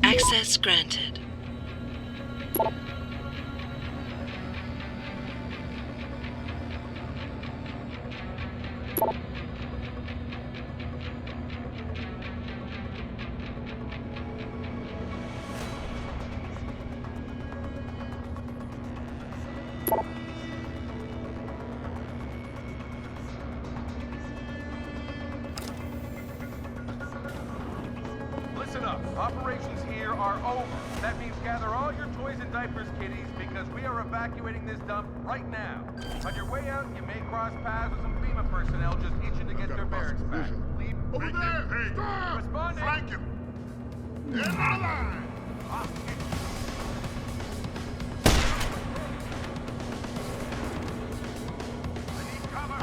Access granted. Listen up. Operations here are over. That means gather all your toys and diapers, kiddies, because we are evacuating this dump right now. On your way out, you may cross paths with some FEMA personnel just itching to get their barracks back. Leave. Over there! Hey! Stop! Responding! Flank him! In my line! I need cover!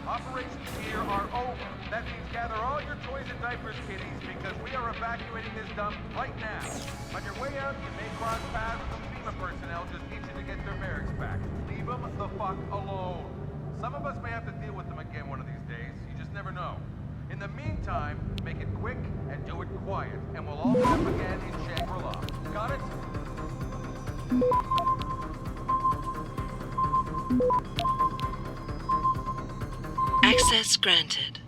Operations here are over. That means gather all your toys and diapers, kiddies, because we are evacuating this dump right now. On your way out, you may cross paths with some FEMA personnel just itching to get their barracks back. Leave them the fuck alone. Some of us may have to deal with them again one of these days. You just never know. In the meantime, make it quick and do it quiet, and we'll all meet up again in Shangri-La. Got it? Access granted.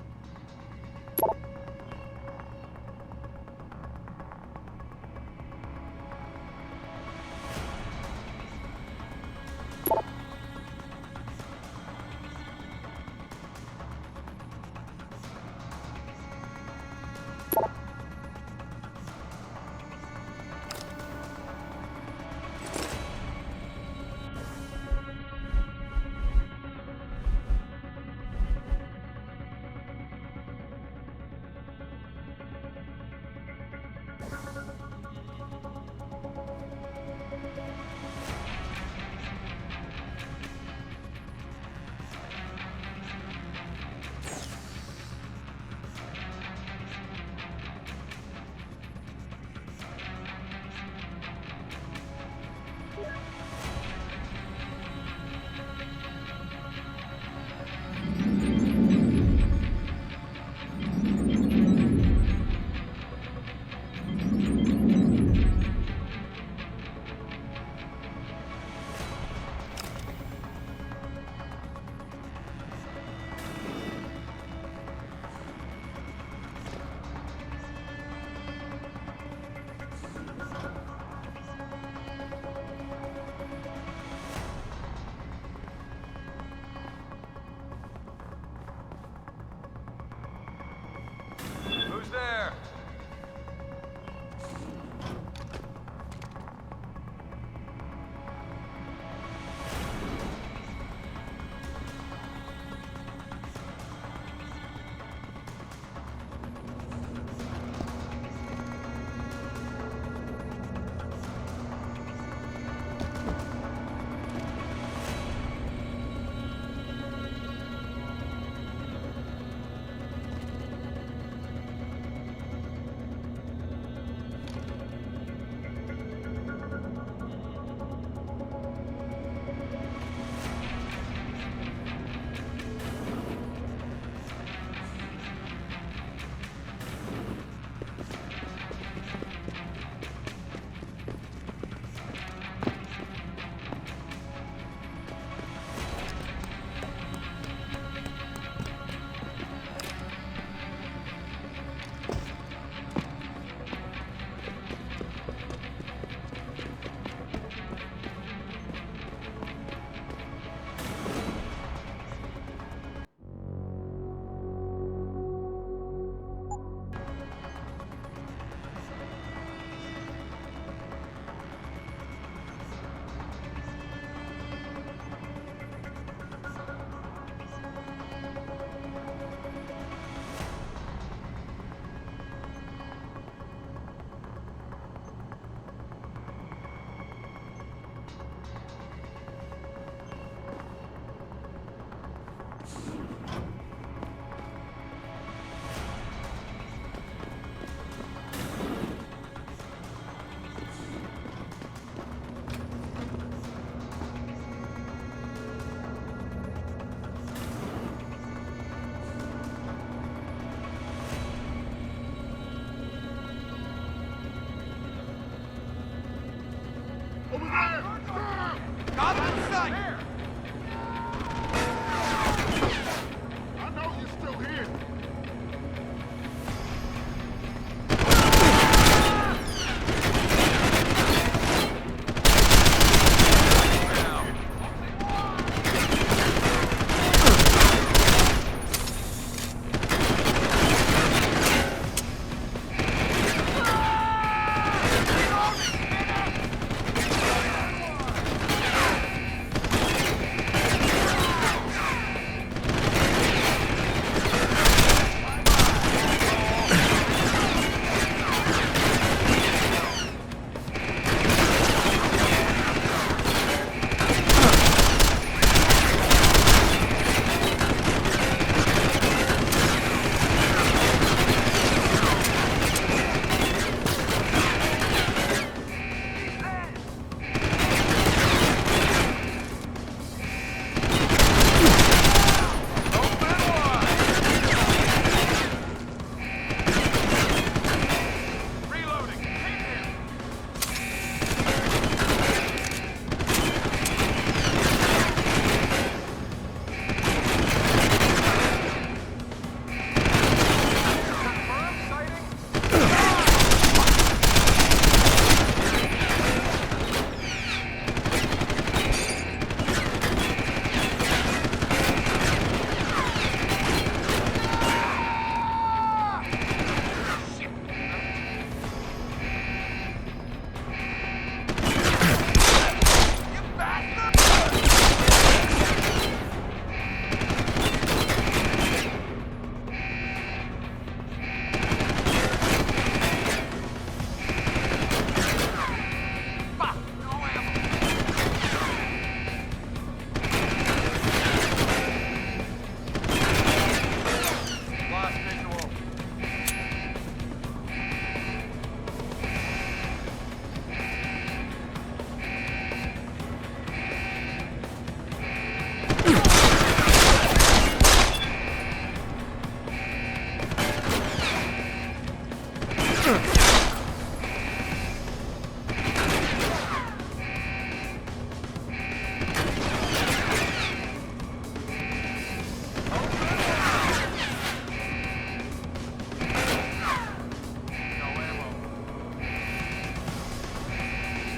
No ammo.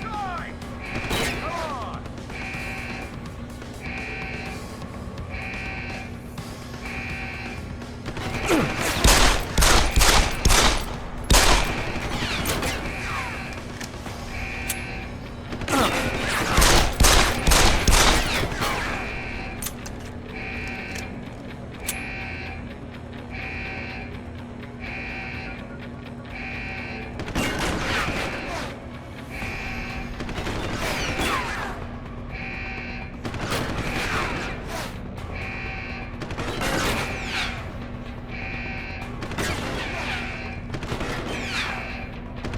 Die! Come on!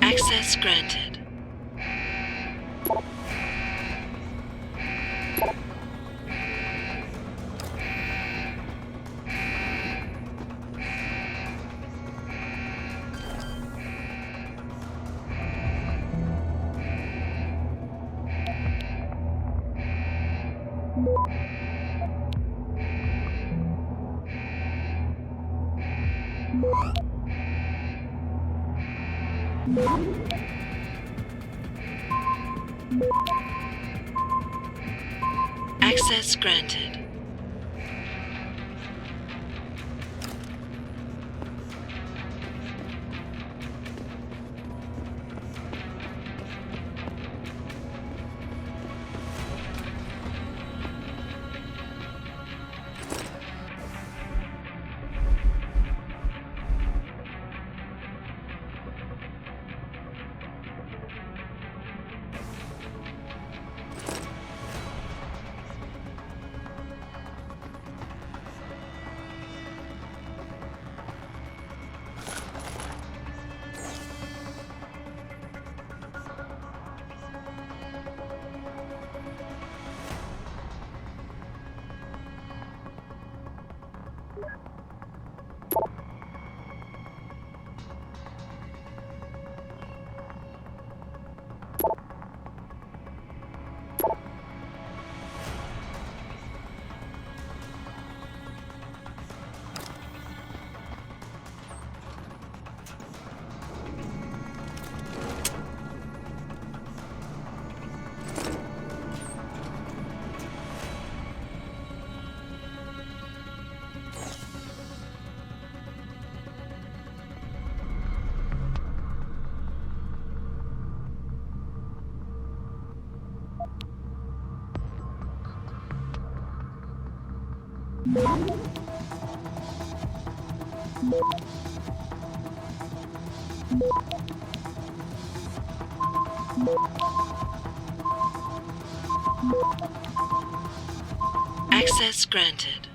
Access granted. Access granted. Access granted.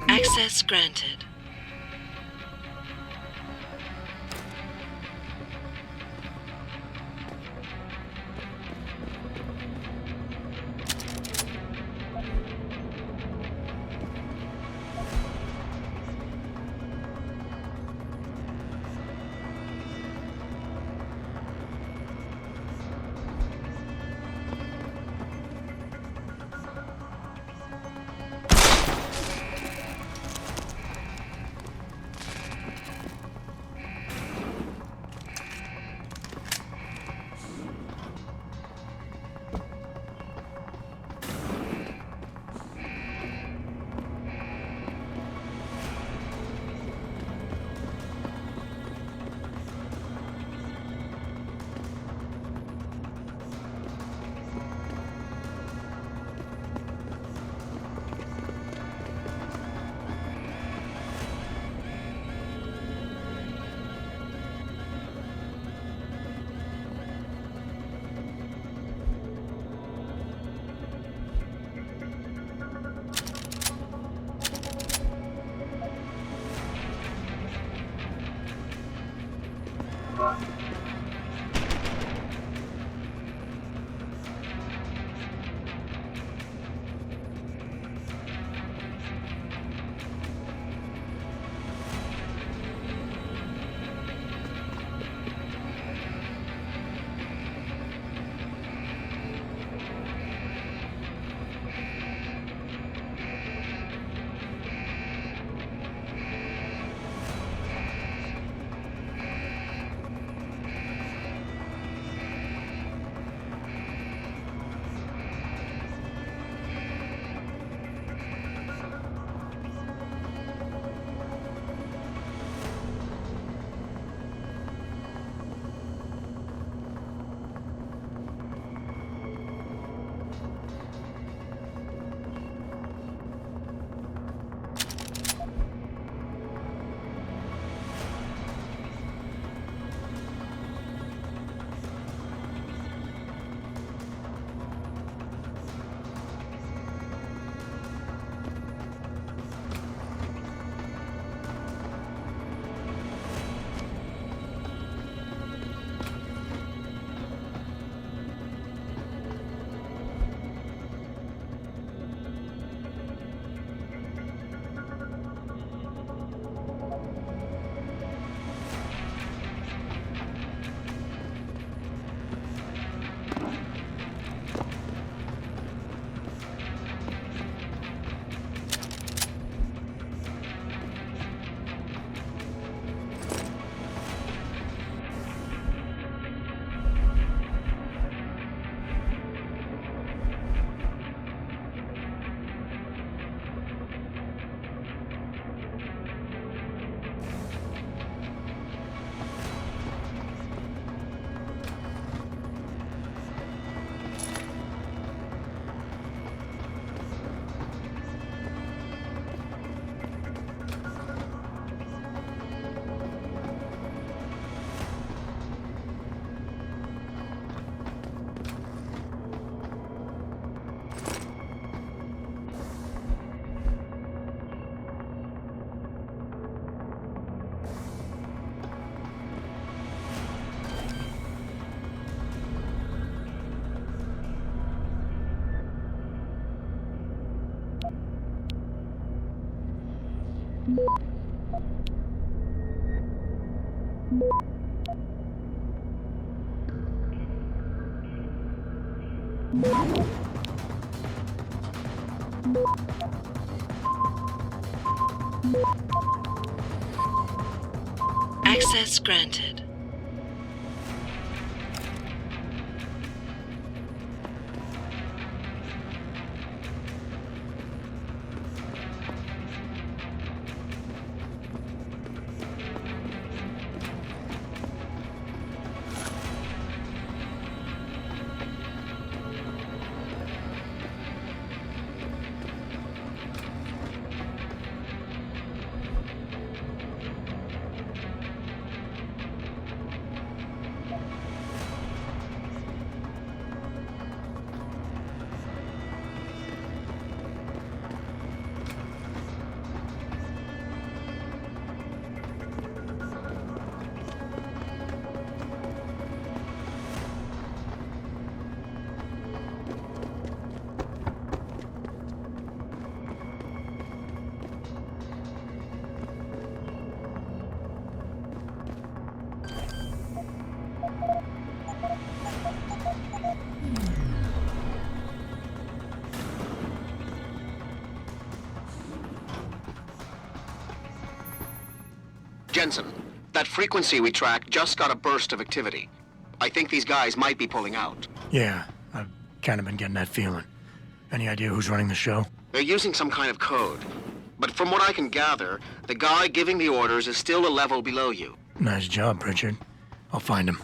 Access granted. Access granted. Jensen, that frequency we tracked just got a burst of activity. I think these guys might be pulling out. Yeah, I've kind of been getting that feeling. Any idea who's running the show? They're using some kind of code. But from what I can gather, the guy giving the orders is still a level below you. Nice job, Pritchard. I'll find him.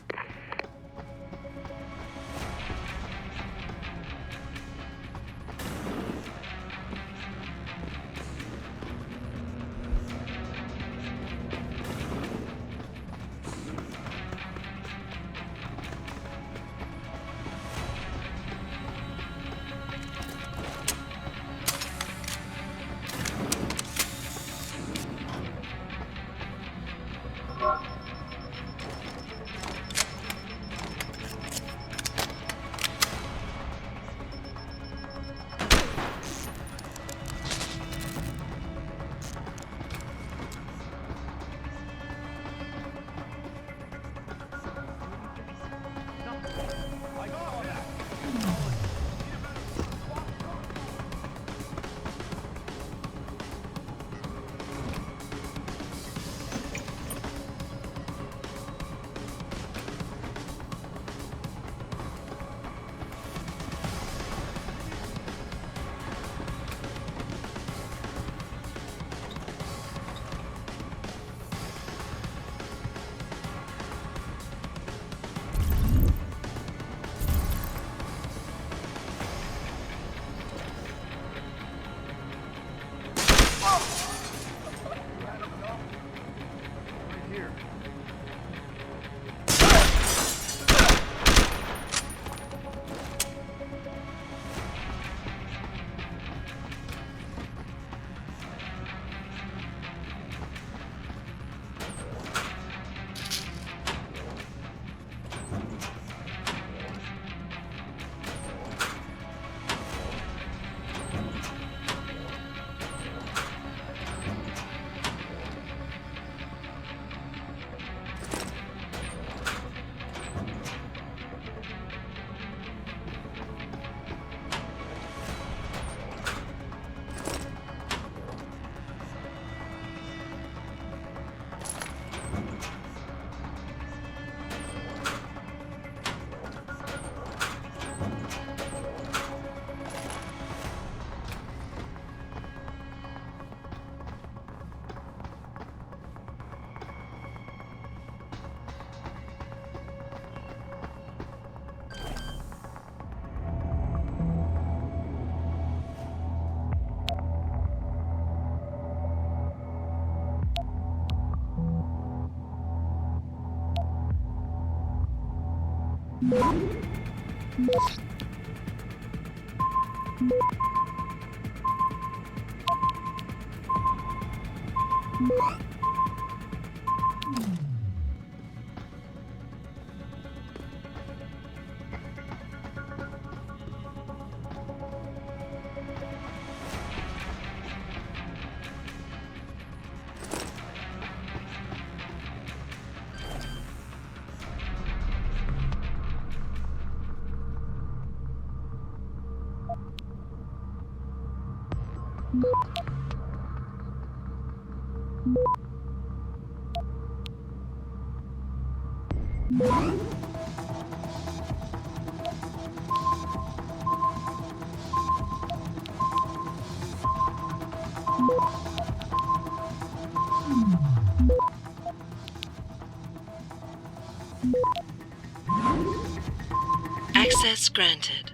Access granted.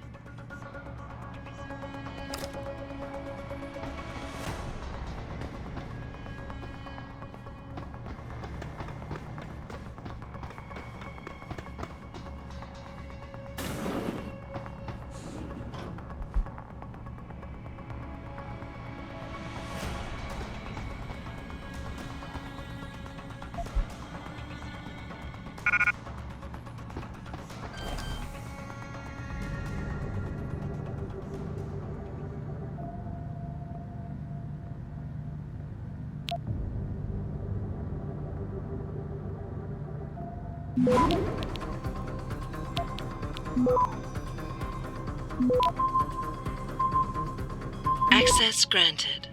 Access granted.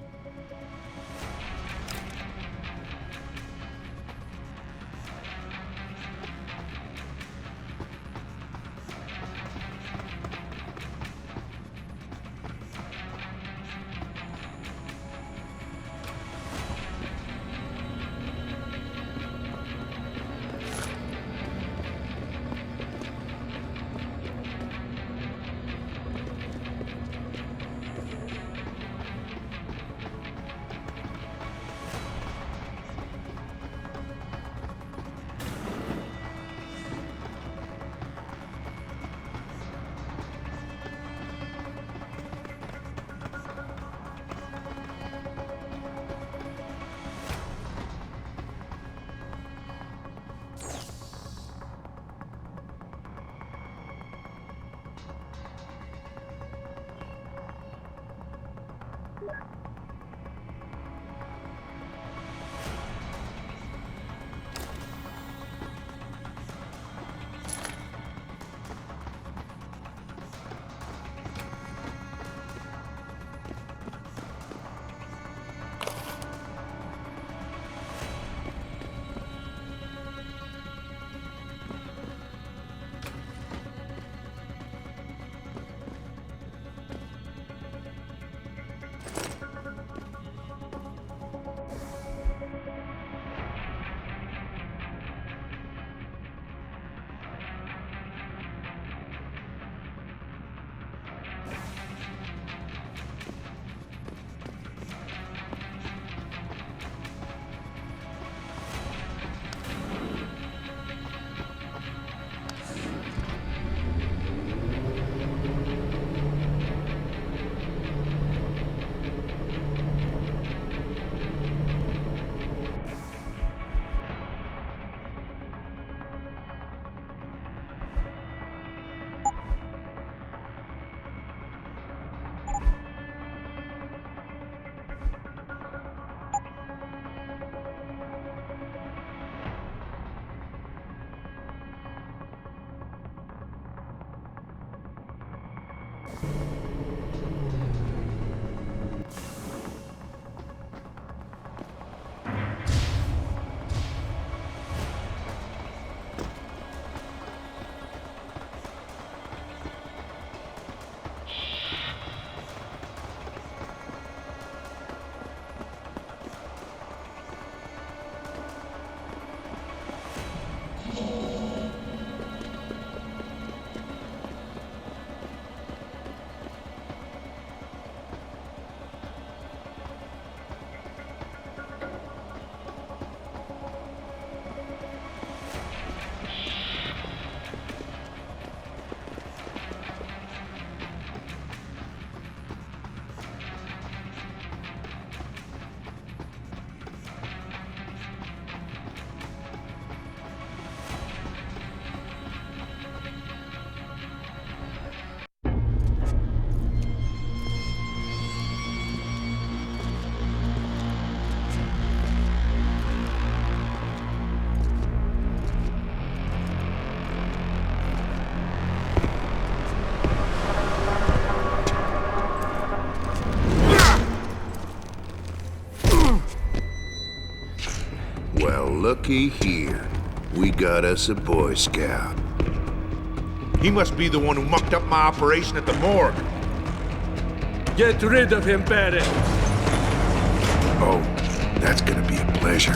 Well, looky here. We got us a Boy Scout. He must be the one who mucked up my operation at the morgue. Get rid of him, Barrett. Oh, that's gonna be a pleasure.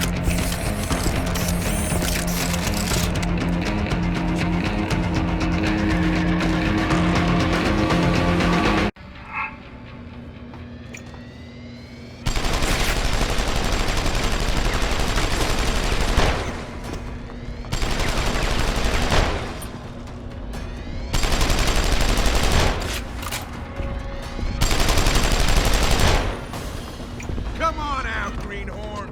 Come on out, Greenhorn.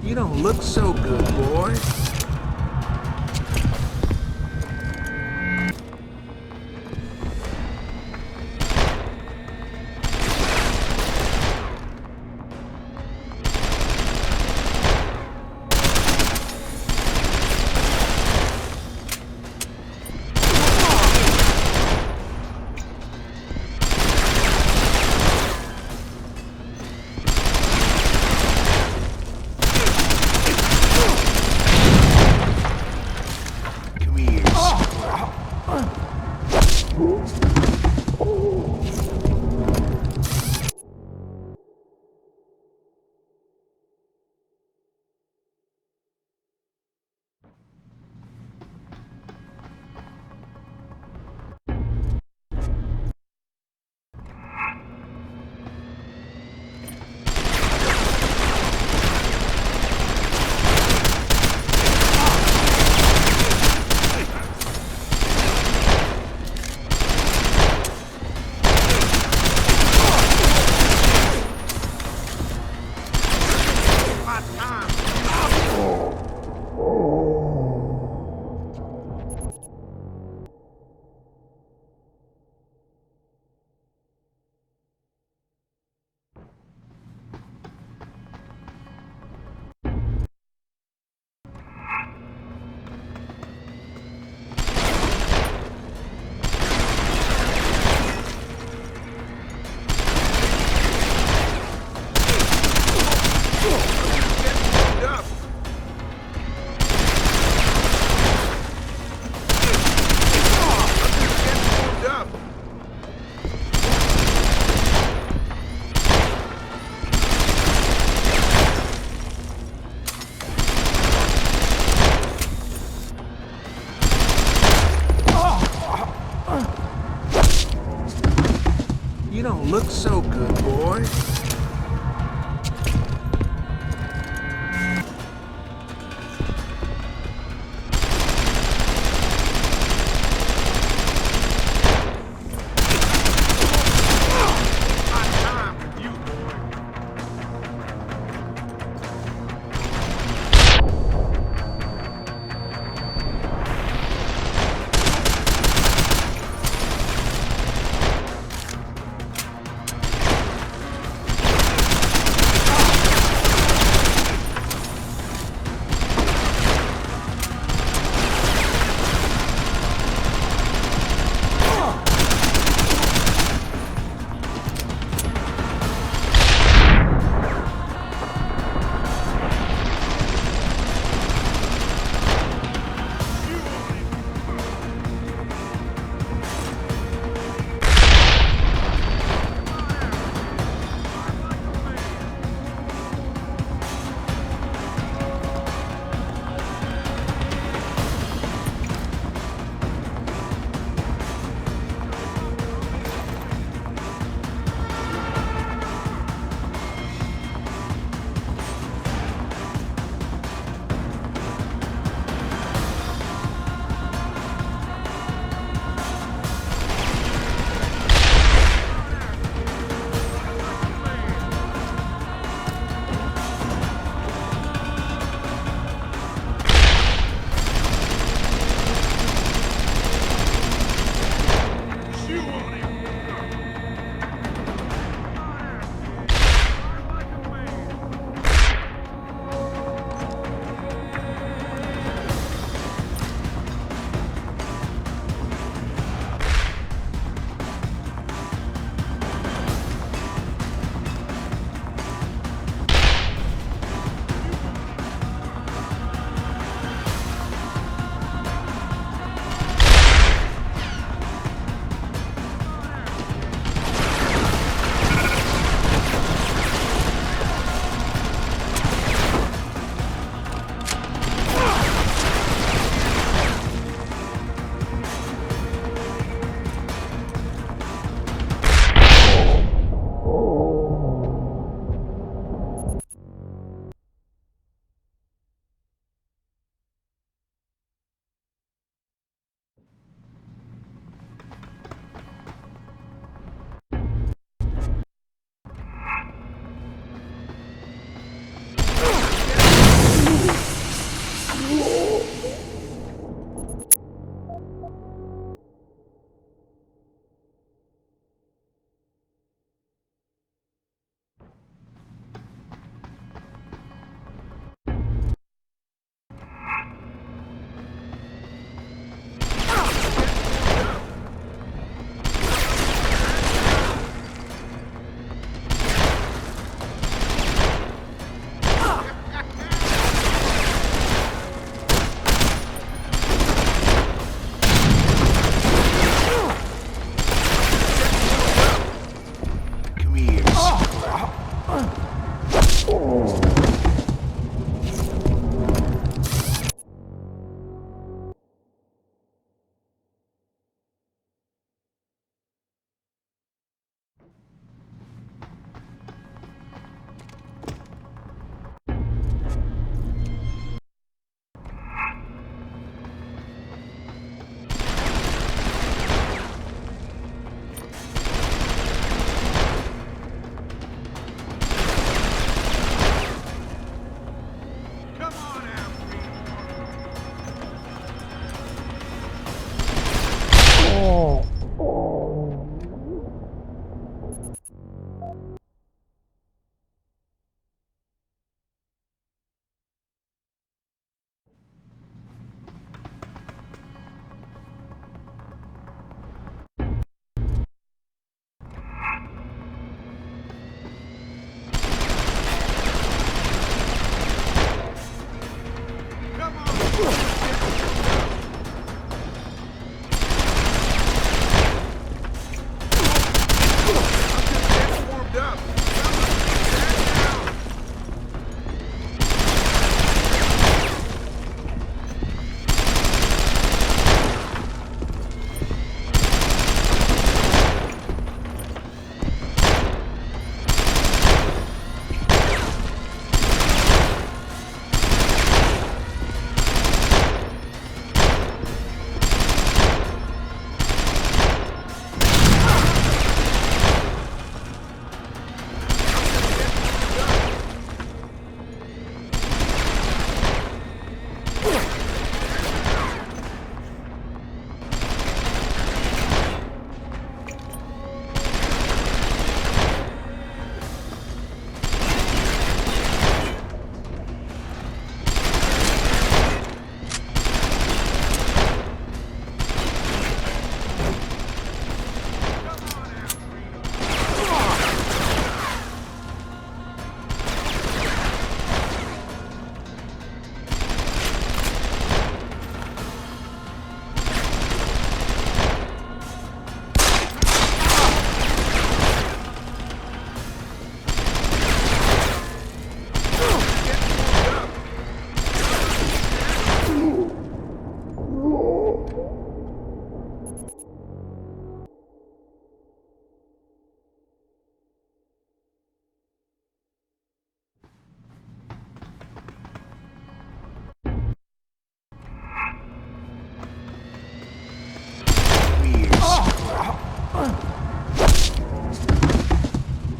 You don't look so good, boy. Come here, You don't look so good, boy.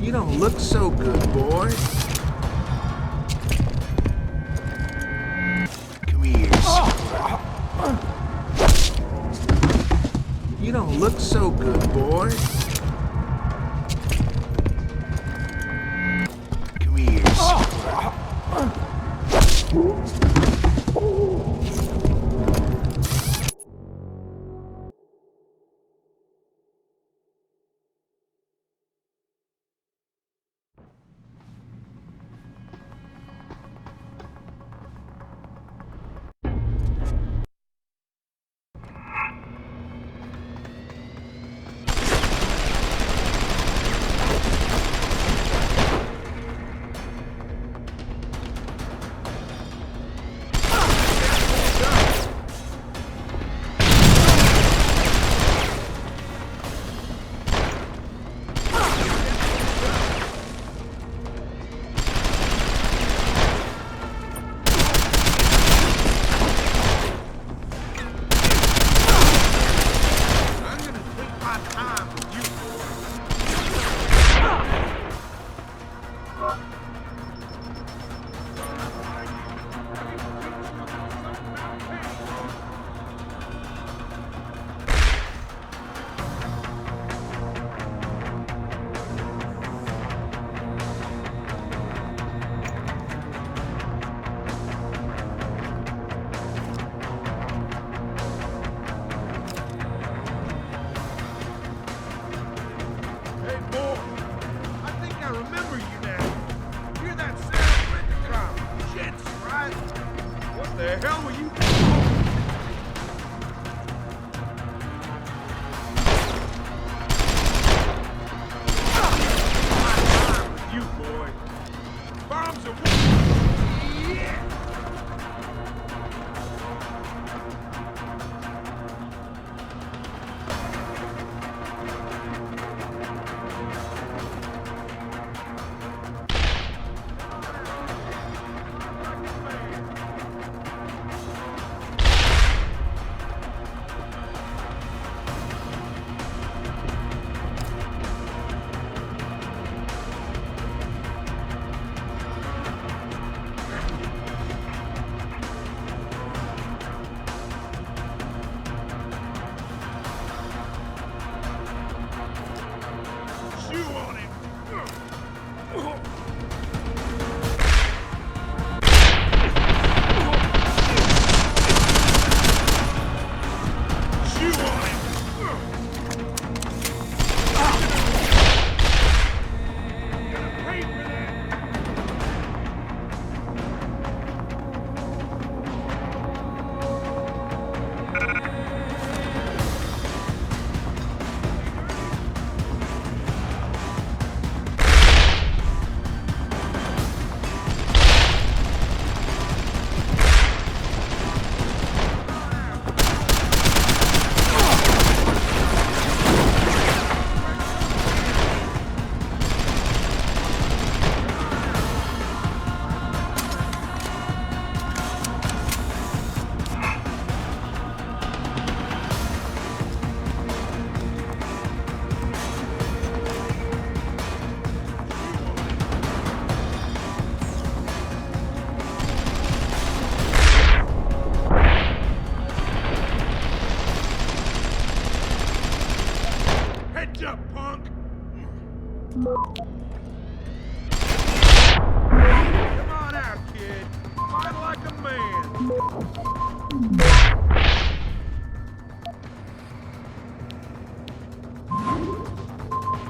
You don't look so good, boy. Come here. You don't look so good, boy. Come here.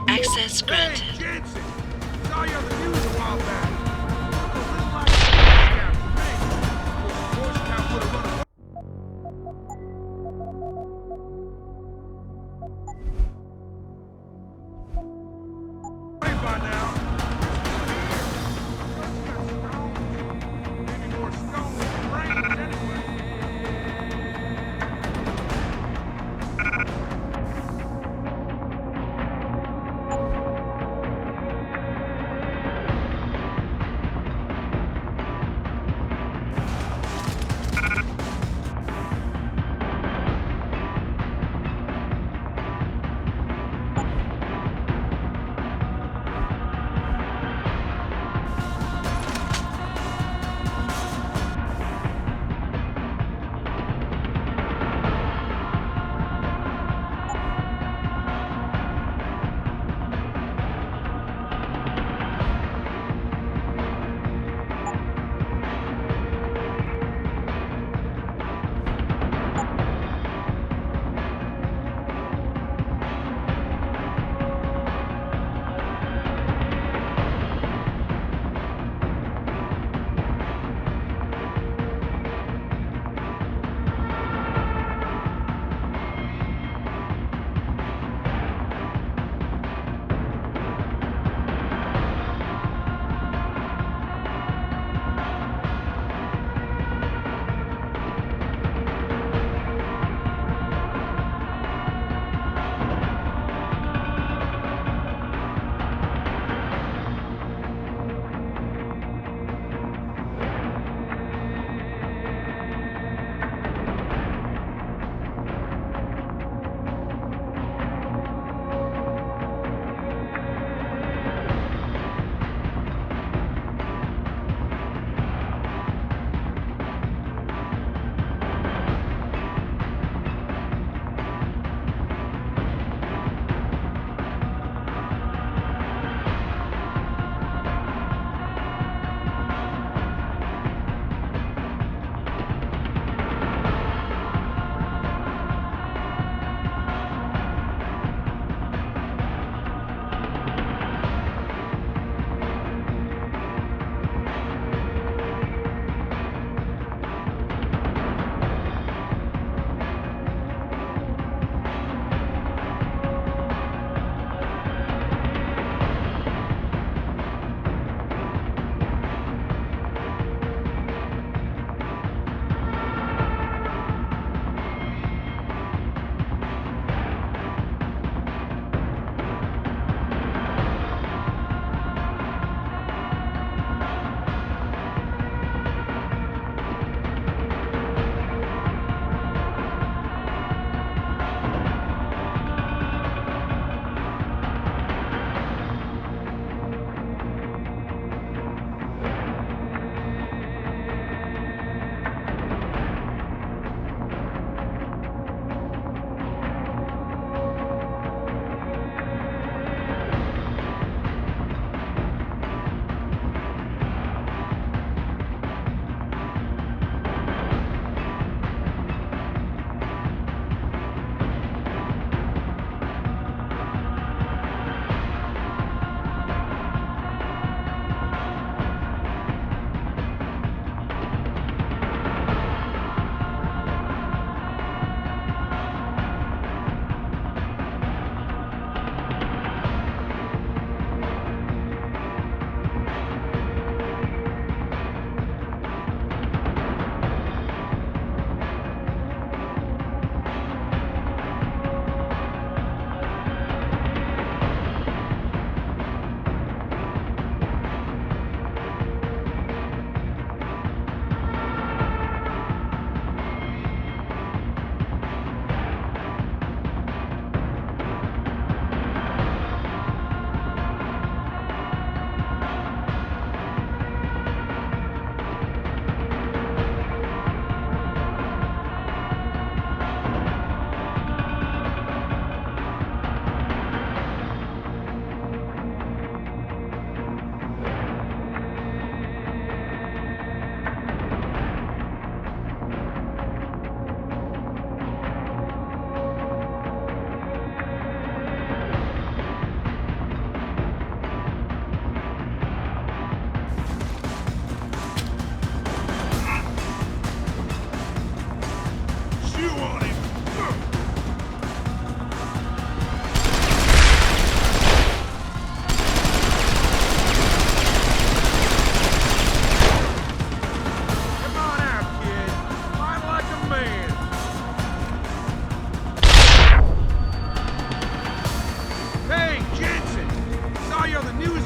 Access granted. Hey, Jensen! Saw you on the news a while back. Voice count would have run away by now. Maybe more stone than brains anyway.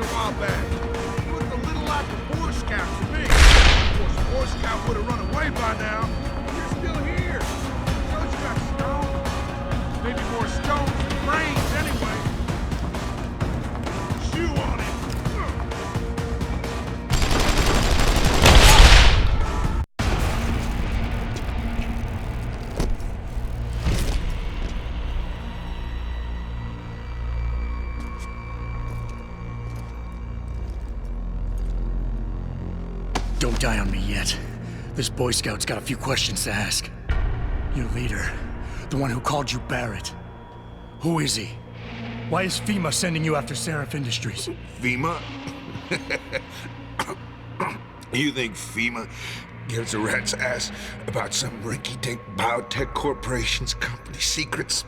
a while back. He looked a little like a Boy Scout to me. Of course, a Boy Scout would have run away by now. You're still here. Shows you got stones. Maybe more stones than brains, anyway. Chew on it. Don't die on me yet. This Boy Scout's got a few questions to ask. Your leader, the one who called you Barrett. Who is he? Why is FEMA sending you after Seraph Industries? FEMA? You think FEMA gives a rat's ass about some rinky-dink biotech corporation's company secrets?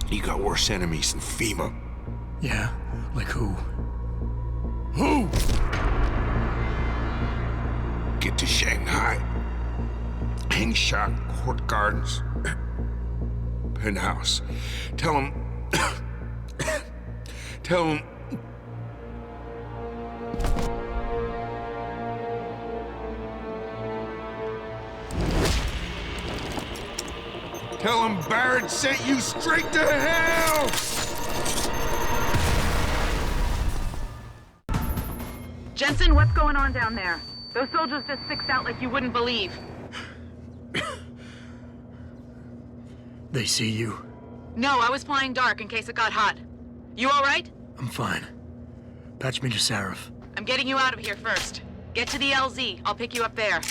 You got worse enemies than FEMA. Yeah? Like who? Who? Get to Shanghai. Hangshot Court Gardens. Penthouse. Tell him... Tell him... Tell him Barrett sent you straight to hell! Jensen, what's going on down there? Those soldiers just sixed out like you wouldn't believe. They see you? No, I was flying dark in case it got hot. You all right? I'm fine. Patch me to Seraph. I'm getting you out of here first. Get to the LZ. I'll pick you up there.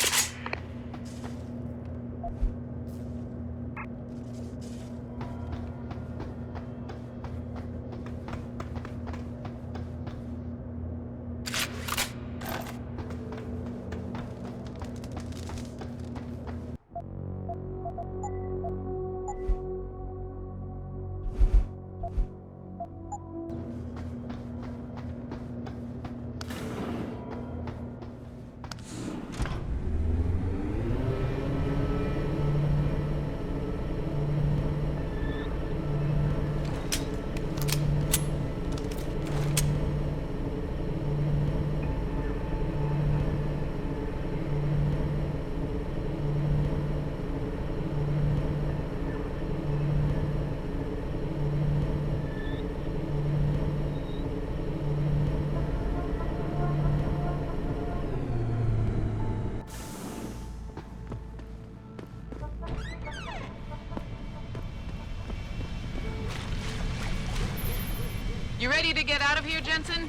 You ready to get out of here, Jensen?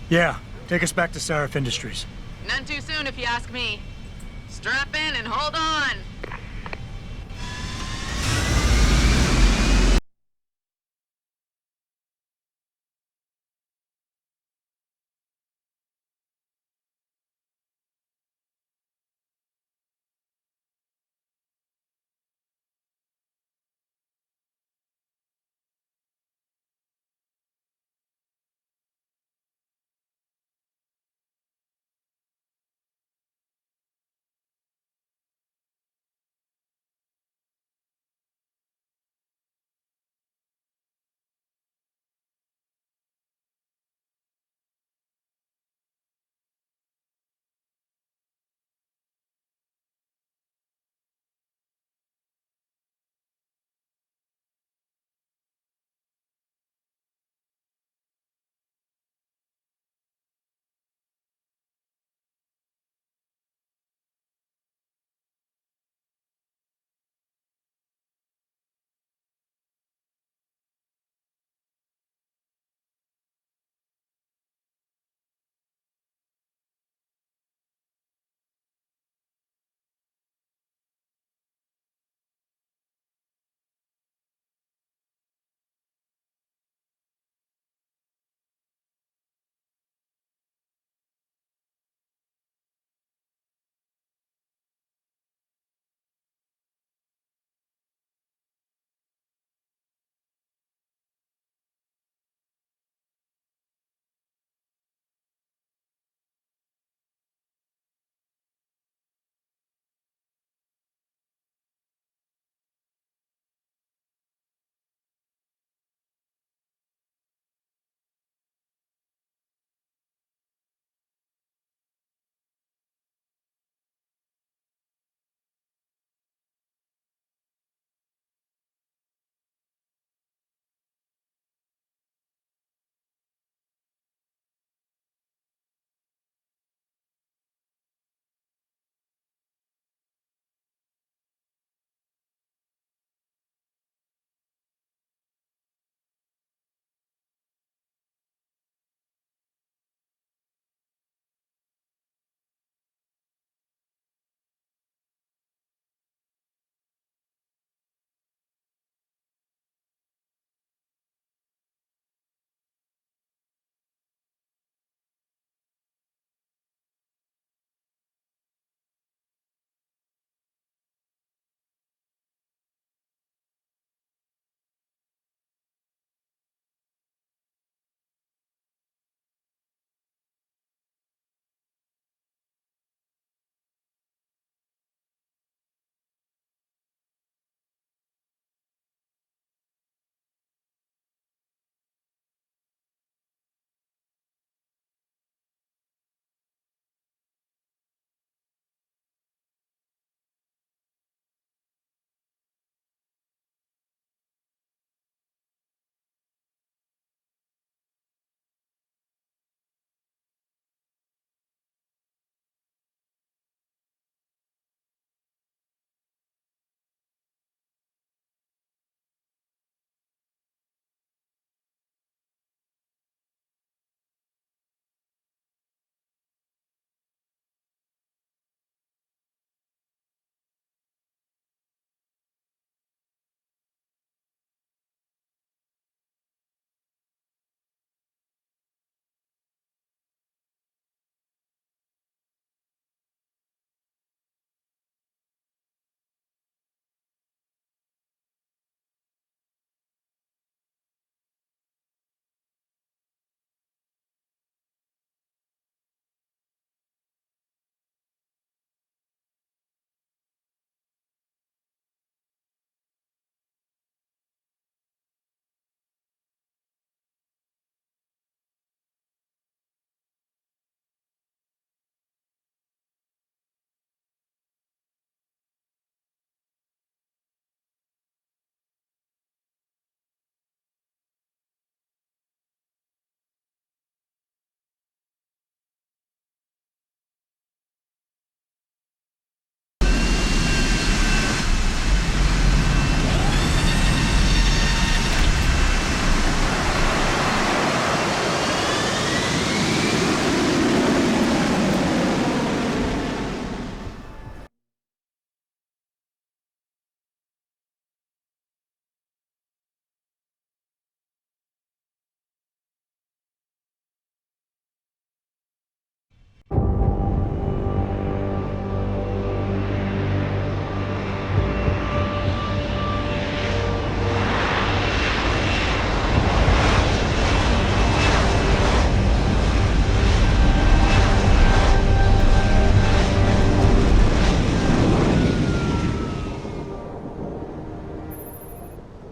Yeah, take us back to Seraph Industries. None too soon if you ask me. Strap in and hold on.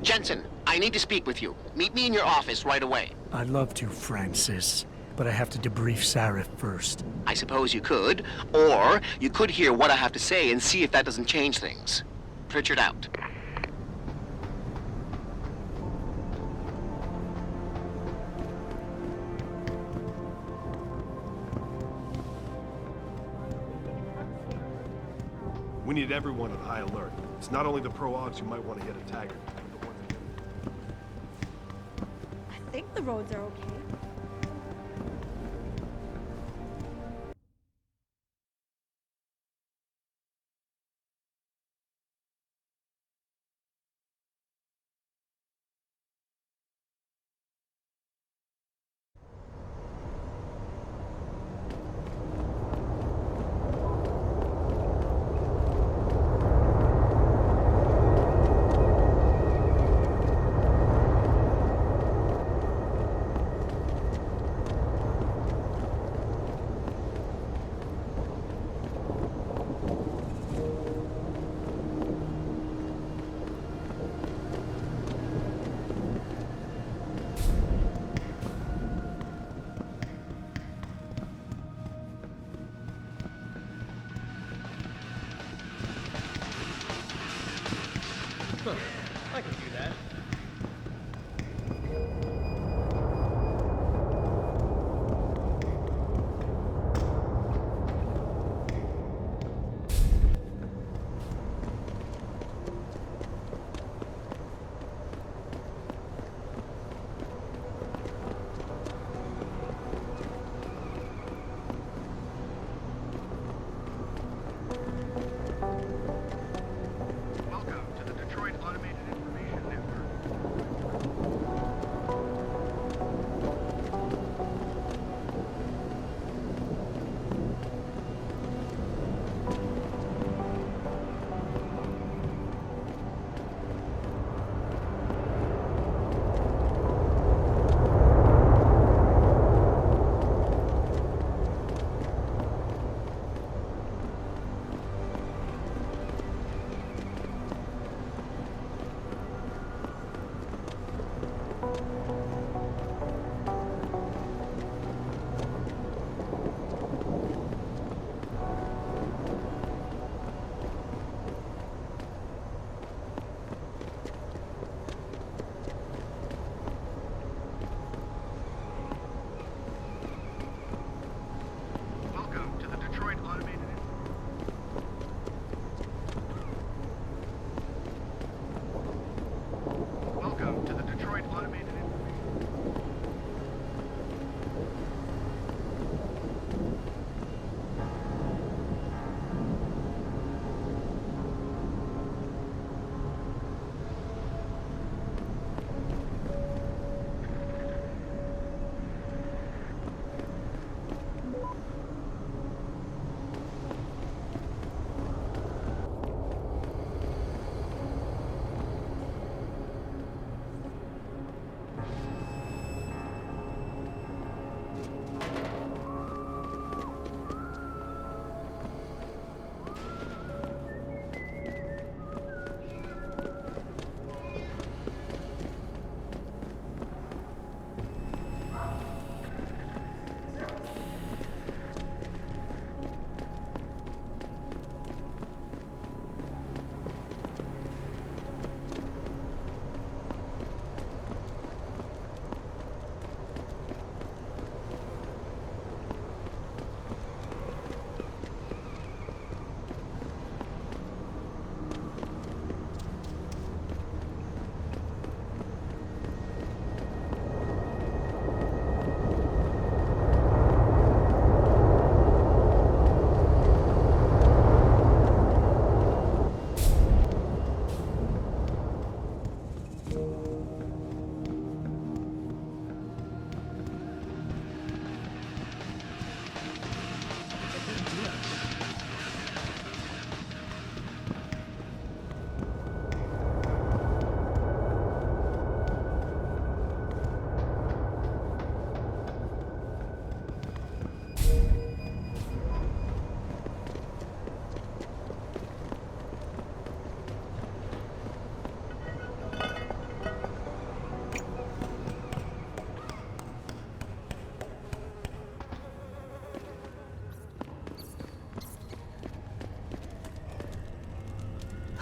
Jensen, I need to speak with you. Meet me in your office right away. I'd love to, Francis, but I have to debrief Sarif first. I suppose you could, or you could hear what I have to say and see if that doesn't change things. Pritchard out. We need everyone on high alert. It's not only the pro-ogs who might want to get a tagger. I think the roads are okay.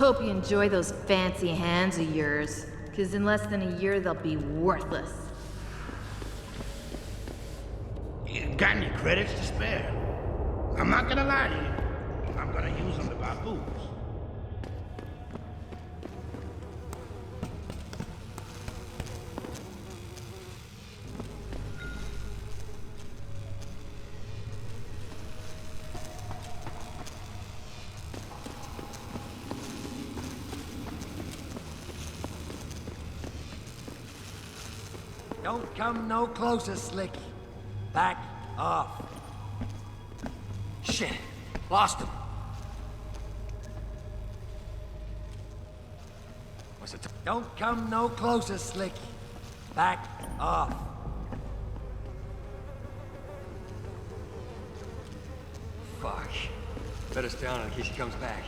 Hope you enjoy those fancy hands of yours, because in less than a year they'll be worthless. You got any credits to spare? I'm not gonna lie to you. I'm gonna use them to buy booze. Don't come no closer, Slick. Back off. Shit. Lost him. What's it? Don't come no closer, Slick. Back off. Fuck. Better stay on in case he comes back.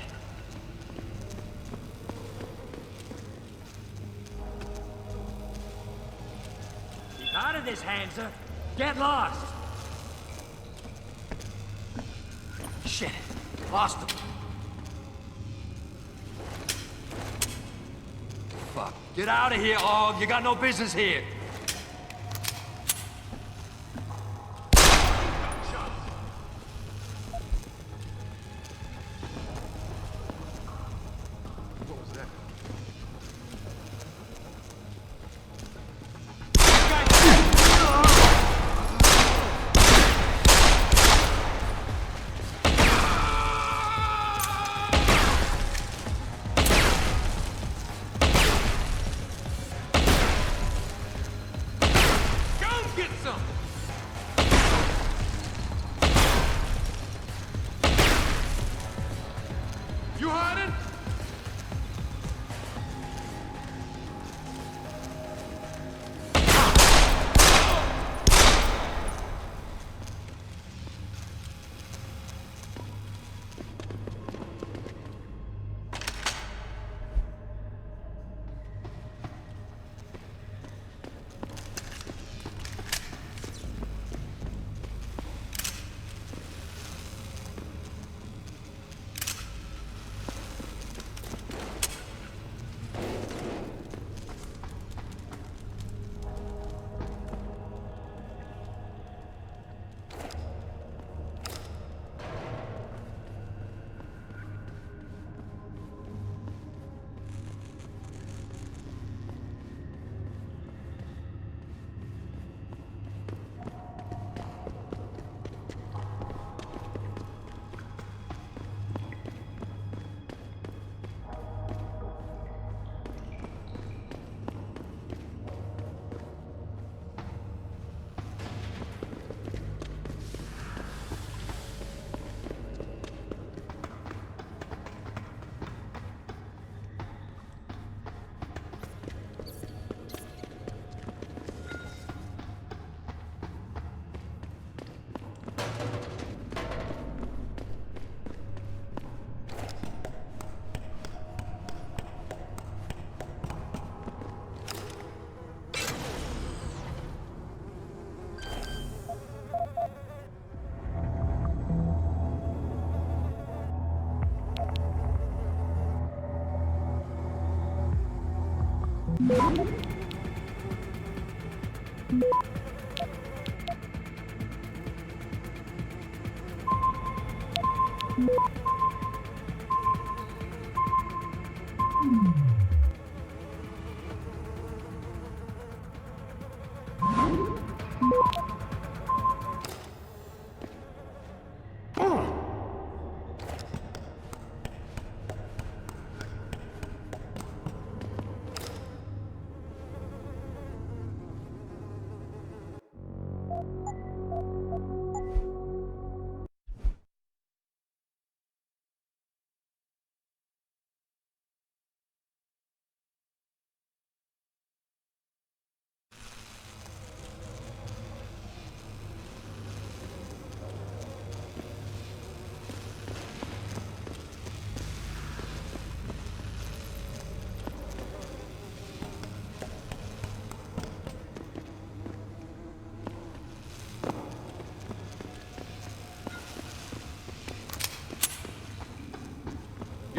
He's out of this, Hanser. Get lost. Shit. Lost him. Fuck. Get out of here, Og. You got no business here. What was that? Get some! You hiding?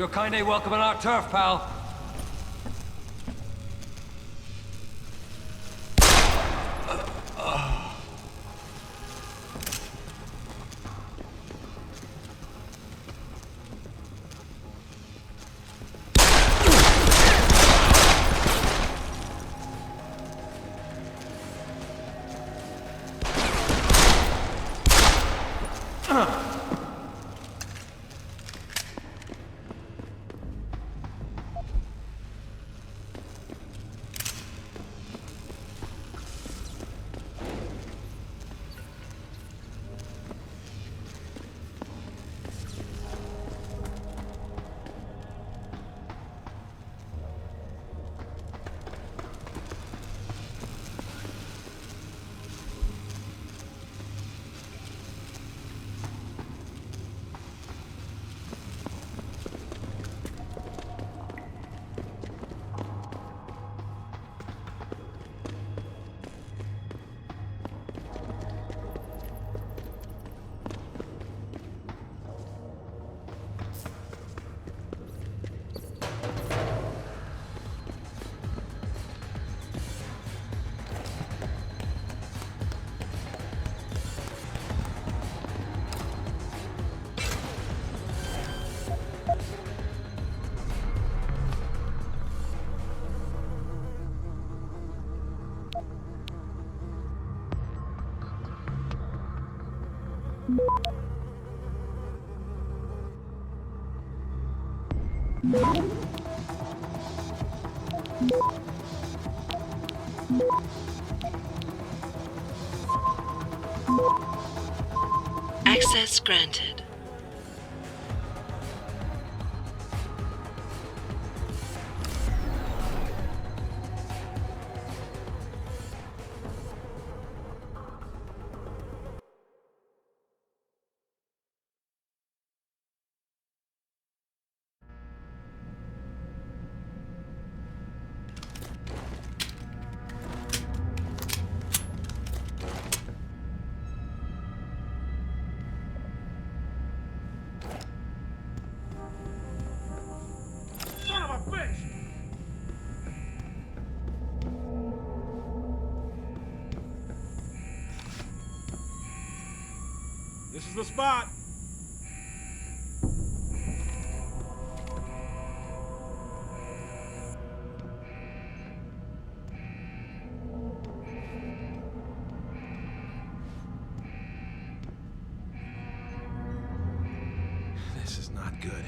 Your kind ain't welcome on our turf, pal. Access granted. This is the spot. This is not good.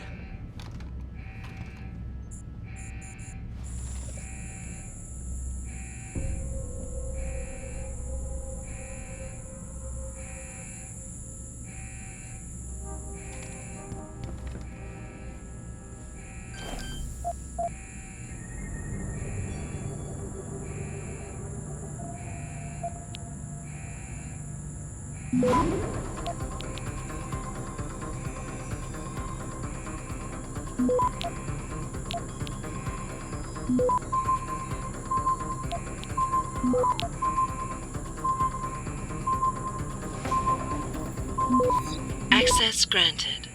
Access granted.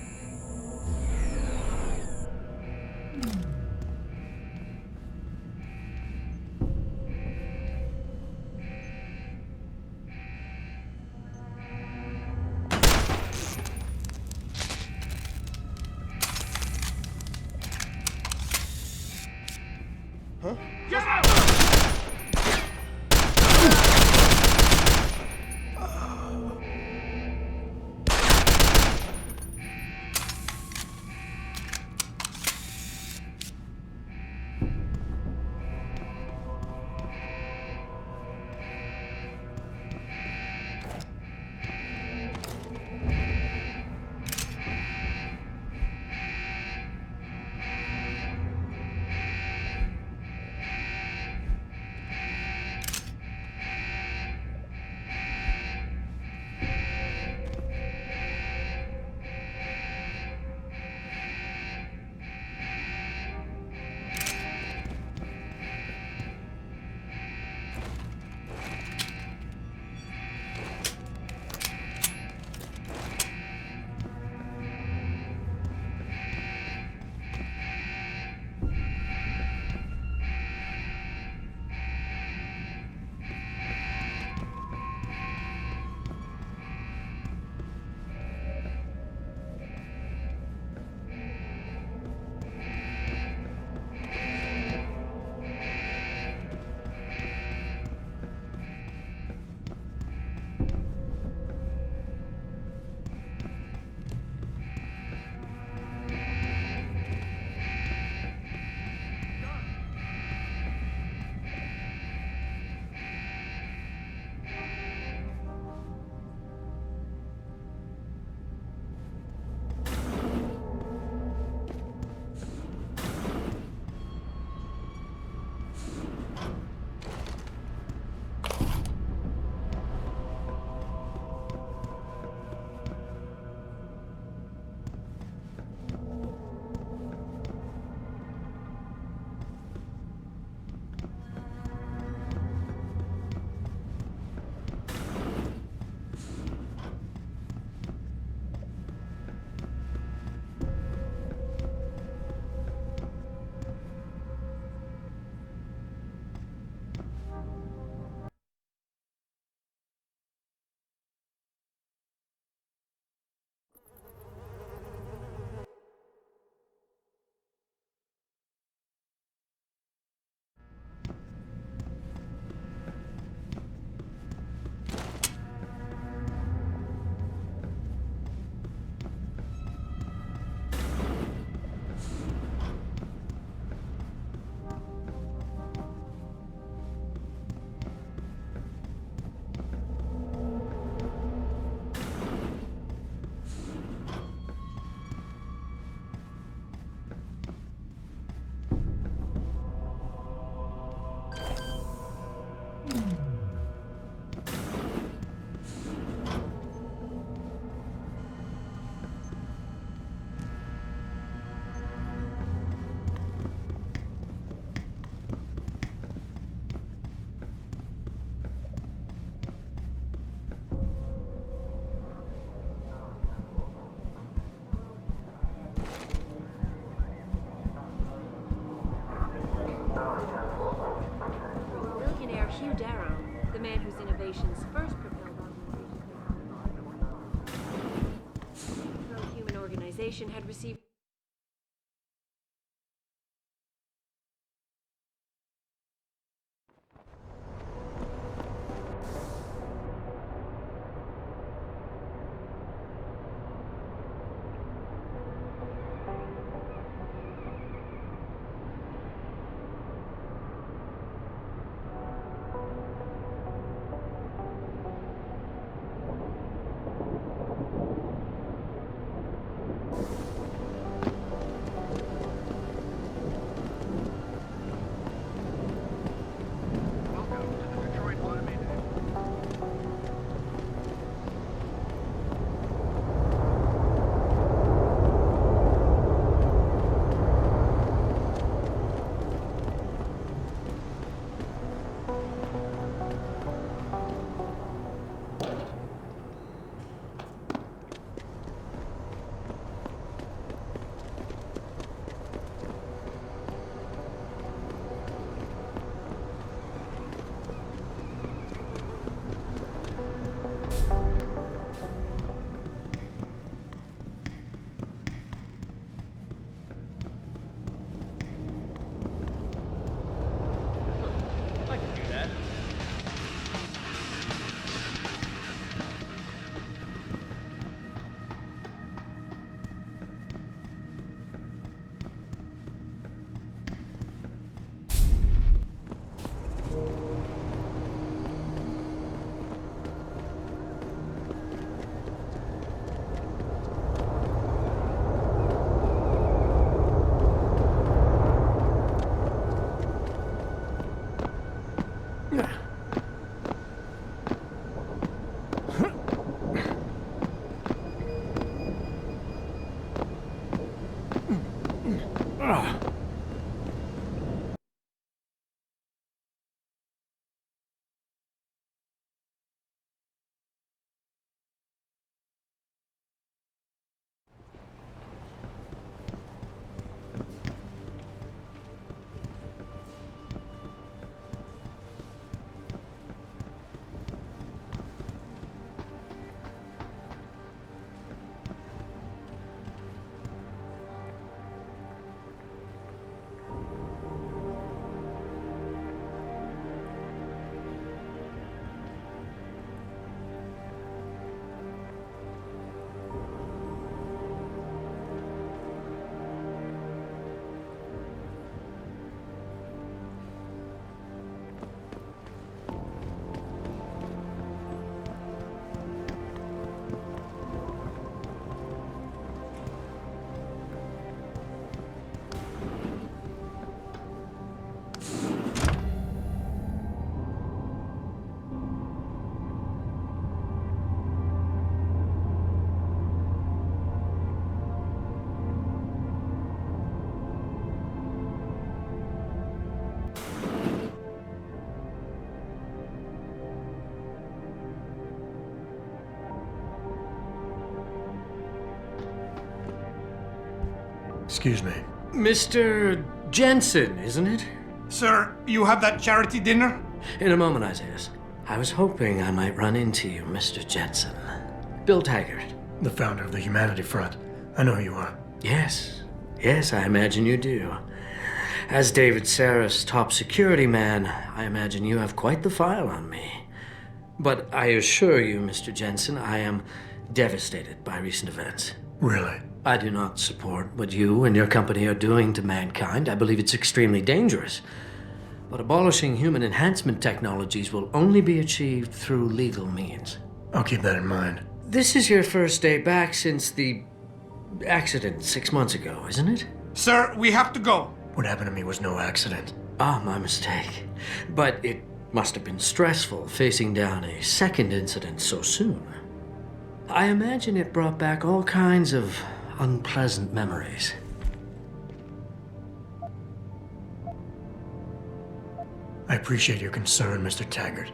Huh? Hugh Darrow, the man whose innovations first propelled organizations. The Pro-Human Organization had received Excuse me. Mr. Jensen, isn't it? Sir, you have that charity dinner? In a moment, Isaiah. I was hoping I might run into you, Mr. Jensen. Bill Taggart. The founder of the Humanity Front. I know who you are. Yes. Yes, I imagine you do. As David Sarris' top security man, I imagine you have quite the file on me. But I assure you, Mr. Jensen, I am devastated by recent events. Really? I do not support what you and your company are doing to mankind. I believe it's extremely dangerous. But abolishing human enhancement technologies will only be achieved through legal means. I'll keep that in mind. This is your first day back since the accident 6 months ago, isn't it? Sir, we have to go. What happened to me was no accident. Ah, my mistake. But it must have been stressful facing down a second incident so soon. I imagine it brought back all kinds of unpleasant memories. I appreciate your concern, Mr. Taggart,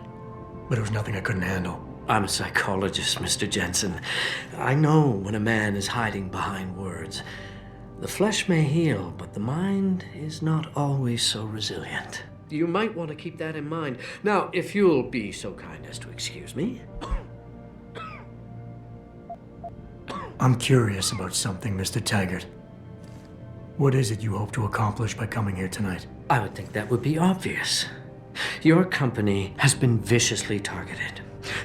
but it was nothing I couldn't handle. I'm a psychologist, Mr. Jensen. I know when a man is hiding behind words. The flesh may heal, but the mind is not always so resilient. You might want to keep that in mind. Now, if you'll be so kind as to excuse me. I'm curious about something, Mr. Taggart. What is it you hope to accomplish by coming here tonight? I would think that would be obvious. Your company has been viciously targeted.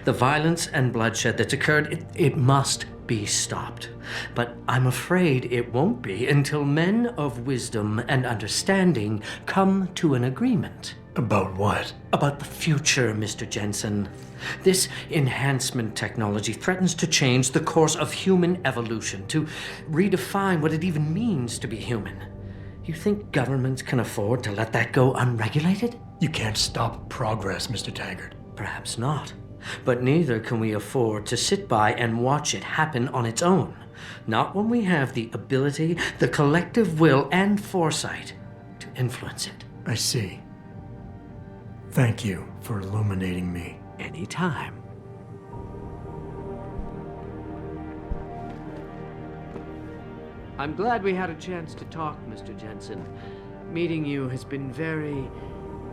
The violence and bloodshed that's occurred, it must be stopped. But I'm afraid it won't be until men of wisdom and understanding come to an agreement. About what? About the future, Mr. Jensen. This enhancement technology threatens to change the course of human evolution, to redefine what it even means to be human. You think governments can afford to let that go unregulated? You can't stop progress, Mr. Taggart. Perhaps not. But neither can we afford to sit by and watch it happen on its own. Not when we have the ability, the collective will, and foresight to influence it. I see. Thank you for illuminating me. Anytime. I'm glad we had a chance to talk, Mr. Jensen. Meeting you has been very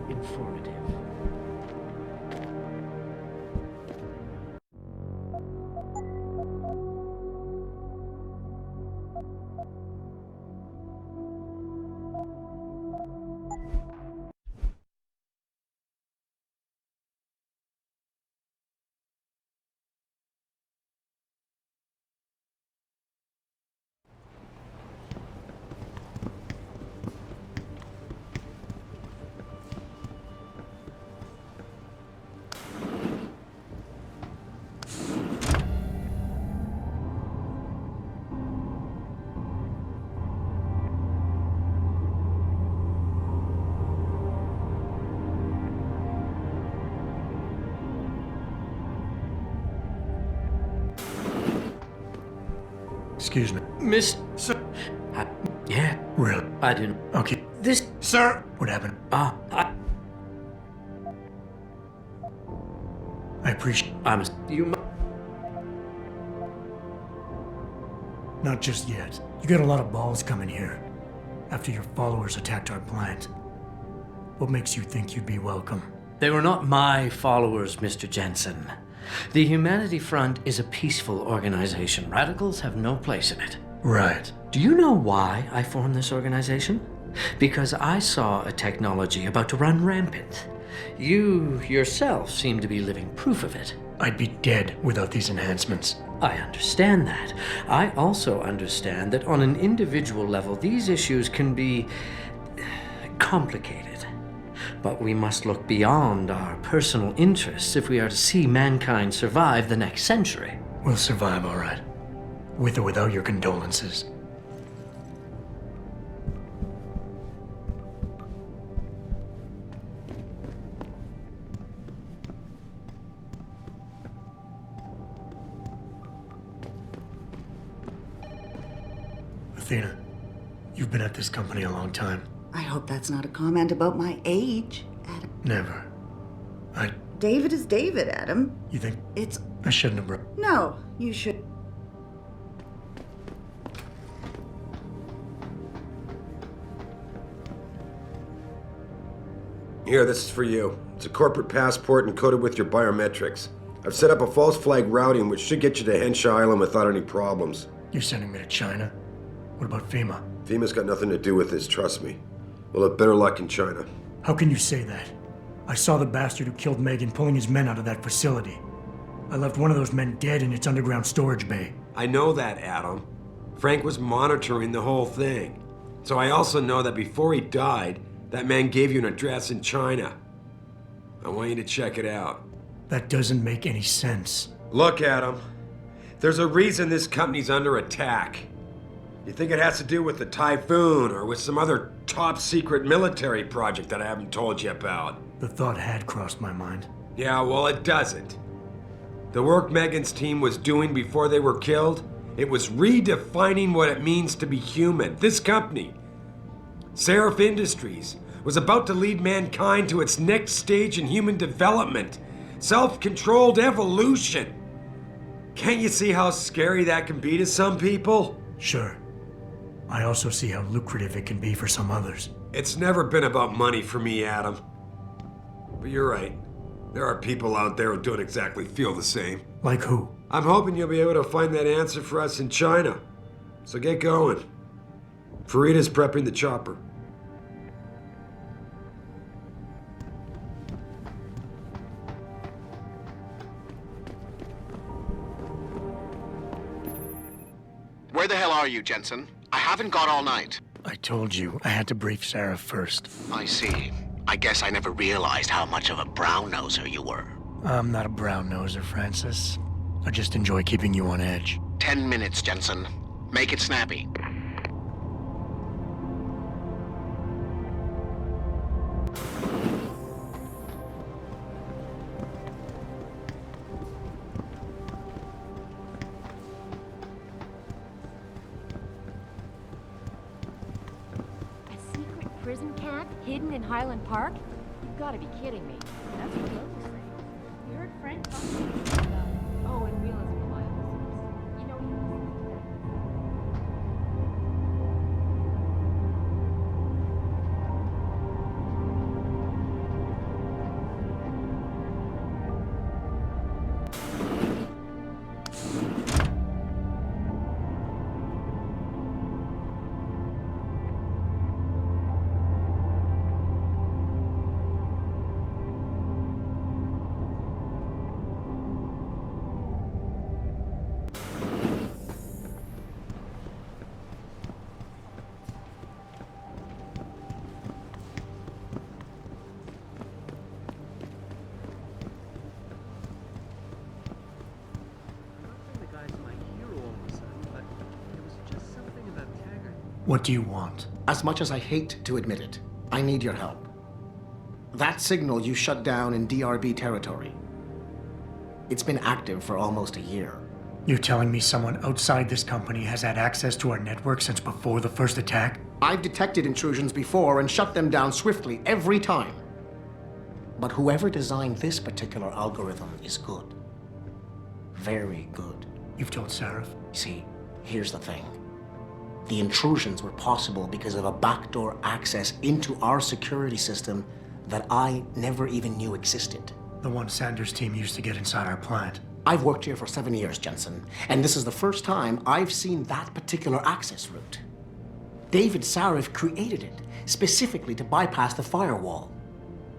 informative. Excuse me. Miss... Sir. Yeah. Really? I didn't... Okay. This... Sir! What happened? I appreciate... You... Not just yet. You got a lot of balls coming here. After your followers attacked our plant. What makes you think you'd be welcome? They were not my followers, Mr. Jensen. The Humanity Front is a peaceful organization. Radicals have no place in it. Right. Do you know why I formed this organization? Because I saw a technology about to run rampant. You yourself seem to be living proof of it. I'd be dead without these enhancements. I understand that. I also understand that on an individual level, these issues can be complicated. But we must look beyond our personal interests if we are to see mankind survive the next century. We'll survive, all right. With or without your condolences. Athena, you've been at this company a long time. I hope that's not a comment about my age, Adam. Never. David is David, Adam. You think? It's... I shouldn't have No, you should... Here, this is for you. It's a corporate passport encoded with your biometrics. I've set up a false flag routing which should get you to Henshaw Island without any problems. You're sending me to China? What about FEMA? FEMA's got nothing to do with this, trust me. We'll have better luck in China. How can you say that? I saw the bastard who killed Megan pulling his men out of that facility. I left one of those men dead in its underground storage bay. I know that, Adam. Frank was monitoring the whole thing. So I also know that before he died, that man gave you an address in China. I want you to check it out. That doesn't make any sense. Look, Adam. There's a reason this company's under attack. You think it has to do with the Typhoon or with some other top-secret military project that I haven't told you about? The thought had crossed my mind. Yeah, well, it doesn't. The work Megan's team was doing before they were killed, it was redefining what it means to be human. This company, Seraph Industries, was about to lead mankind to its next stage in human development. Self-controlled evolution. Can't you see how scary that can be to some people? Sure. I also see how lucrative it can be for some others. It's never been about money for me, Adam. But you're right. There are people out there who don't exactly feel the same. Like who? I'm hoping you'll be able to find that answer for us in China. So get going. Farida's prepping the chopper. Where the hell are you, Jensen? I haven't got all night. I told you, I had to brief Sarah first. I see. I guess I never realized how much of a brown-noser you were. I'm not a brown-noser, Francis. I just enjoy keeping you on edge. 10 minutes, Jensen. Make it snappy. Prison camp hidden in Highland Park? You've got to be kidding me. That's what Will was saying. We heard Frank talking about it. Oh, and Will is reliable. You know, What do you want? As much as I hate to admit it, I need your help. That signal you shut down in DRB territory. It's been active for almost a year. You're telling me someone outside this company has had access to our network since before the first attack? I've detected intrusions before and shut them down swiftly every time. But whoever designed this particular algorithm is good. Very good. You've told Sarah? See, here's the thing. The intrusions were possible because of a backdoor access into our security system that I never even knew existed. The one Sanders' team used to get inside our plant. I've worked here for 7 years, Jensen, and this is the first time I've seen that particular access route. David Sarif created it specifically to bypass the firewall.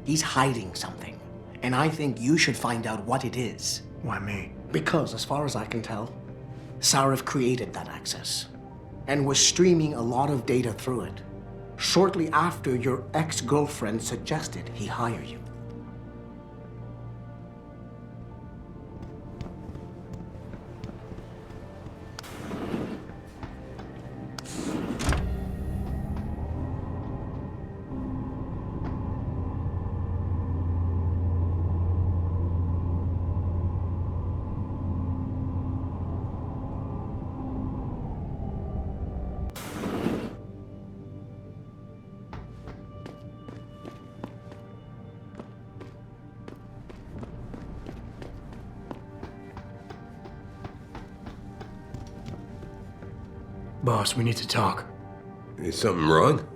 He's hiding something, and I think you should find out what it is. Why me? Because, as far as I can tell, Sarif created that access and was streaming a lot of data through it shortly after your ex-girlfriend suggested he hire you. Boss, we need to talk. Is something wrong?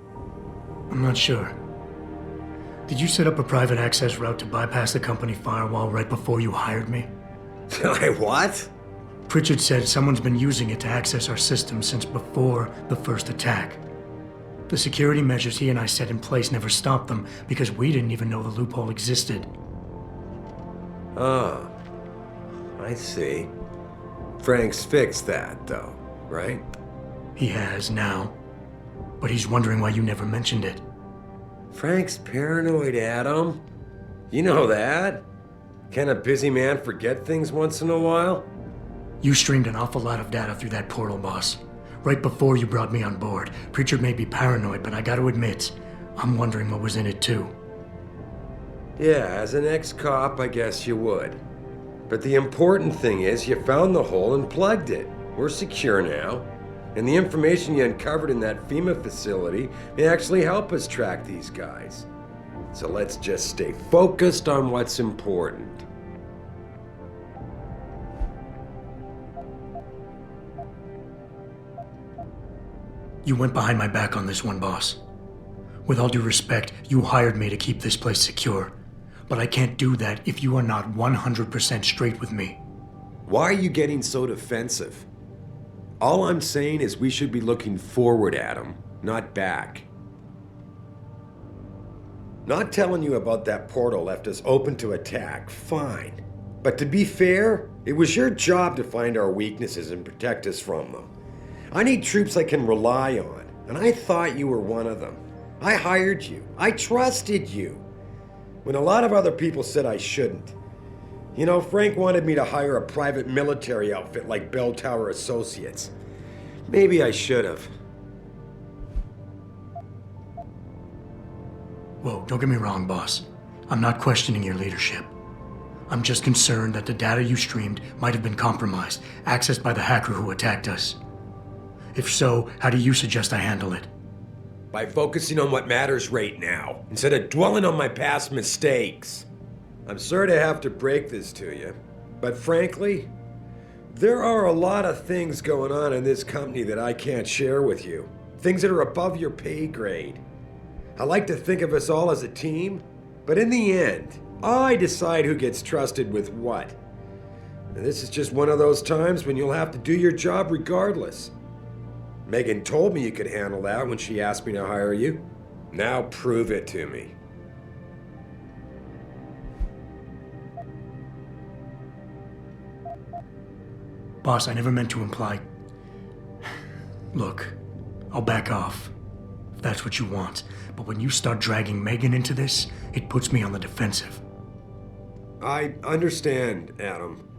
I'm not sure. Did you set up a private access route to bypass the company firewall right before you hired me? What? Pritchard said someone's been using it to access our system since before the first attack. The security measures he and I set in place never stopped them because we didn't even know the loophole existed. Oh, I see. Frank's fixed that, though, right? He has now, but he's wondering why you never mentioned it. Frank's paranoid, Adam. You know that. Can a busy man forget things once in a while? You streamed an awful lot of data through that portal, boss. Right before you brought me on board. Pritchard may be paranoid, but I gotta admit, I'm wondering what was in it too. Yeah, as an ex-cop, I guess you would. But the important thing is you found the hole and plugged it. We're secure now. And the information you uncovered in that FEMA facility may actually help us track these guys. So let's just stay focused on what's important. You went behind my back on this one, boss. With all due respect, you hired me to keep this place secure. But I can't do that if you are not 100% straight with me. Why are you getting so defensive? All I'm saying is we should be looking forward at him, not back. Not telling you about that portal left us open to attack, fine. But to be fair, it was your job to find our weaknesses and protect us from them. I need troops I can rely on, and I thought you were one of them. I hired you. I trusted you. When a lot of other people said I shouldn't. You know, Frank wanted me to hire a private military outfit like Bell Tower Associates. Maybe I should have. Whoa, don't get me wrong, boss. I'm not questioning your leadership. I'm just concerned that the data you streamed might have been compromised, accessed by the hacker who attacked us. If so, how do you suggest I handle it? By focusing on what matters right now, instead of dwelling on my past mistakes. I'm sorry to have to break this to you, but frankly, there are a lot of things going on in this company that I can't share with you. Things that are above your pay grade. I like to think of us all as a team, but in the end, I decide who gets trusted with what. And this is just one of those times when you'll have to do your job regardless. Megan told me you could handle that when she asked me to hire you. Now prove it to me. Boss, I never meant to imply... Look, I'll back off, if that's what you want. But when you start dragging Megan into this, it puts me on the defensive. I understand, Adam.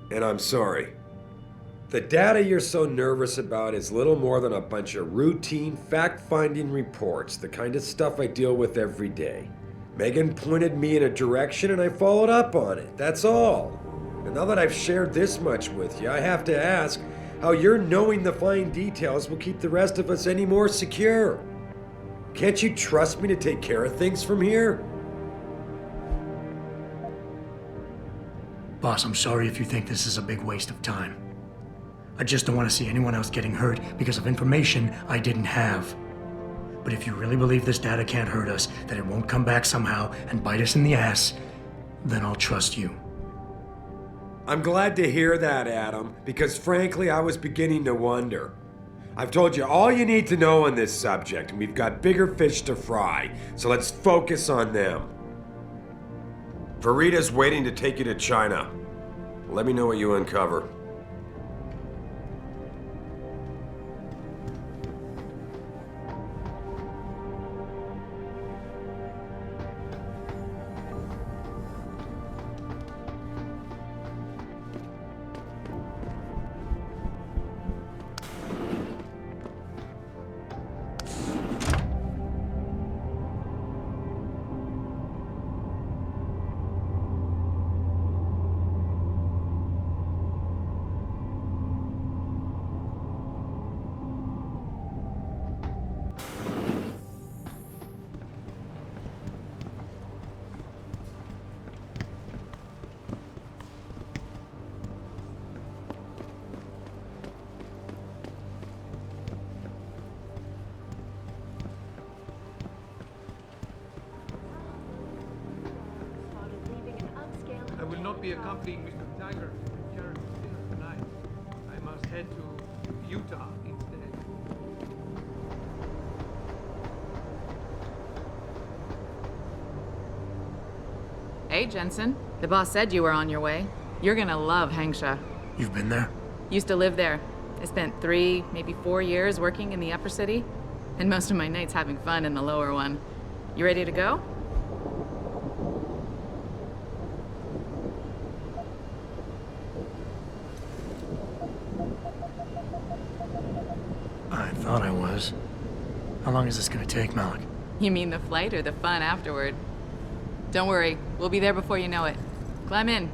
And I'm sorry. The data you're so nervous about is little more than a bunch of routine, fact-finding reports, the kind of stuff I deal with every day. Megan pointed me in a direction and I followed up on it, that's all. And now that I've shared this much with you, I have to ask how your knowing the fine details will keep the rest of us any more secure. Can't you trust me to take care of things from here? Boss, I'm sorry if you think this is a big waste of time. I just don't want to see anyone else getting hurt because of information I didn't have. But if you really believe this data can't hurt us, that it won't come back somehow and bite us in the ass, then I'll trust you. I'm glad to hear that, Adam, because frankly, I was beginning to wonder. I've told you all you need to know on this subject, and we've got bigger fish to fry, so let's focus on them. Farita's waiting to take you to China. Let me know what you uncover. I will not be accompanying Mr. Tiger to Caribou dinner tonight. I must head to Utah instead. Hey, Jensen. The boss said you were on your way. You're gonna love Hangsha. You've been there? Used to live there. I spent 3, maybe 4 years working in the upper city, and most of my nights having fun in the lower one. You ready to go? I thought I was. How long is this gonna take, Malik? You mean the flight or the fun afterward? Don't worry, we'll be there before you know it. Climb in.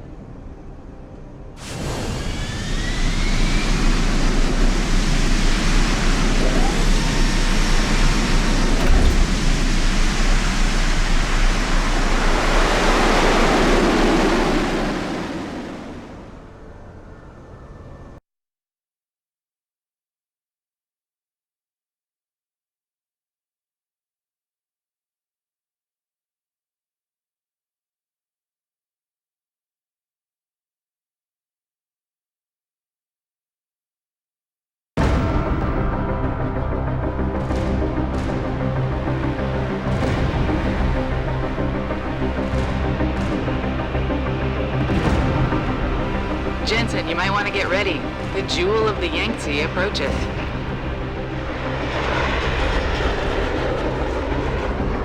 Jensen, you might want to get ready. The jewel of the Yangtze approaches.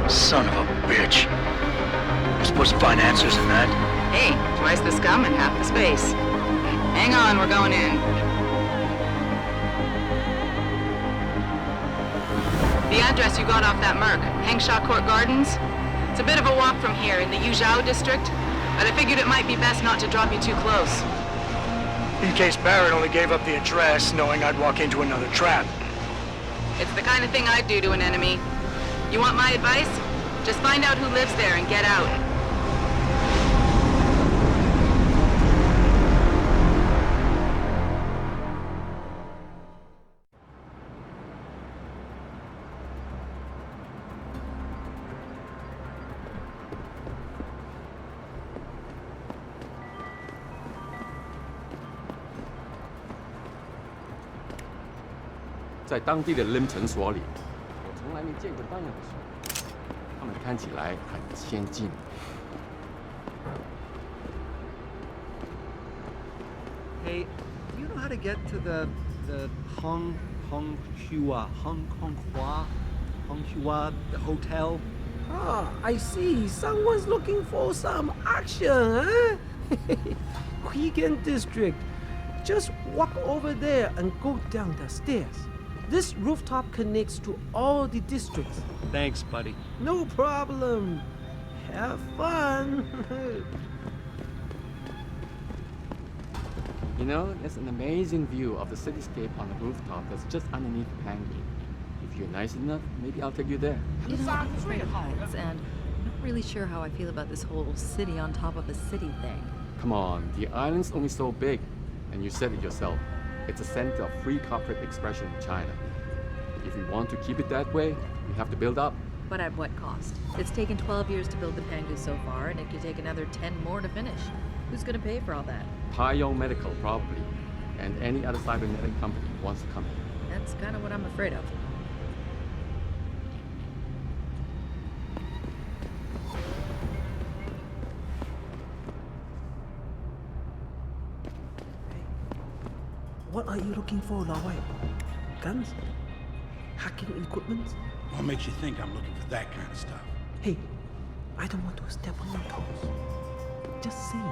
Son of a bitch. We're supposed to find answers in that. Hey, twice the scum and half the space. Hang on, we're going in. The address you got off that Merc, Hengsha Court Gardens? It's a bit of a walk from here in the Yuzhou district, but I figured it might be best not to drop you too close. In case Barrett only gave up the address, knowing I'd walk into another trap. It's the kind of thing I'd do to an enemy. You want my advice? Just find out who lives there and get out.在当地的lâm诊所里，我从来没见过那样的手。他们看起来很先进。Hey, do you know how to get to the Hong Hua the hotel? Ah, I see. Someone's looking for some action, huh? Weekend district. Just walk over there and go down the stairs. This rooftop connects to all the districts. Thanks, buddy. No problem. Have fun. You know, there's an amazing view of the cityscape on the rooftop that's just underneath Pangu. If you're nice enough, maybe I'll take you there. You know, I'm afraid of heights, and I'm not really sure how I feel about this whole city on top of a city thing. Come on, the island's only so big. And you said it yourself. It's a center of free corporate expression in China. If we want to keep it that way, we have to build up. But at what cost? It's taken 12 years to build the Pangu so far, and it could take another 10 more to finish. Who's gonna pay for all that? Pyong Medical, probably. And any other cybernetic company wants to come in. That's kind of what I'm afraid of. What are you looking for, Lawai? Guns? Hacking equipment? What makes you think I'm looking for that kind of stuff? Hey, I don't want to step on your toes. Just say.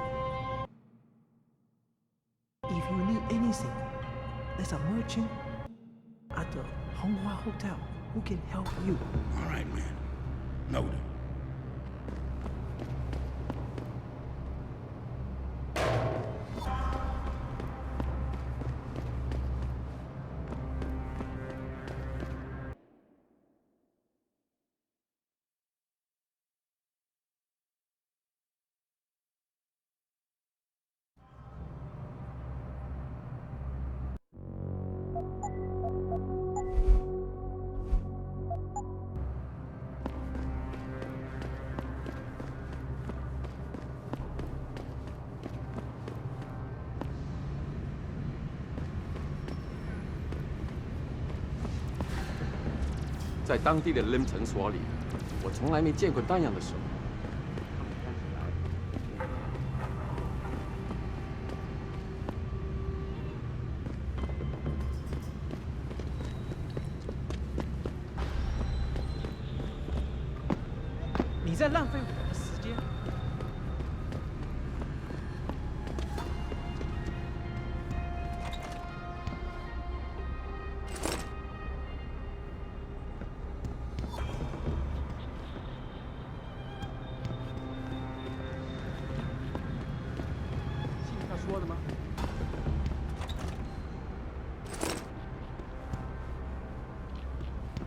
If you need anything, there's a merchant at the Honghua Hotel who can help you. All right, man. Noted.在当地的lâm诊所里，我从来没见过那样的手。你在浪费我的时间。说的吗？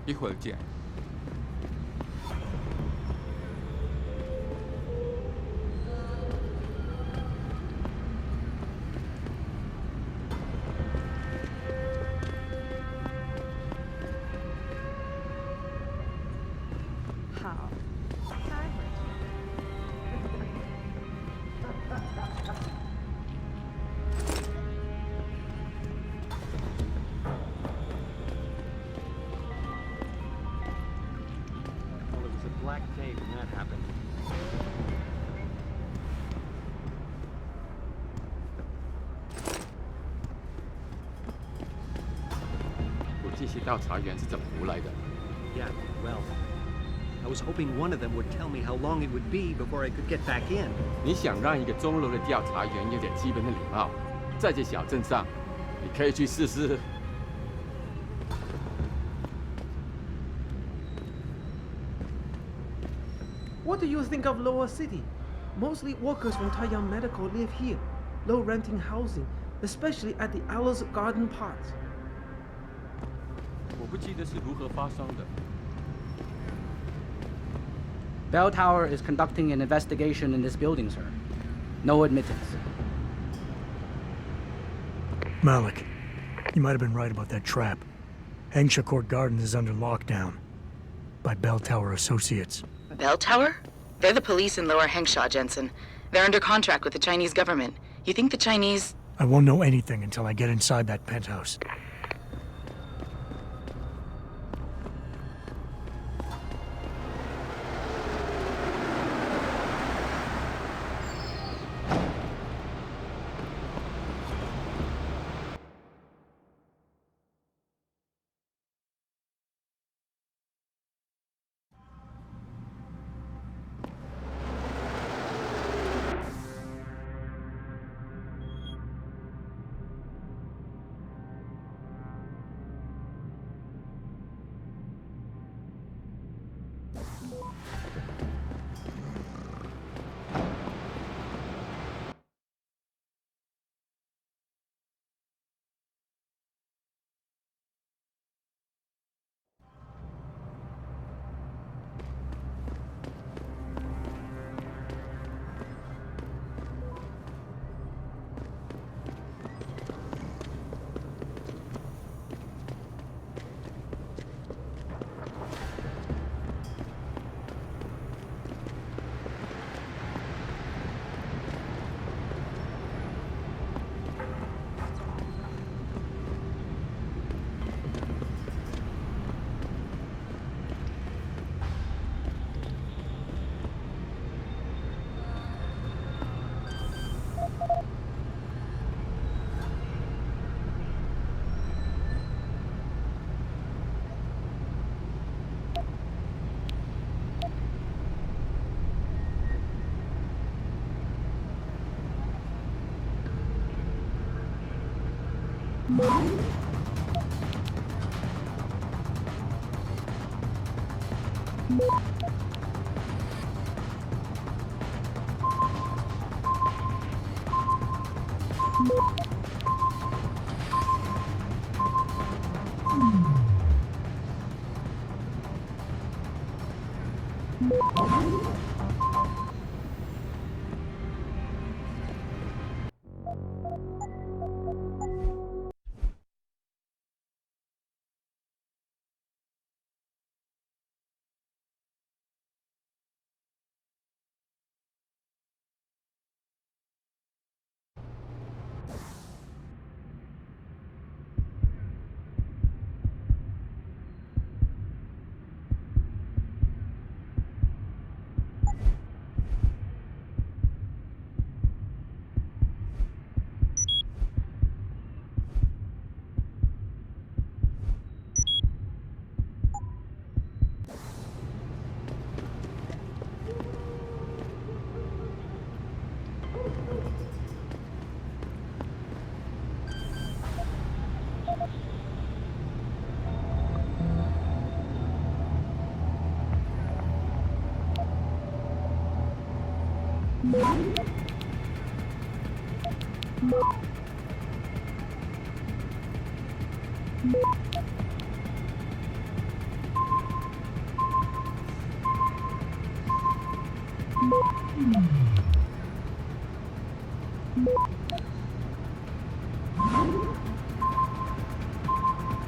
一会儿见。好，待会儿这些调查员是怎么胡来的。Yeah, well, I was hoping one of them would tell me how long it would be before I could get back in. 你想让一个钟楼的调查员有点基本的礼貌，在这小镇上，你可以去试试。What do you think of Lower City? Mostly workers from Taiyang Medical live here. Low renting housing, especially at the Owl's Garden parts. 我不记得是如何发生的。Bell Tower is conducting an investigation in this building, sir. No admittance. Malik, you might have been right about that trap. Hengsha Court Gardens is under lockdown by Bell Tower Associates. Bell Tower? They're the police in Lower Hengsha, Jensen. They're under contract with the Chinese government. You think the Chinese... I won't know anything until I get inside that penthouse.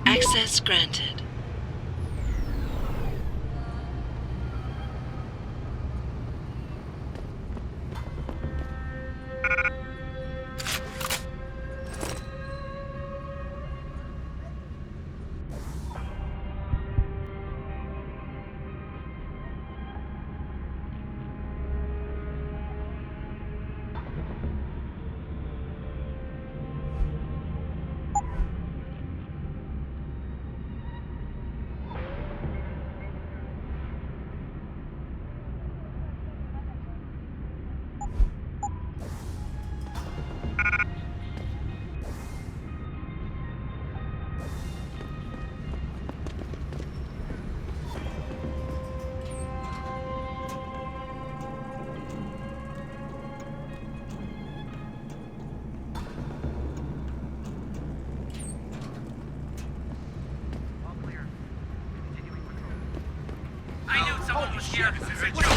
Access granted. here. This is your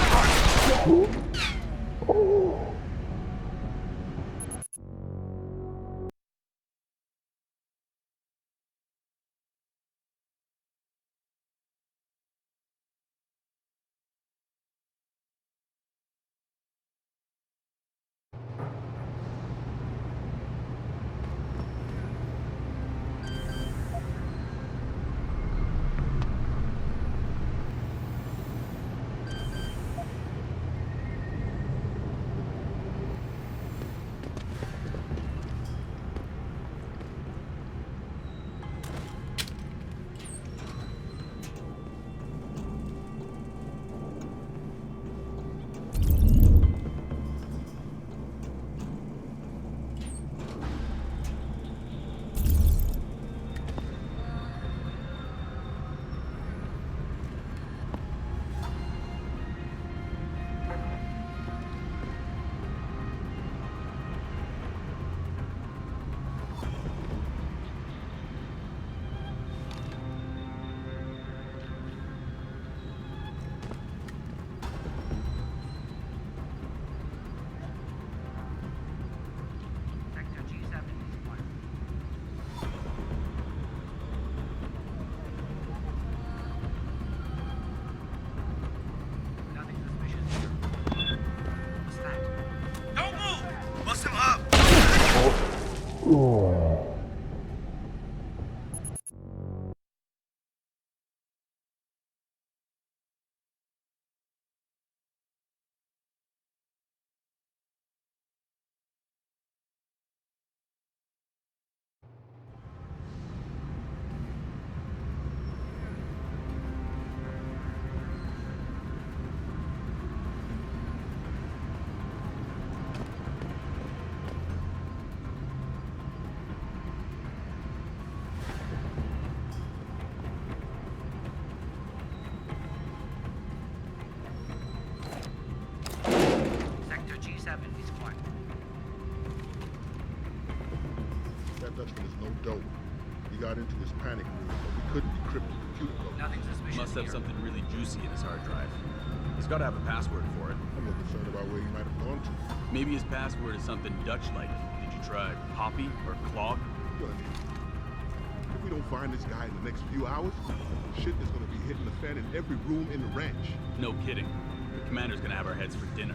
Sector G7 is quiet. That Dutchman is no dope. He got into his panic room, but we couldn't decrypt the computer code. Nothing suspicious. Must have something really juicy in his hard drive. He's got to have a password for it. I'm more concerned about where he might have gone to. Maybe his password is something Dutch-like. Did you try Poppy or Clog? If we don't find this guy in the next few hours, shit is gonna be hitting the fan in every room in the ranch. No kidding. The commander's gonna have our heads for dinner.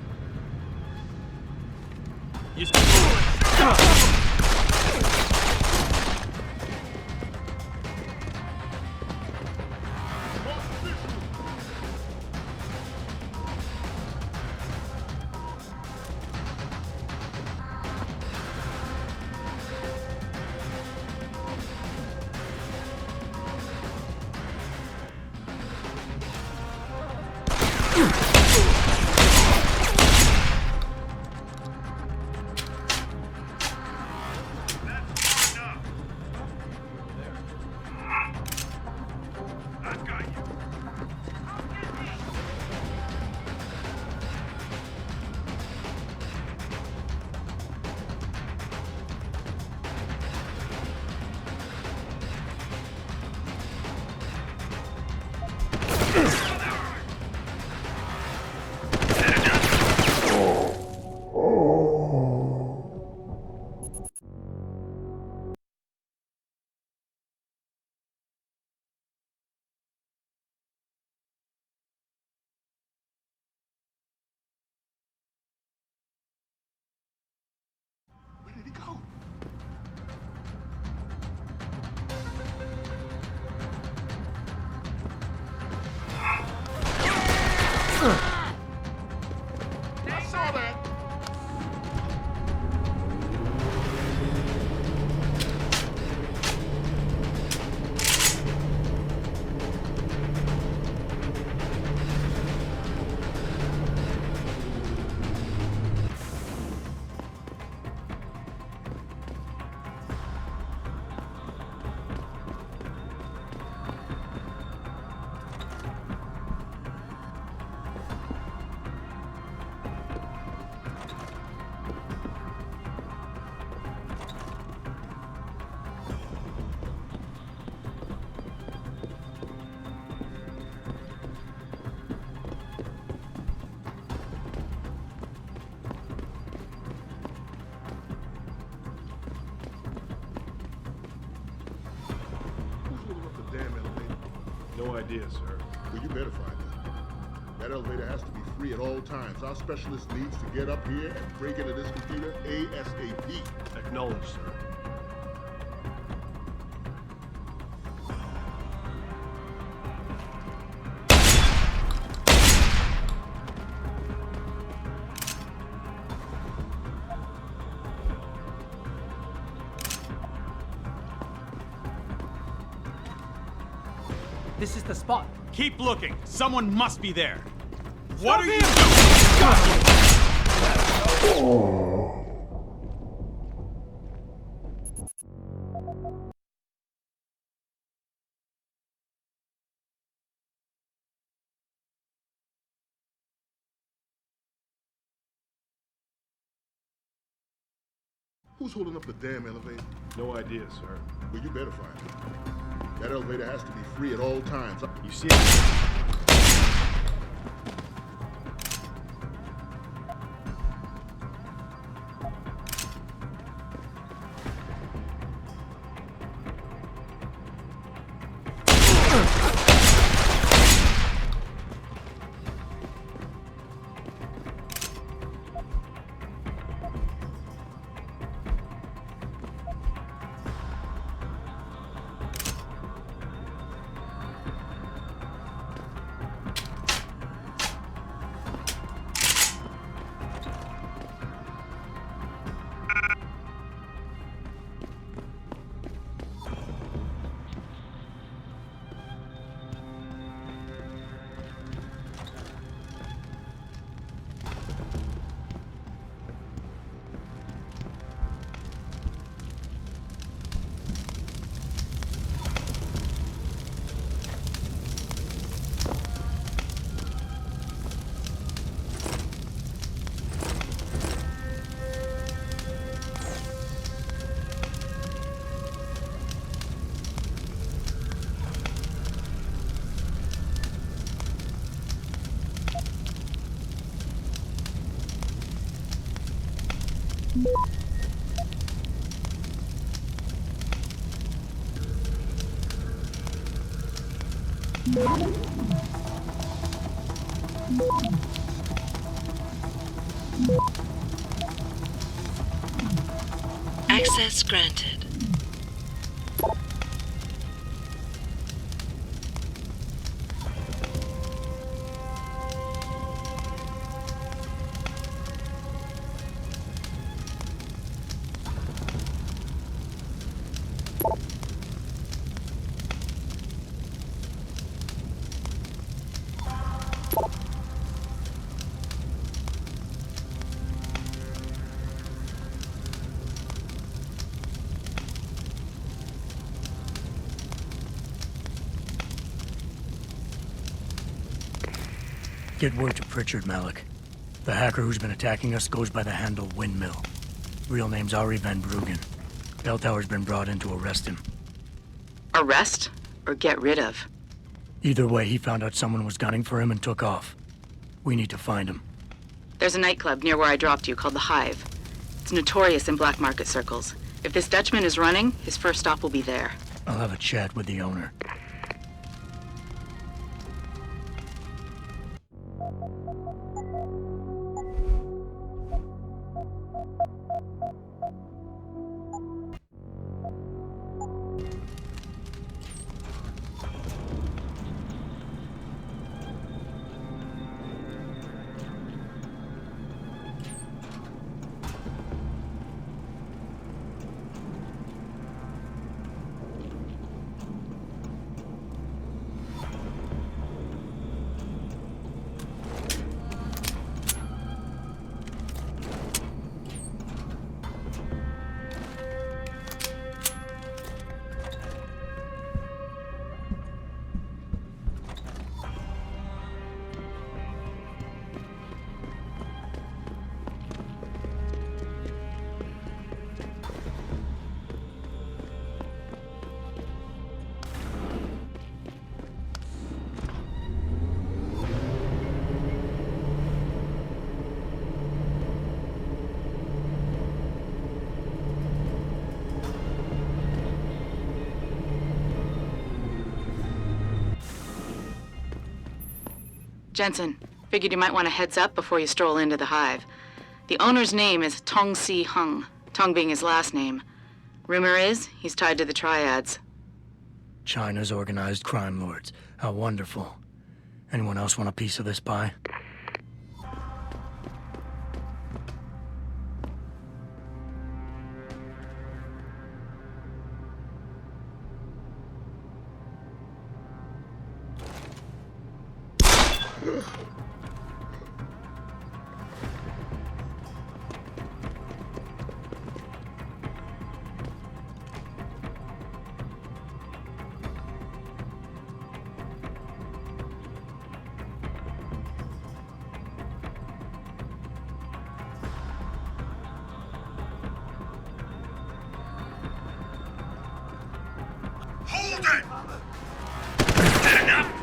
No idea, sir. Well, you better find it. That elevator has to be free at all times. Our specialist needs to get up here and break into this computer ASAP. Acknowledged, sir. This is the spot. Keep looking. Someone must be there. What are you Who's holding up the damn elevator? No idea, sir. Well, you better find it. That elevator has to be free at all times. You see it? Access granted. Get word to Pritchard, Malik. The hacker who's been attacking us goes by the handle Windmill. Real name's Ari Van Bruggen. Bell Tower's been brought in to arrest him. Arrest or get rid of? Either way, he found out someone was gunning for him and took off. We need to find him. There's a nightclub near where I dropped you called the Hive. It's notorious in black market circles. If this Dutchman is running, his first stop will be there. I'll have a chat with the owner. Jensen, figured you might want a heads up before you stroll into the hive. The owner's name is Tong Si Hung, Tong being his last name. Rumor is he's tied to the triads. China's organized crime lords. How wonderful. Anyone else want a piece of this pie? Hold it! Is that enough?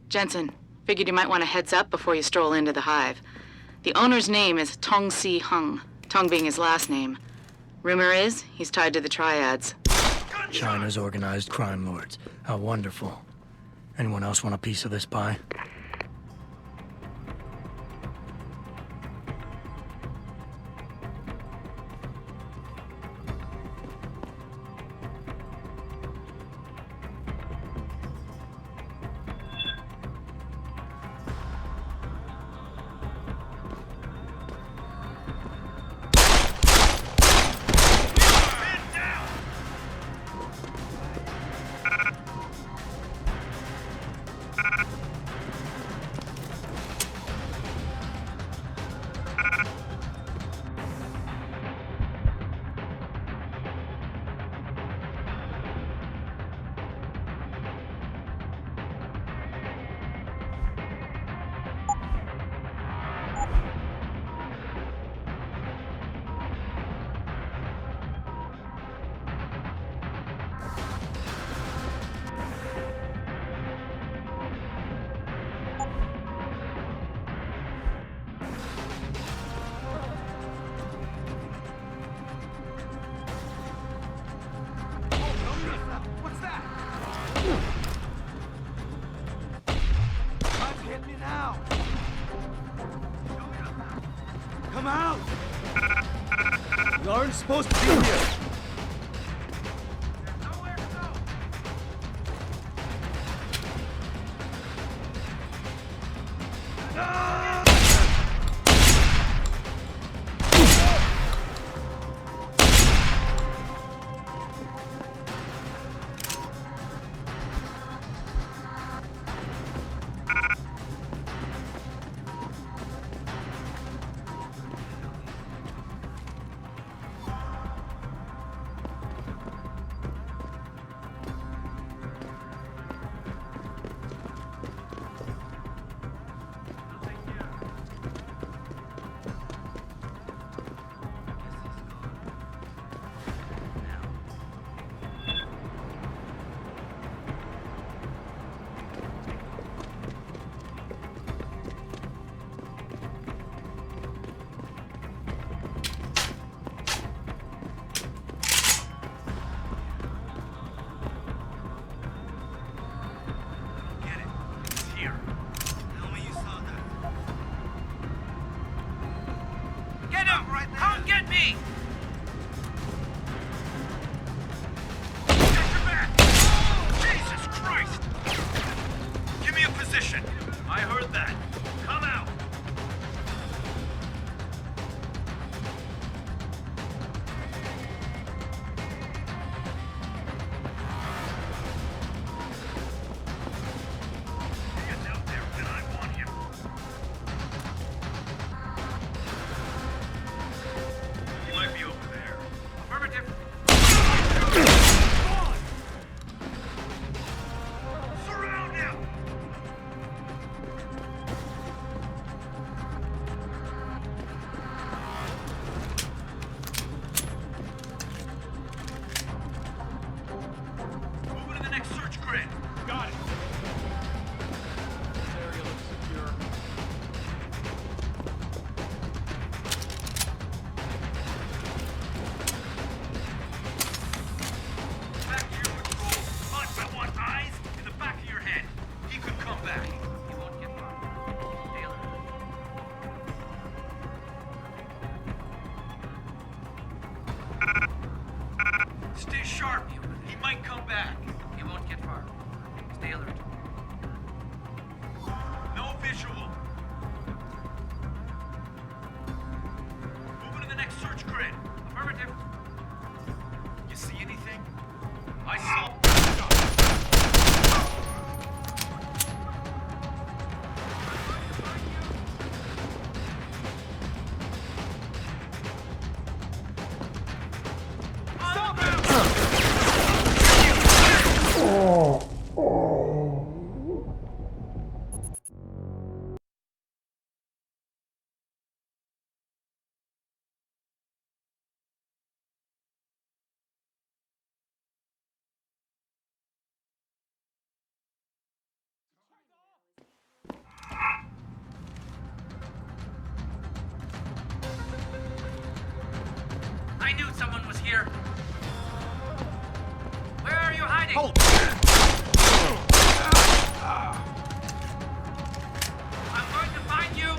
Jensen, figured you might want a heads up before you stroll into the hive. The owner's name is Tong Si Hung, Tong being his last name. Rumor is he's tied to the triads. China's organized crime lords. How wonderful. Anyone else want a piece of this pie? What's that? Hit me now. Come out! You aren't supposed to be here. I knew someone was here. Where are you hiding? Hold. I'm going to find you.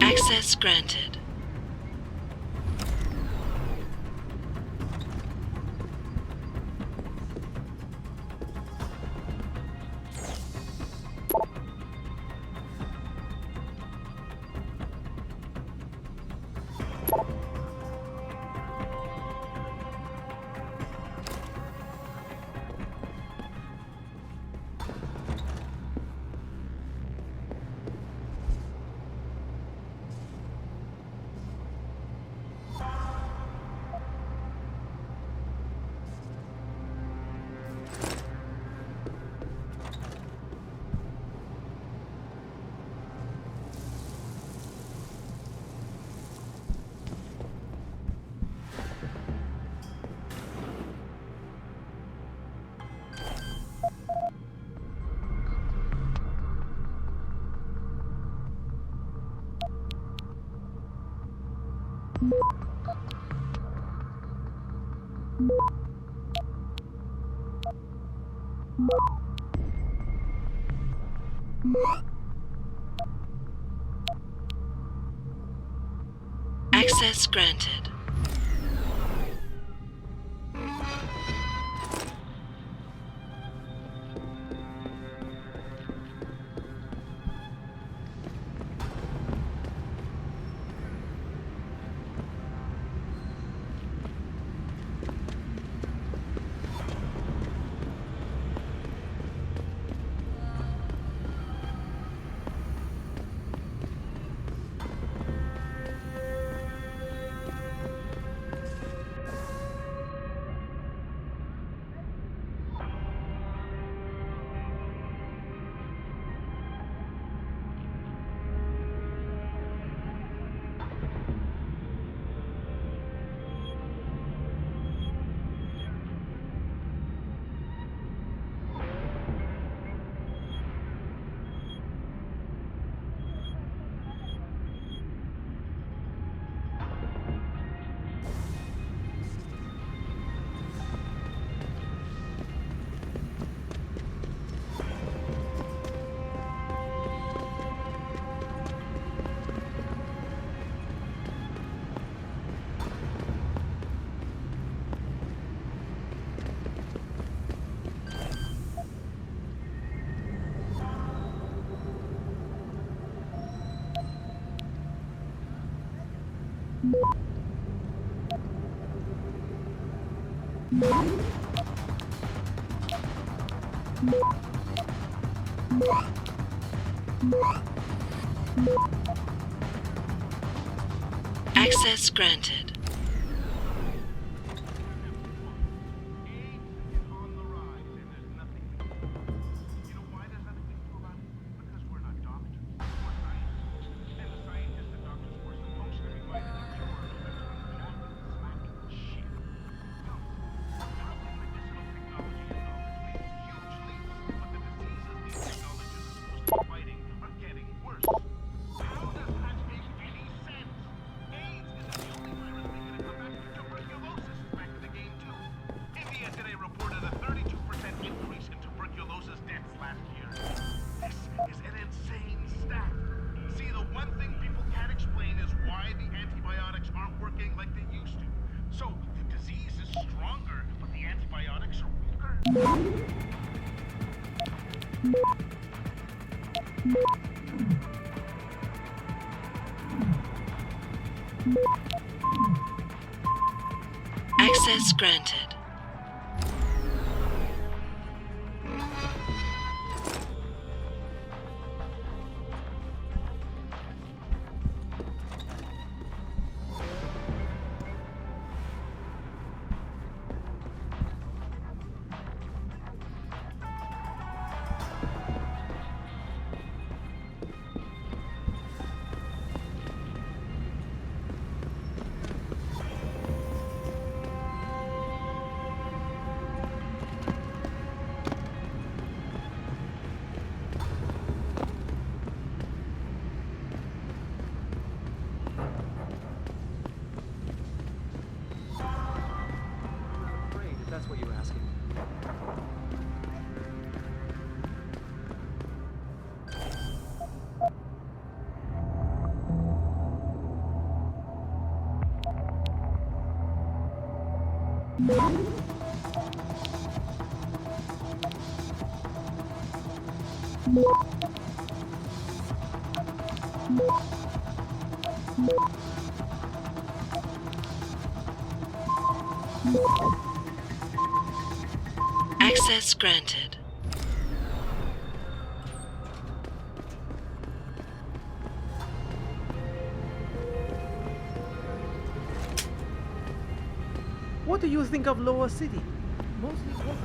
Access granted. Access granted. Access granted. Access granted. That's what you were asking. Access granted. What do you think of Lower City? Mostly corporate.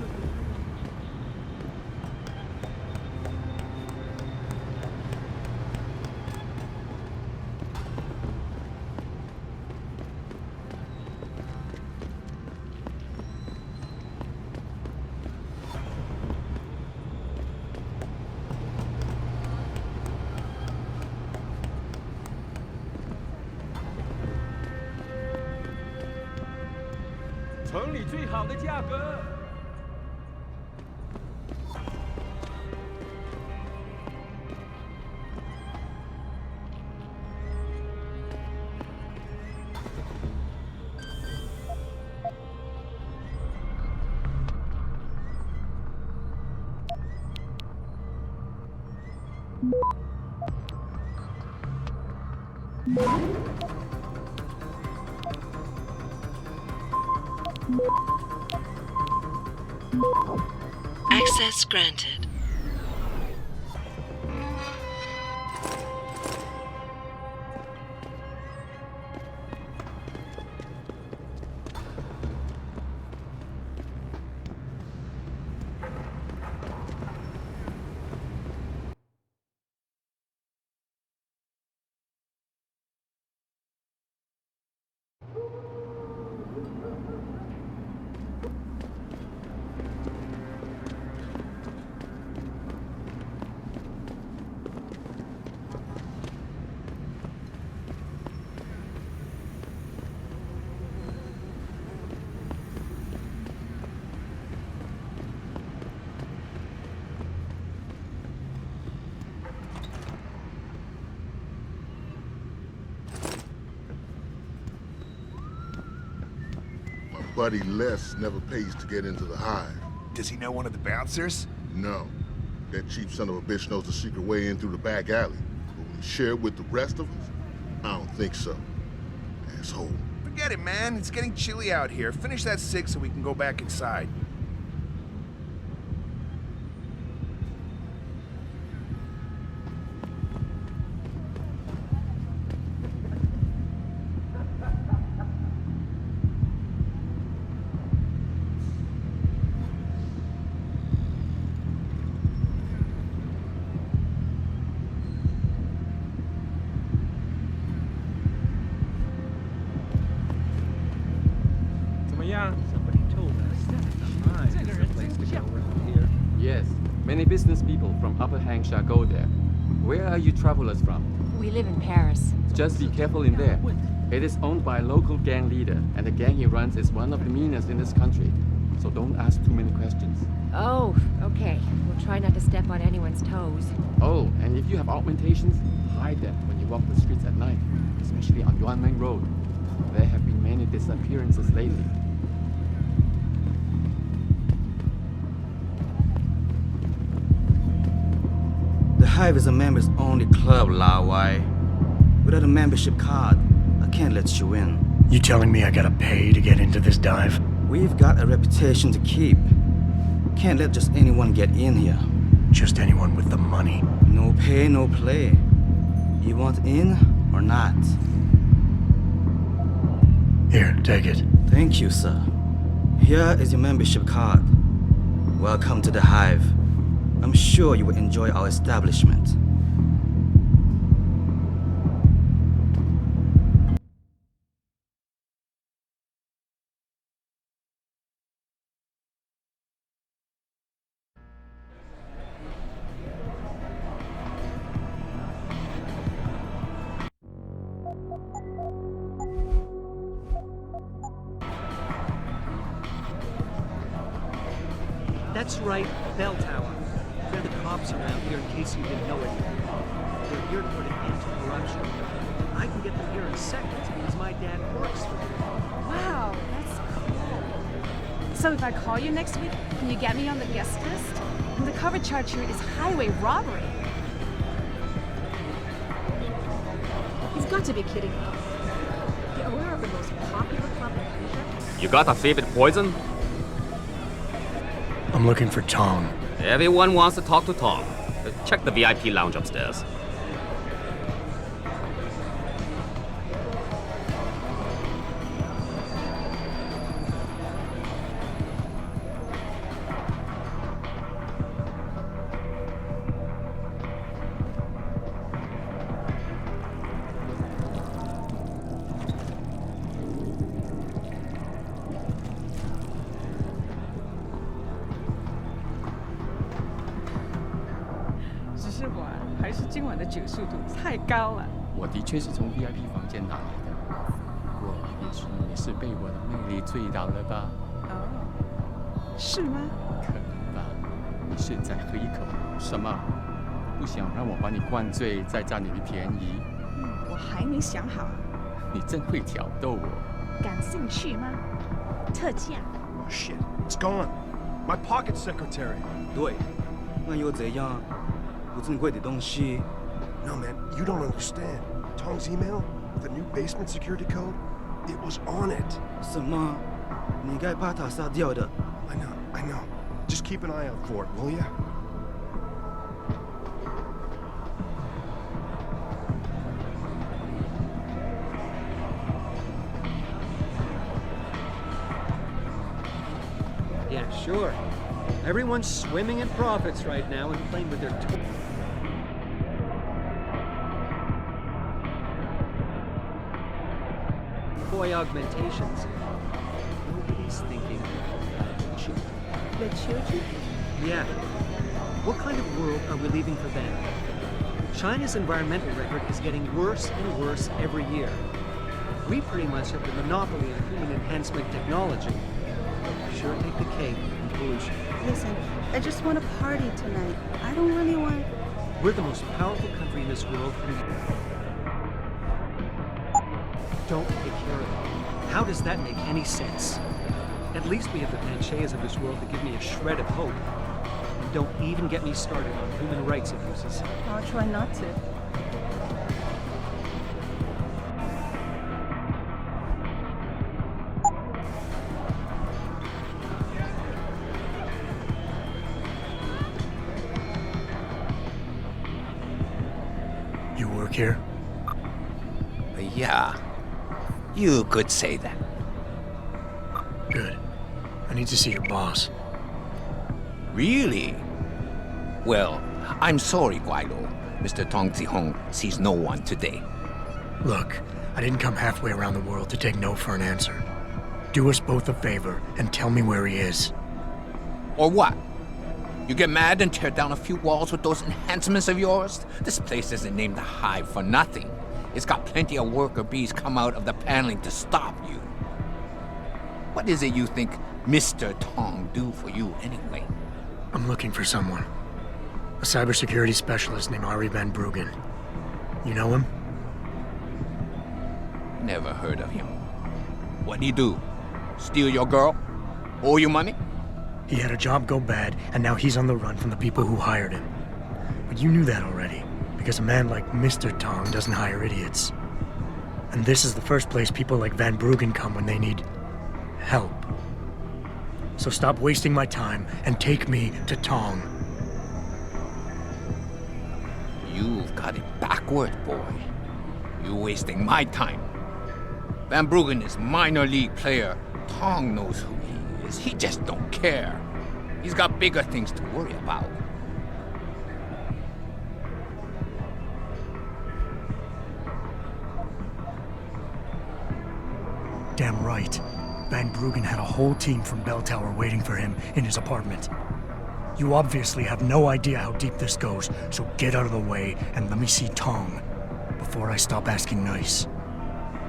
Access granted. Buddy Les never pays to get into the hive. Does he know one of the bouncers? No. That cheap son of a bitch knows the secret way in through the back alley. But will he share it with the rest of us? I don't think so. And asshole. Forget it, man. It's getting chilly out here. Finish that cig so we can go back inside. Somebody told us that the Hive is the place to go around here. Yes, many business people from Upper Hampshire go there. Where are you travelers from? We live in Paris. Just be careful in there. It is owned by a local gang leader, and the gang he runs is one of the meanest in this country. So don't ask too many questions. Oh, okay. We'll try not to step on anyone's toes. Oh, and if you have augmentations, hide them when you walk the streets at night, especially on Yuanmeng Road. There have been many disappearances lately. The Hive is a members-only club, Lao Wai. Without a membership card, I can't let you in. You telling me I gotta pay to get into this dive? We've got a reputation to keep. Can't let just anyone get in here. Just anyone with the money? No pay, no play. You want in or not? Here, take it. Thank you, sir. Here is your membership card. Welcome to the Hive. I'm sure you will enjoy our establishment. That's right, bell tower. They're the cops around here in case you didn't know it. They're here to put an end to corruption. I can get them here in seconds because my dad works for them. Wow, that's cool. So if I call you next week, can you get me on the guest list? And the cover charge here is highway robbery. He's got to be kidding me. The owner of the most popular club in Asia? You got a favorite poison? I'm looking for Tong. Everyone wants to talk to Tom. Check the VIP lounge upstairs.我的确是从 VIP 房间拿来的，不过也许你是被我的魅力醉倒了吧？哦，是吗？可能吧。现在喝一口，什么？不想让我把你灌醉，再占你的便宜？我还没想好。你真会挑逗我。感兴趣吗？特价。Oh shit, it's gone. My pocket secretary. 对，那又怎样？不珍贵的东西。 No, man, you don't understand. Tong's email with a new basement security code, it was on it. 什么？你该把它杀掉的。I know. Just keep an eye out for it, will ya? Yeah, sure. Everyone's swimming in profits right now and playing with their toys. Boy augmentations. Nobody's thinking about the children. The children? Yeah. What kind of world are we leaving for them? China's environmental record is getting worse and worse every year. We pretty much have the monopoly on human enhancement technology. Sure take the cake in pollution. Listen, I just want to party tonight. I don't really want... We're the most powerful country in this world. Don't take care of them. How does that make any sense? At least we have the Panchayas of this world to give me a shred of hope. And don't even get me started on human rights abuses. I'll try not to. here? Yeah. You could say that. Good. I need to see your boss. Really? Well, I'm sorry, Guaido. Mr. Tong Zihong sees no one today. Look, I didn't come halfway around the world to take no for an answer. Do us both a favor and tell me where he is. Or what? You get mad and tear down a few walls with those enhancements of yours? This place isn't named the Hive for nothing. It's got plenty of worker bees come out of the paneling to stop you. What is it you think Mr. Tong do for you anyway? I'm looking for someone. A cybersecurity specialist named Ari Van Bruggen. You know him? Never heard of him. What'd he do? Steal your girl? Owe you money? He had a job go bad, and now he's on the run from the people who hired him. But you knew that already, because a man like Mr. Tong doesn't hire idiots. And this is the first place people like Van Bruggen come when they need help. So stop wasting my time and take me to Tong. You've got it backward, boy. You're wasting my time. Van Bruggen is minor league player. Tong knows who he is. He just don't care. He's got bigger things to worry about. Damn right. Van Bruggen had a whole team from Bell Tower waiting for him in his apartment. You obviously have no idea how deep this goes, so get out of the way and let me see Tong before I stop asking nice.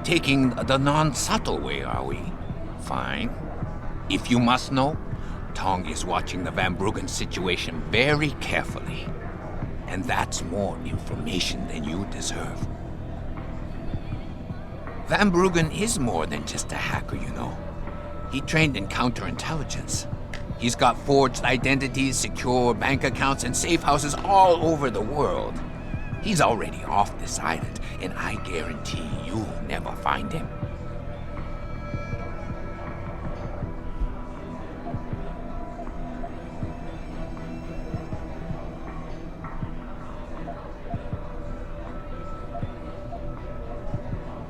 Taking the non-subtle way, are we? Fine. If you must know, Tong is watching the Van Bruggen situation very carefully. And that's more information than you deserve. Van Bruggen is more than just a hacker, you know. He trained in counterintelligence. He's got forged identities, secure bank accounts, and safe houses all over the world. He's already off this island, and I guarantee you'll never find him.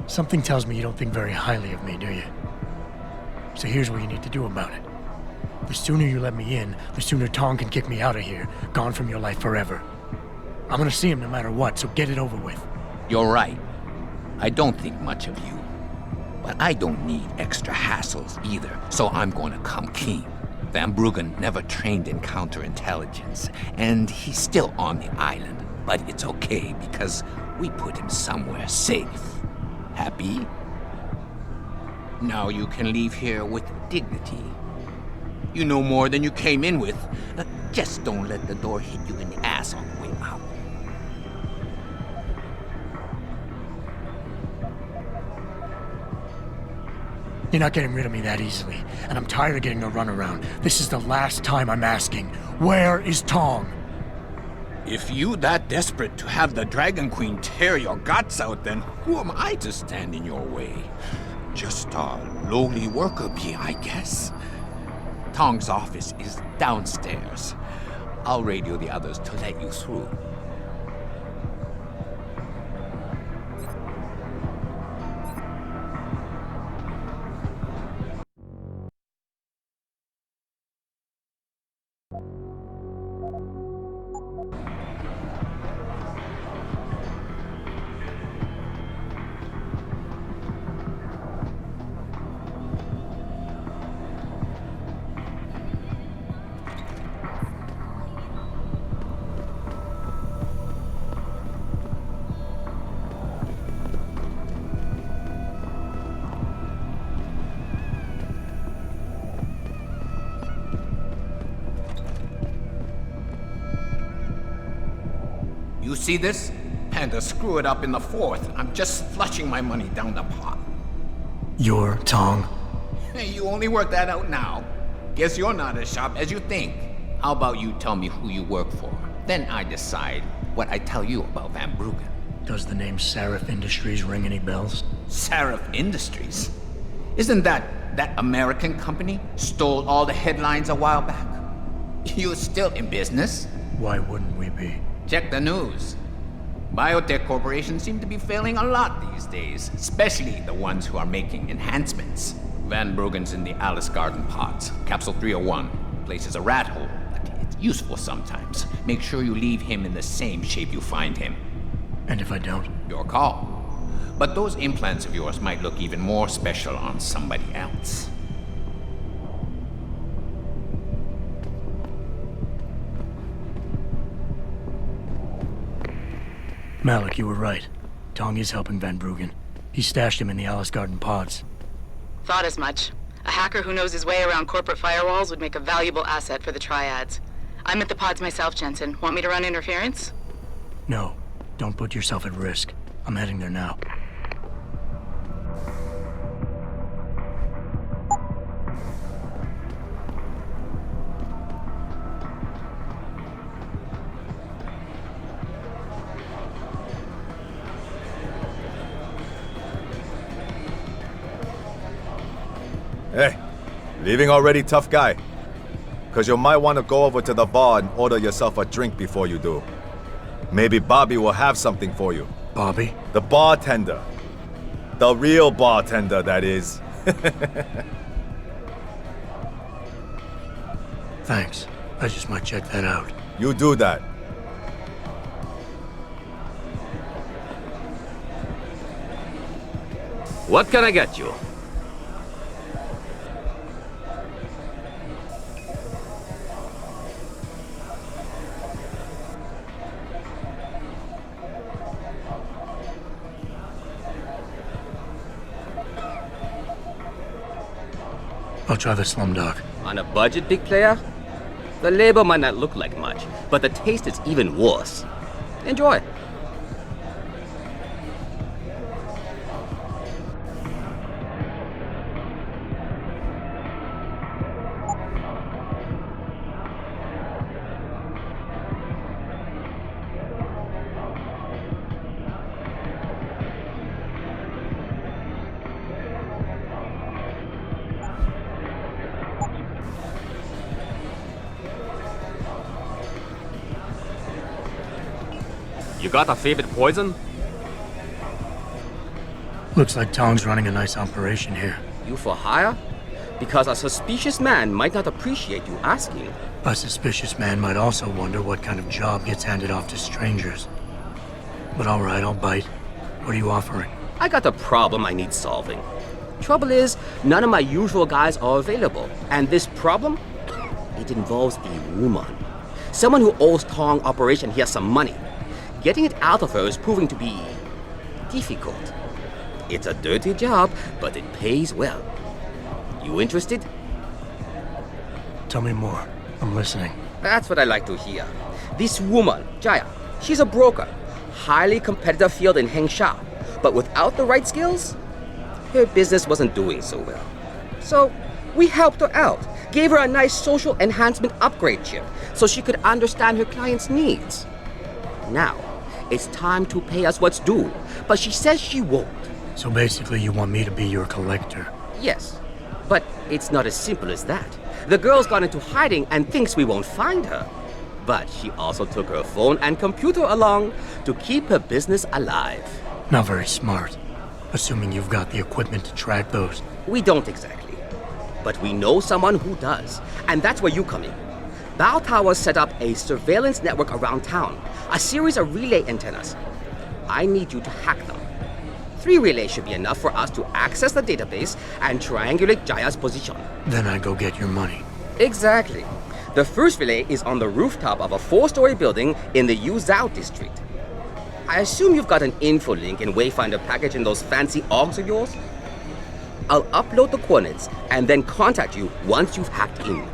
Something tells me you don't think very highly of me, do you? So here's what you need to do about it. The sooner you let me in, the sooner Tong can kick me out of here, gone from your life forever. I'm gonna see him no matter what, so get it over with. You're right. I don't think much of you. But I don't need extra hassles either, so I'm going to come clean. Van Bruggen never trained in counterintelligence, and he's still on the island. But it's okay, because we put him somewhere safe. Happy? Now you can leave here with dignity. You know more than you came in with. Just don't let the door hit you in the ass on the way out. You're not getting rid of me that easily, and I'm tired of getting a runaround. This is the last time I'm asking. Where is Tong? If you that desperate to have the Dragon Queen tear your guts out, then who am I to stand in your way? Just a lowly worker bee, I guess. Tong's office is downstairs. I'll radio the others to let you through. You see this? Panda screw it up in the fourth. I'm just flushing my money down the pot. You're Tong? Hey, you only work that out now. Guess you're not as sharp as you think. How about you tell me who you work for? Then I decide what I tell you about Van Bruggen. Does the name Seraph Industries ring any bells? Seraph Industries? Isn't that American company? Stole all the headlines a while back? You're still in business? Why wouldn't we be? Check the news. Biotech corporations seem to be failing a lot these days, especially the ones who are making enhancements. Van Bruggen's in the Alice Garden pods. Capsule 301. Place is a rat hole, but it's useful sometimes. Make sure you leave him in the same shape you find him. And if I don't? Your call. But those implants of yours might look even more special on somebody else. Malik, you were right. Tong is helping Van Bruggen. He stashed him in the Alice Garden pods. Thought as much. A hacker who knows his way around corporate firewalls would make a valuable asset for the Triads. I'm at the pods myself, Jensen. Want me to run interference? No, don't put yourself at risk. I'm heading there now. Hey, leaving already, tough guy? Because you might want to go over to the bar and order yourself a drink before you do. Maybe Bobby will have something for you. Bobby? The bartender. The real bartender, that is. Thanks. I just might check that out. You do that. What can I get you? I'll try the Slumdog. On a budget, big player? The label might not look like much, but the taste is even worse. Enjoy. You got a favorite poison? Looks like Tong's running a nice operation here. You for hire? Because a suspicious man might not appreciate you asking. A suspicious man might also wonder what kind of job gets handed off to strangers. But all right, I'll bite. What are you offering? I got a problem I need solving. Trouble is, none of my usual guys are available. And this problem? It involves a woman. Someone who owes Tong Operation here some money. Getting it out of her is proving to be difficult. It's a dirty job, but it pays well. You interested? Tell me more. I'm listening. That's what I like to hear. This woman, Jaya, she's a broker. Highly competitive field in Hengsha. But without the right skills, her business wasn't doing so well. So we helped her out. Gave her a nice social enhancement upgrade chip so she could understand her clients' needs. Now, it's time to pay us what's due, but she says she won't. So basically you want me to be your collector? Yes, but it's not as simple as that. The girl's gone into hiding and thinks we won't find her. But she also took her phone and computer along to keep her business alive. Not very smart, assuming you've got the equipment to track those. We don't exactly. But we know someone who does, and that's where you come in. Bao Tower set up a surveillance network around town, a series of relay antennas. I need you to hack them. 3 relays should be enough for us to access the database and triangulate Jaya's position. Then I go get your money. Exactly. The first relay is on the rooftop of a 4-story building in the Yuzhou district. I assume you've got an info link and Wayfinder package in those fancy AUGs of yours? I'll upload the coordinates and then contact you once you've hacked in.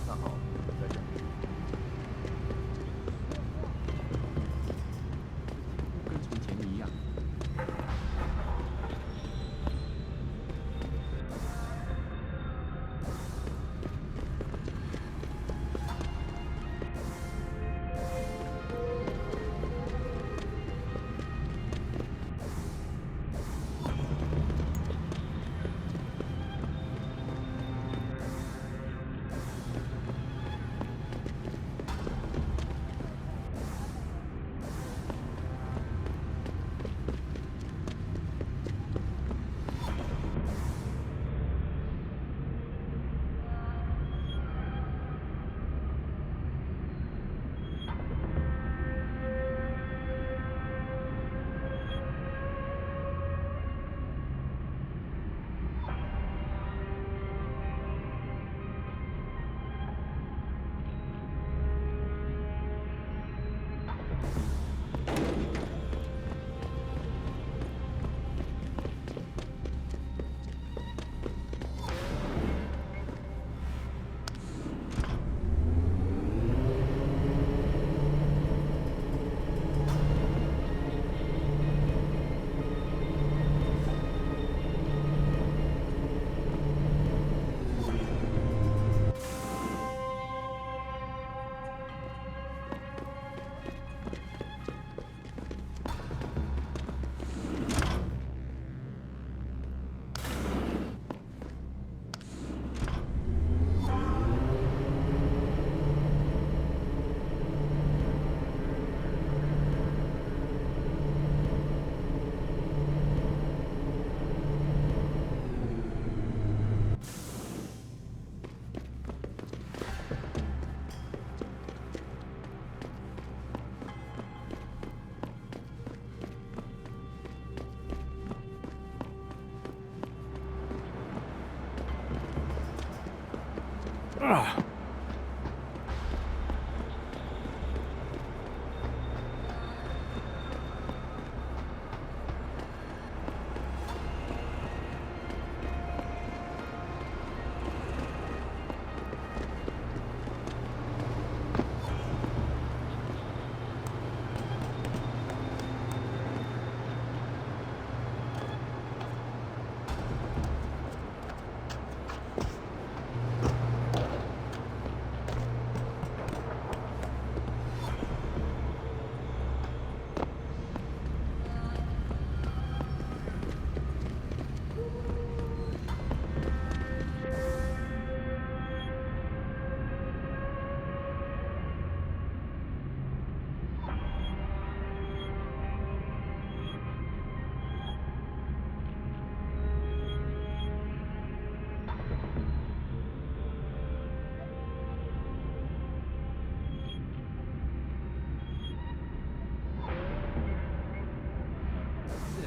那好，再见。跟从前一样。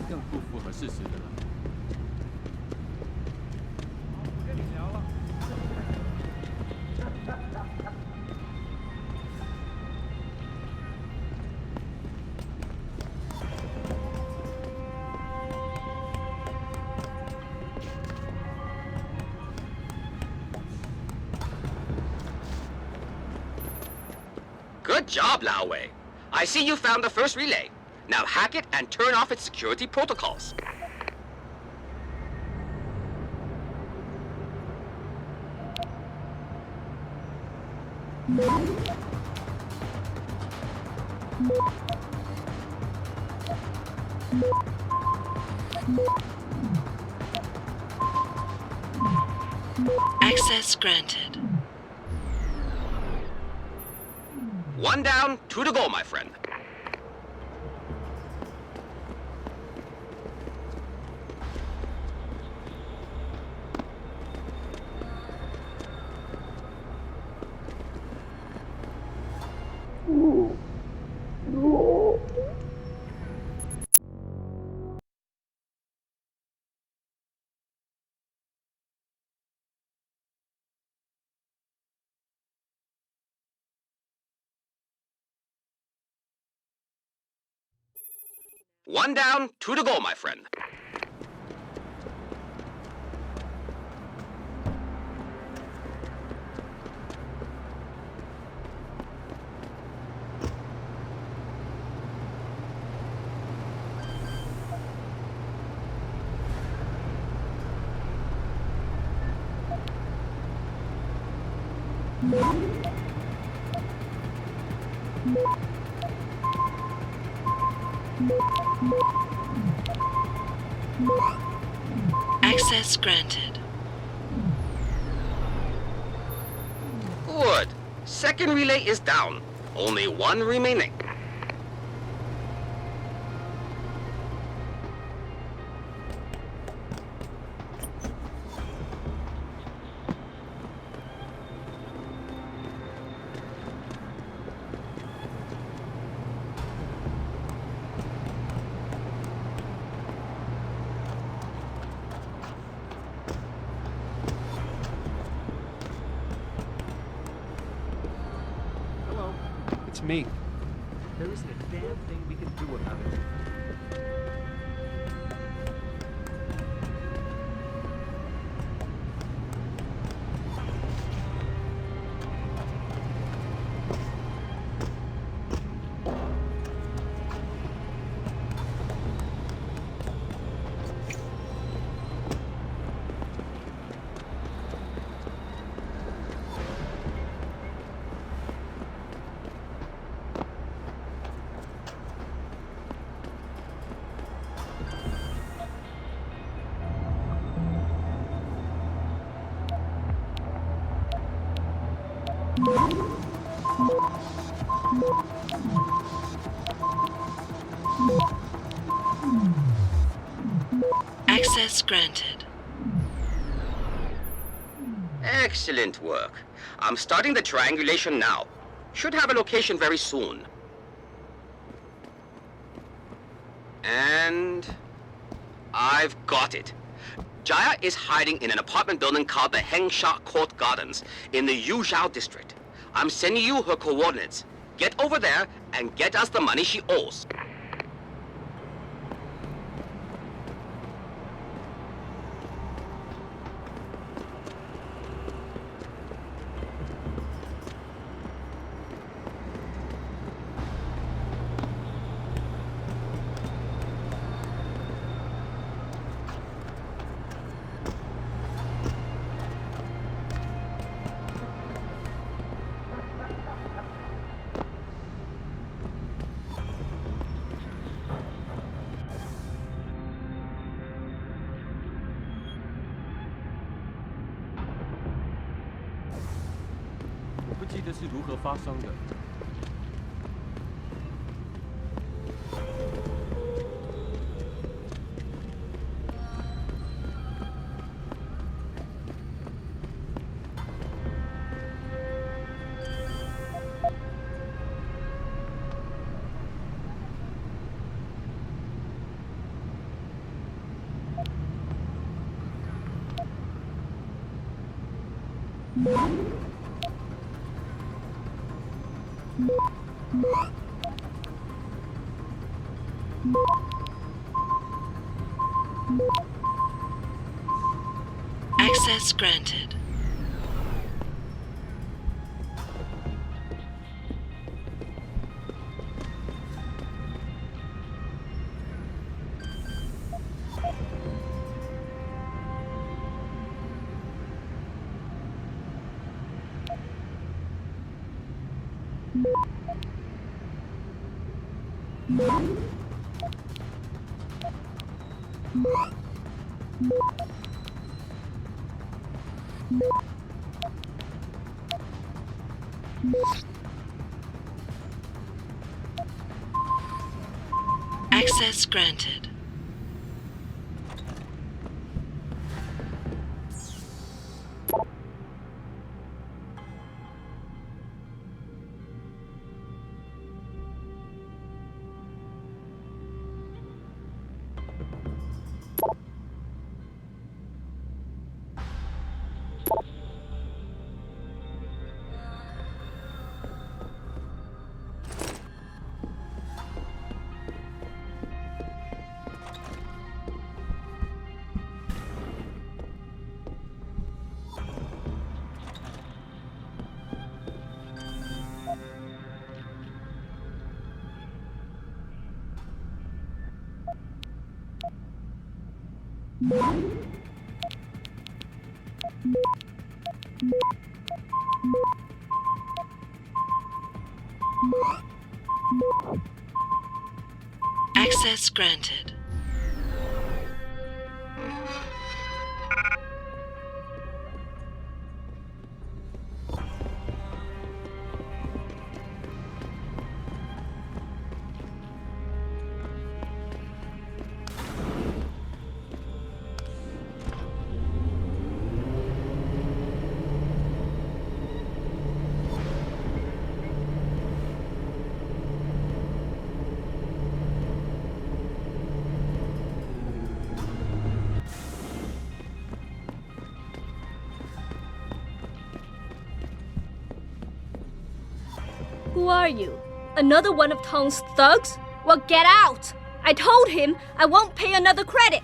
更不符合事实的了。不跟你聊了。Good job, Lao Wei. I see you found the first relay. Now hack it and turn off its security protocols. Access granted. One down, two to go, my friend. One down, two to go, my friend. Access granted. Good. Second relay is down. Only one remaining. Hello, it's me. There isn't a damn thing we can do about it. Access granted. Excellent work. I'm starting the triangulation now. Should have a location very soon. And I've got it. Jaya is hiding in an apartment building called the Hengsha Court Gardens in the Yuzhou district. I'm sending you her coordinates. Get over there and get us the money she owes. Access granted. Access granted. Access granted. Who are you? Another one of Tong's thugs? Well, get out! I told him I won't pay another credit!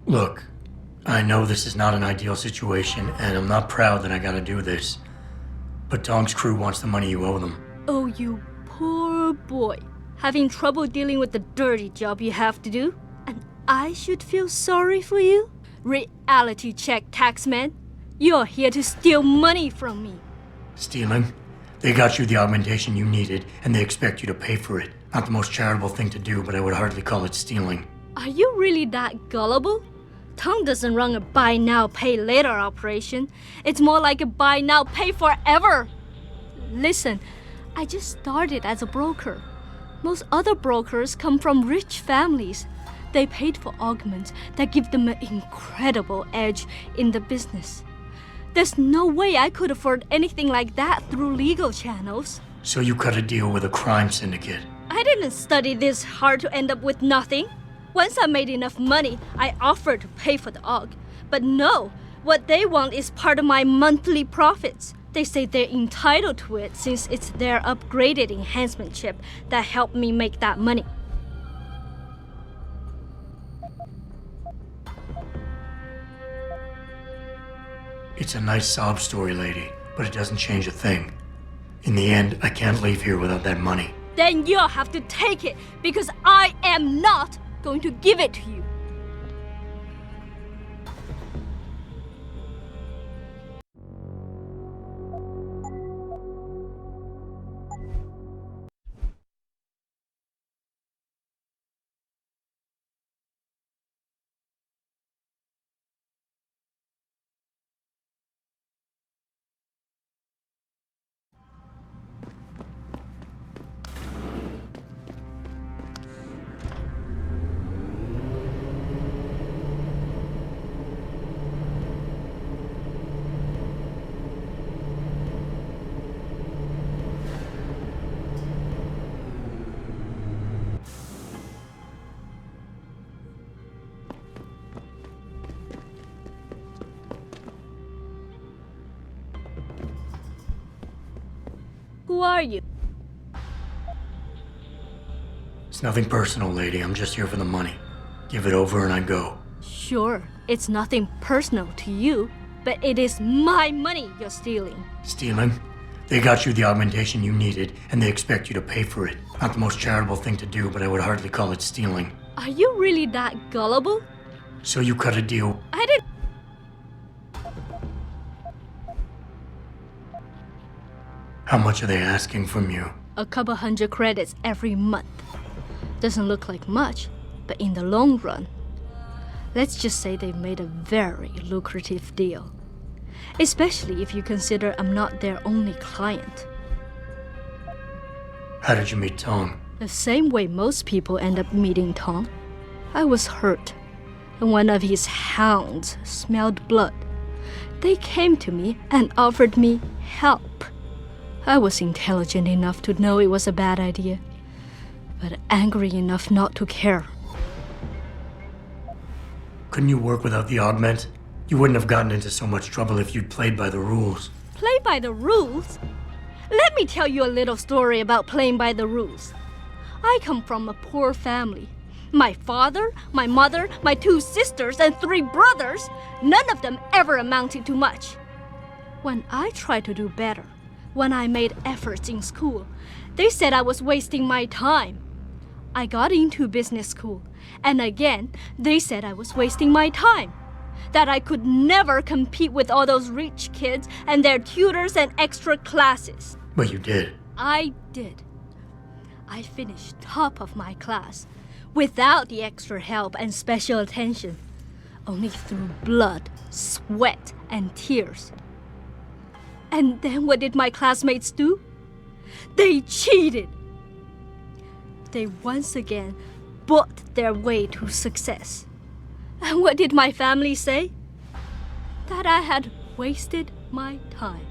Look, I know this is not an ideal situation, and I'm not proud that I gotta do this. But Tong's crew wants the money you owe them. Oh, you poor boy. Having trouble dealing with the dirty job you have to do? And I should feel sorry for you? Reality check, taxman. You're here to steal money from me. Stealing? They got you the augmentation you needed, and they expect you to pay for it. Not the most charitable thing to do, but I would hardly call it stealing. Are you really that gullible? Tong doesn't run a buy now, pay later operation. It's more like a buy now, pay forever. Listen, I just started as a broker. Most other brokers come from rich families. They paid for augments that give them an incredible edge in the business. There's no way I could afford anything like that through legal channels. So you cut a deal with a crime syndicate. I didn't study this hard to end up with nothing. Once I made enough money, I offered to pay for the aug. But no, what they want is part of my monthly profits. They say they're entitled to it since it's their upgraded enhancement chip that helped me make that money. It's a nice sob story, lady, but it doesn't change a thing. In the end, I can't leave here without that money. Then you'll have to take it, because I am not going to give it to you. Who are you? It's nothing personal, lady. I'm just here for the money. Give it over and I go. Sure, it's nothing personal to you, but it is my money you're stealing. Stealing? They got you the augmentation you needed, and they expect you to pay for it. Not the most charitable thing to do, but I would hardly call it stealing. Are you really that gullible? So you cut a deal. I didn't. How much are they asking from you? A couple hundred credits every month. Doesn't look like much, but in the long run, let's just say they've made a very lucrative deal. Especially if you consider I'm not their only client. How did you meet Tong? The same way most people end up meeting Tong. I was hurt, and one of his hounds smelled blood. They came to me and offered me help. I was intelligent enough to know it was a bad idea, but angry enough not to care. Couldn't you work without the augment? You wouldn't have gotten into so much trouble if you'd played by the rules. Play by the rules? Let me tell you a little story about playing by the rules. I come from a poor family. My father, my mother, my 2 sisters, and 3 brothers, none of them ever amounted to much. When I tried to do better, when I made efforts in school, they said I was wasting my time. I got into business school, and again, they said I was wasting my time. that I could never compete with all those rich kids and their tutors and extra classes. But you did. I did. I finished top of my class without the extra help and special attention, only through blood, sweat, and tears. And then what did my classmates do? They cheated. They once again bought their way to success. And what did my family say? That I had wasted my time.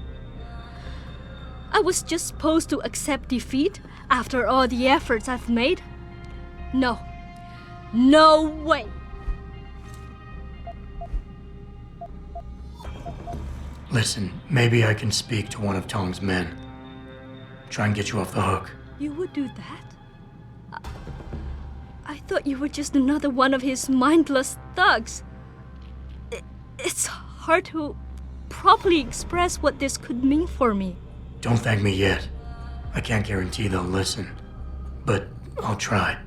I was just supposed to accept defeat after all the efforts I've made? No. No way. Listen, maybe I can speak to one of Tong's men. Try and get you off the hook. You would do that? I thought you were just another one of his mindless thugs. It's hard to properly express what this could mean for me. Don't thank me yet. I can't guarantee they'll listen, but I'll try.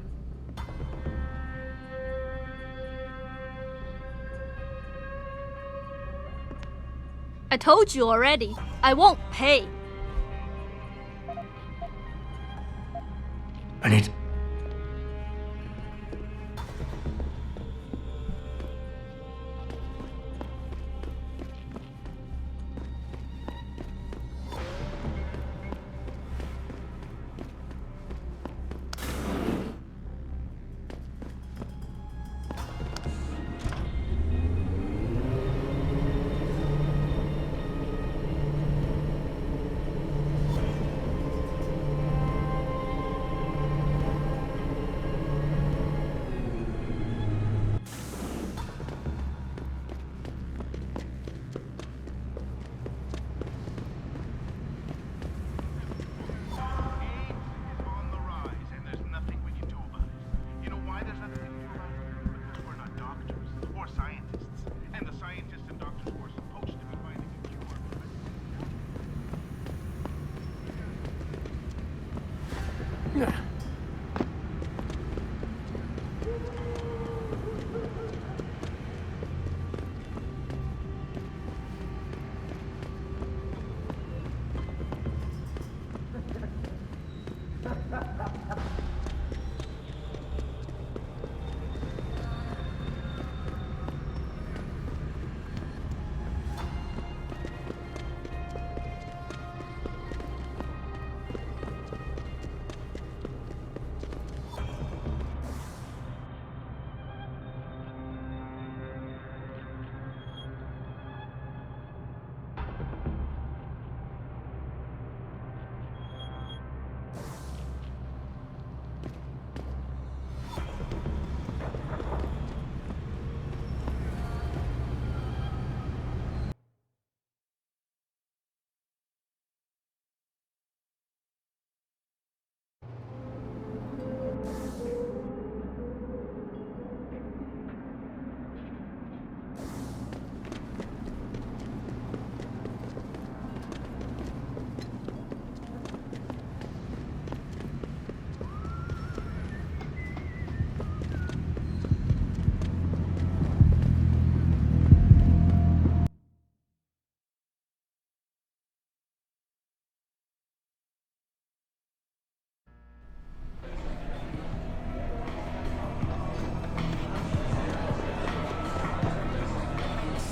I told you already, I won't pay. I need...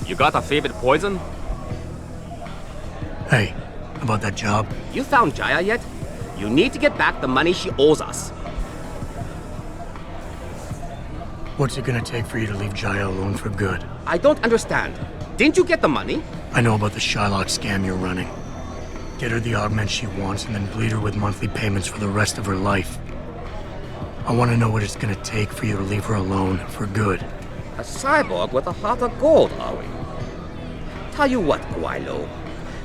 You got a favorite poison? Hey, about that job? You found Jaya yet? You need to get back the money she owes us. What's it gonna take for you to leave Jaya alone for good? I don't understand. Didn't you get the money? I know about the Shylock scam you're running. Get her the augment she wants and then bleed her with monthly payments for the rest of her life. I want to know what it's gonna take for you to leave her alone for good. A cyborg with a heart of gold, are we? Tell you what, Guaylo.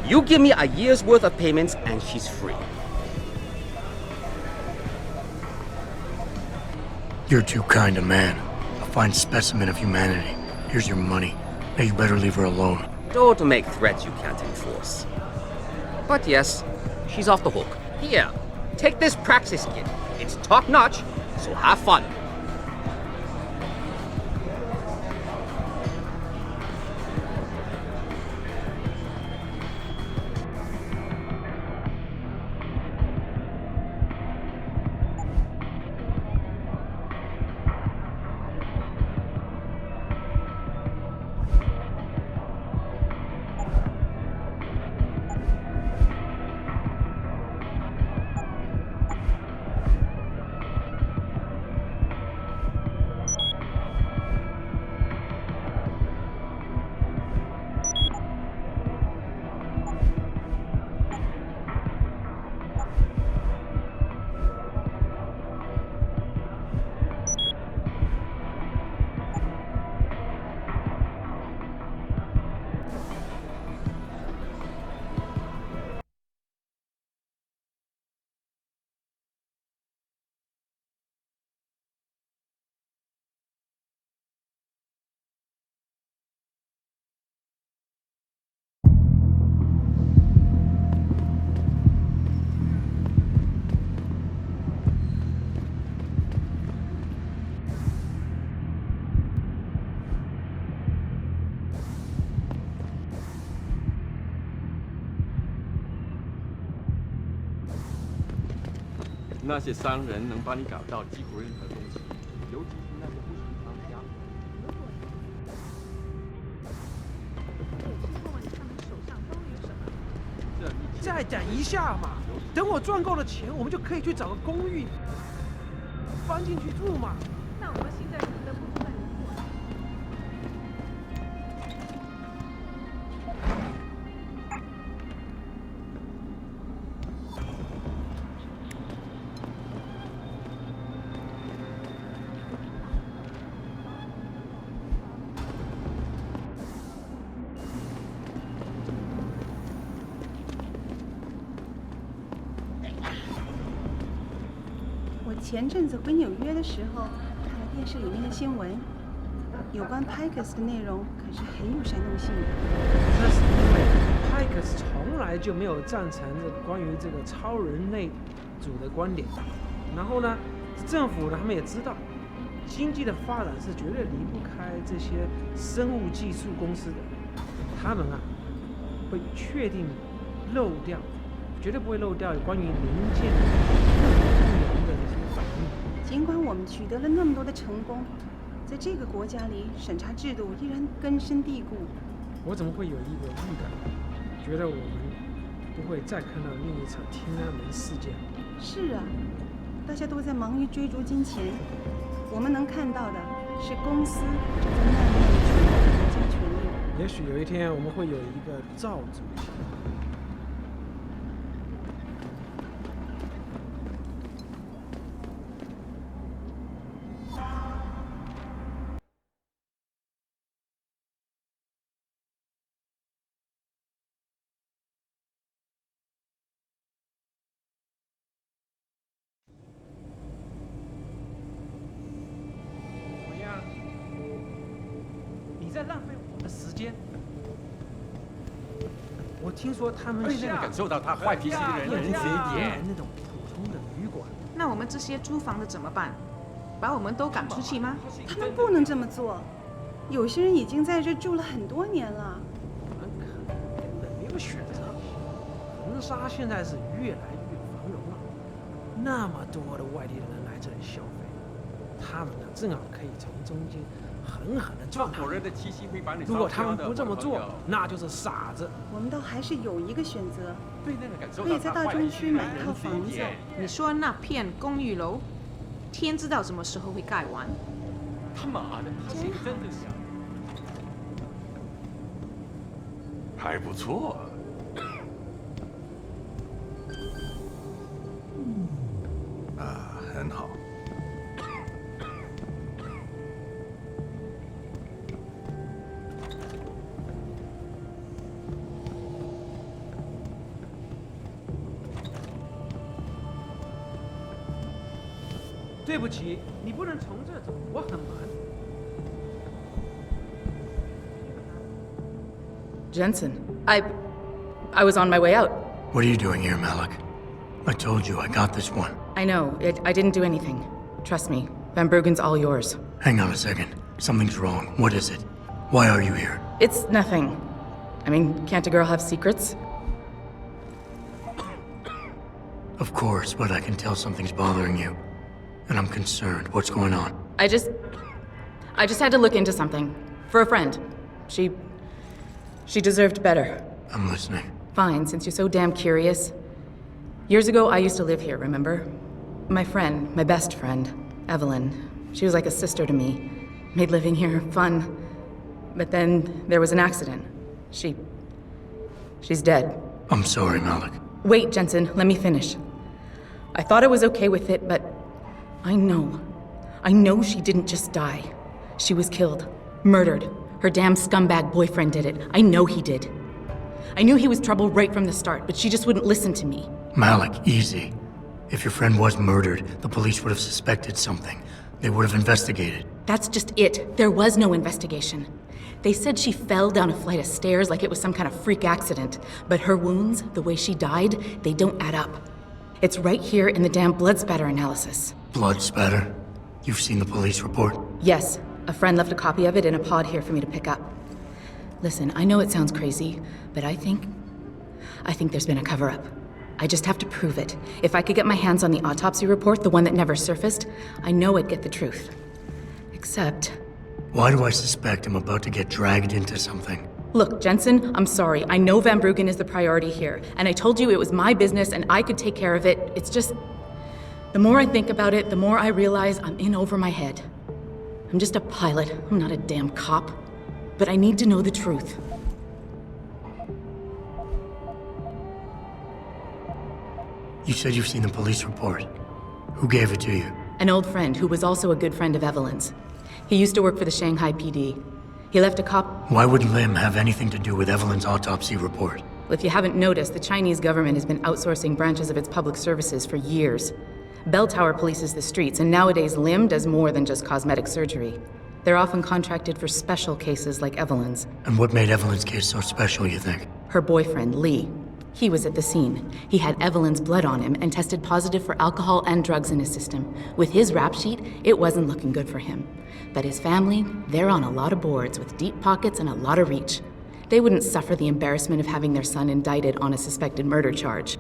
You give me a year's worth of payments and she's free. You're too kind a man. A fine specimen of humanity. Here's your money. Now you better leave her alone. Don't make threats you can't enforce. But yes, she's off the hook. Here, take this praxis kit. It's top-notch, so have fun. 那些商人能帮你搞到几乎任何东西，尤其是那些不寻常的家伙。再等一下嘛，等我赚够了钱，我们就可以去找个公寓搬进去住嘛。那我们现在不得不住在旅馆。前阵子回纽约的时候，看了电视里面的新闻，有关 Pikes 的内容可是很有煽动性的。那是因为 Pikes 从来就没有赞成关于这个超人类组的观点。然后呢，政府呢他们也知道，经济的发展是绝对离不开这些生物技术公司的，他们啊会确定漏掉，绝对不会漏掉有关于零件任何不良的这些反应。尽管我们取得了那么多的成功，在这个国家里，审查制度依然根深蒂固。我怎么会有一个预感，觉得我们不会再看到另一场天安门事件？是啊，大家都在忙于追逐金钱，我们能看到的是公司正在慢慢地取代国家权力。也许有一天我们会有一个赵主席。在浪费我的时间。我听说他们感受到他坏脾气的人人贼严，那种普通的旅馆。那我们这些租房的怎么办？把我们都赶出去吗？他们不能这么做，有些人已经在这住了很多年了。我们可能根本没有选择。恒沙现在是越来越繁荣了，那么多的外地人来这里消费，他们呢正好可以从中间狠狠地赚他们。如果他们不这么做，那就是傻子。我们倒还是有一个选择，可以在大中区买一套房子。你说那片公寓楼，天知道什么时候会盖完。他妈的，这个真的是还不错。啊，很好。对不起，你不能从这走，我很忙。Jensen, I was on my way out. What are you doing here, Malik? I told you I got this one. I know. I didn't do anything. Trust me. Van Bruggen's all yours. Hang on a second. Something's wrong. What is it? Why are you here? It's nothing. I mean, can't a girl have secrets? Of course, but I can tell something's bothering you. And I'm concerned. What's going on? I just had to look into something. For a friend. She deserved better. I'm listening. Fine, since you're so damn curious. Years ago, I used to live here, remember? My friend, my best friend, Evelyn. She was like a sister to me. Made living here fun. But then there was an accident. She's dead. I'm sorry, Malik. Wait, Jensen, let me finish. I thought I was okay with it, but I know she didn't just die. She was killed. Murdered. Her damn scumbag boyfriend did it. I know he did. I knew he was trouble right from the start, but she just wouldn't listen to me. Malik, easy. If your friend was murdered, the police would have suspected something. They would have investigated. That's just it. There was no investigation. They said she fell down a flight of stairs like it was some kind of freak accident. But her wounds, the way she died, they don't add up. It's right here in the damn blood spatter analysis. Blood spatter? You've seen the police report? Yes. A friend left a copy of it in a pod here for me to pick up. Listen, I know it sounds crazy, but I think there's been a cover-up. I just have to prove it. If I could get my hands on the autopsy report, the one that never surfaced, I know I'd get the truth. Except... Why do I suspect I'm about to get dragged into something? Look, Jensen, I'm sorry. I know Van Bruggen is the priority here, and I told you it was my business and I could take care of it. It's just... The more I think about it, the more I realize I'm in over my head. I'm just a pilot. I'm not a damn cop. But I need to know the truth. You said you've seen the police report. Who gave it to you? An old friend who was also a good friend of Evelyn's. He used to work for the Shanghai PD. He left a cop... Why would Lim have anything to do with Evelyn's autopsy report? Well, if you haven't noticed, the Chinese government has been outsourcing branches of its public services for years. Bell Tower polices the streets, and nowadays Lim does more than just cosmetic surgery. They're often contracted for special cases like Evelyn's. And what made Evelyn's case so special, you think? Her boyfriend, Lee. He was at the scene. He had Evelyn's blood on him and tested positive for alcohol and drugs in his system. With his rap sheet, it wasn't looking good for him. But his family, they're on a lot of boards with deep pockets and a lot of reach. They wouldn't suffer the embarrassment of having their son indicted on a suspected murder charge.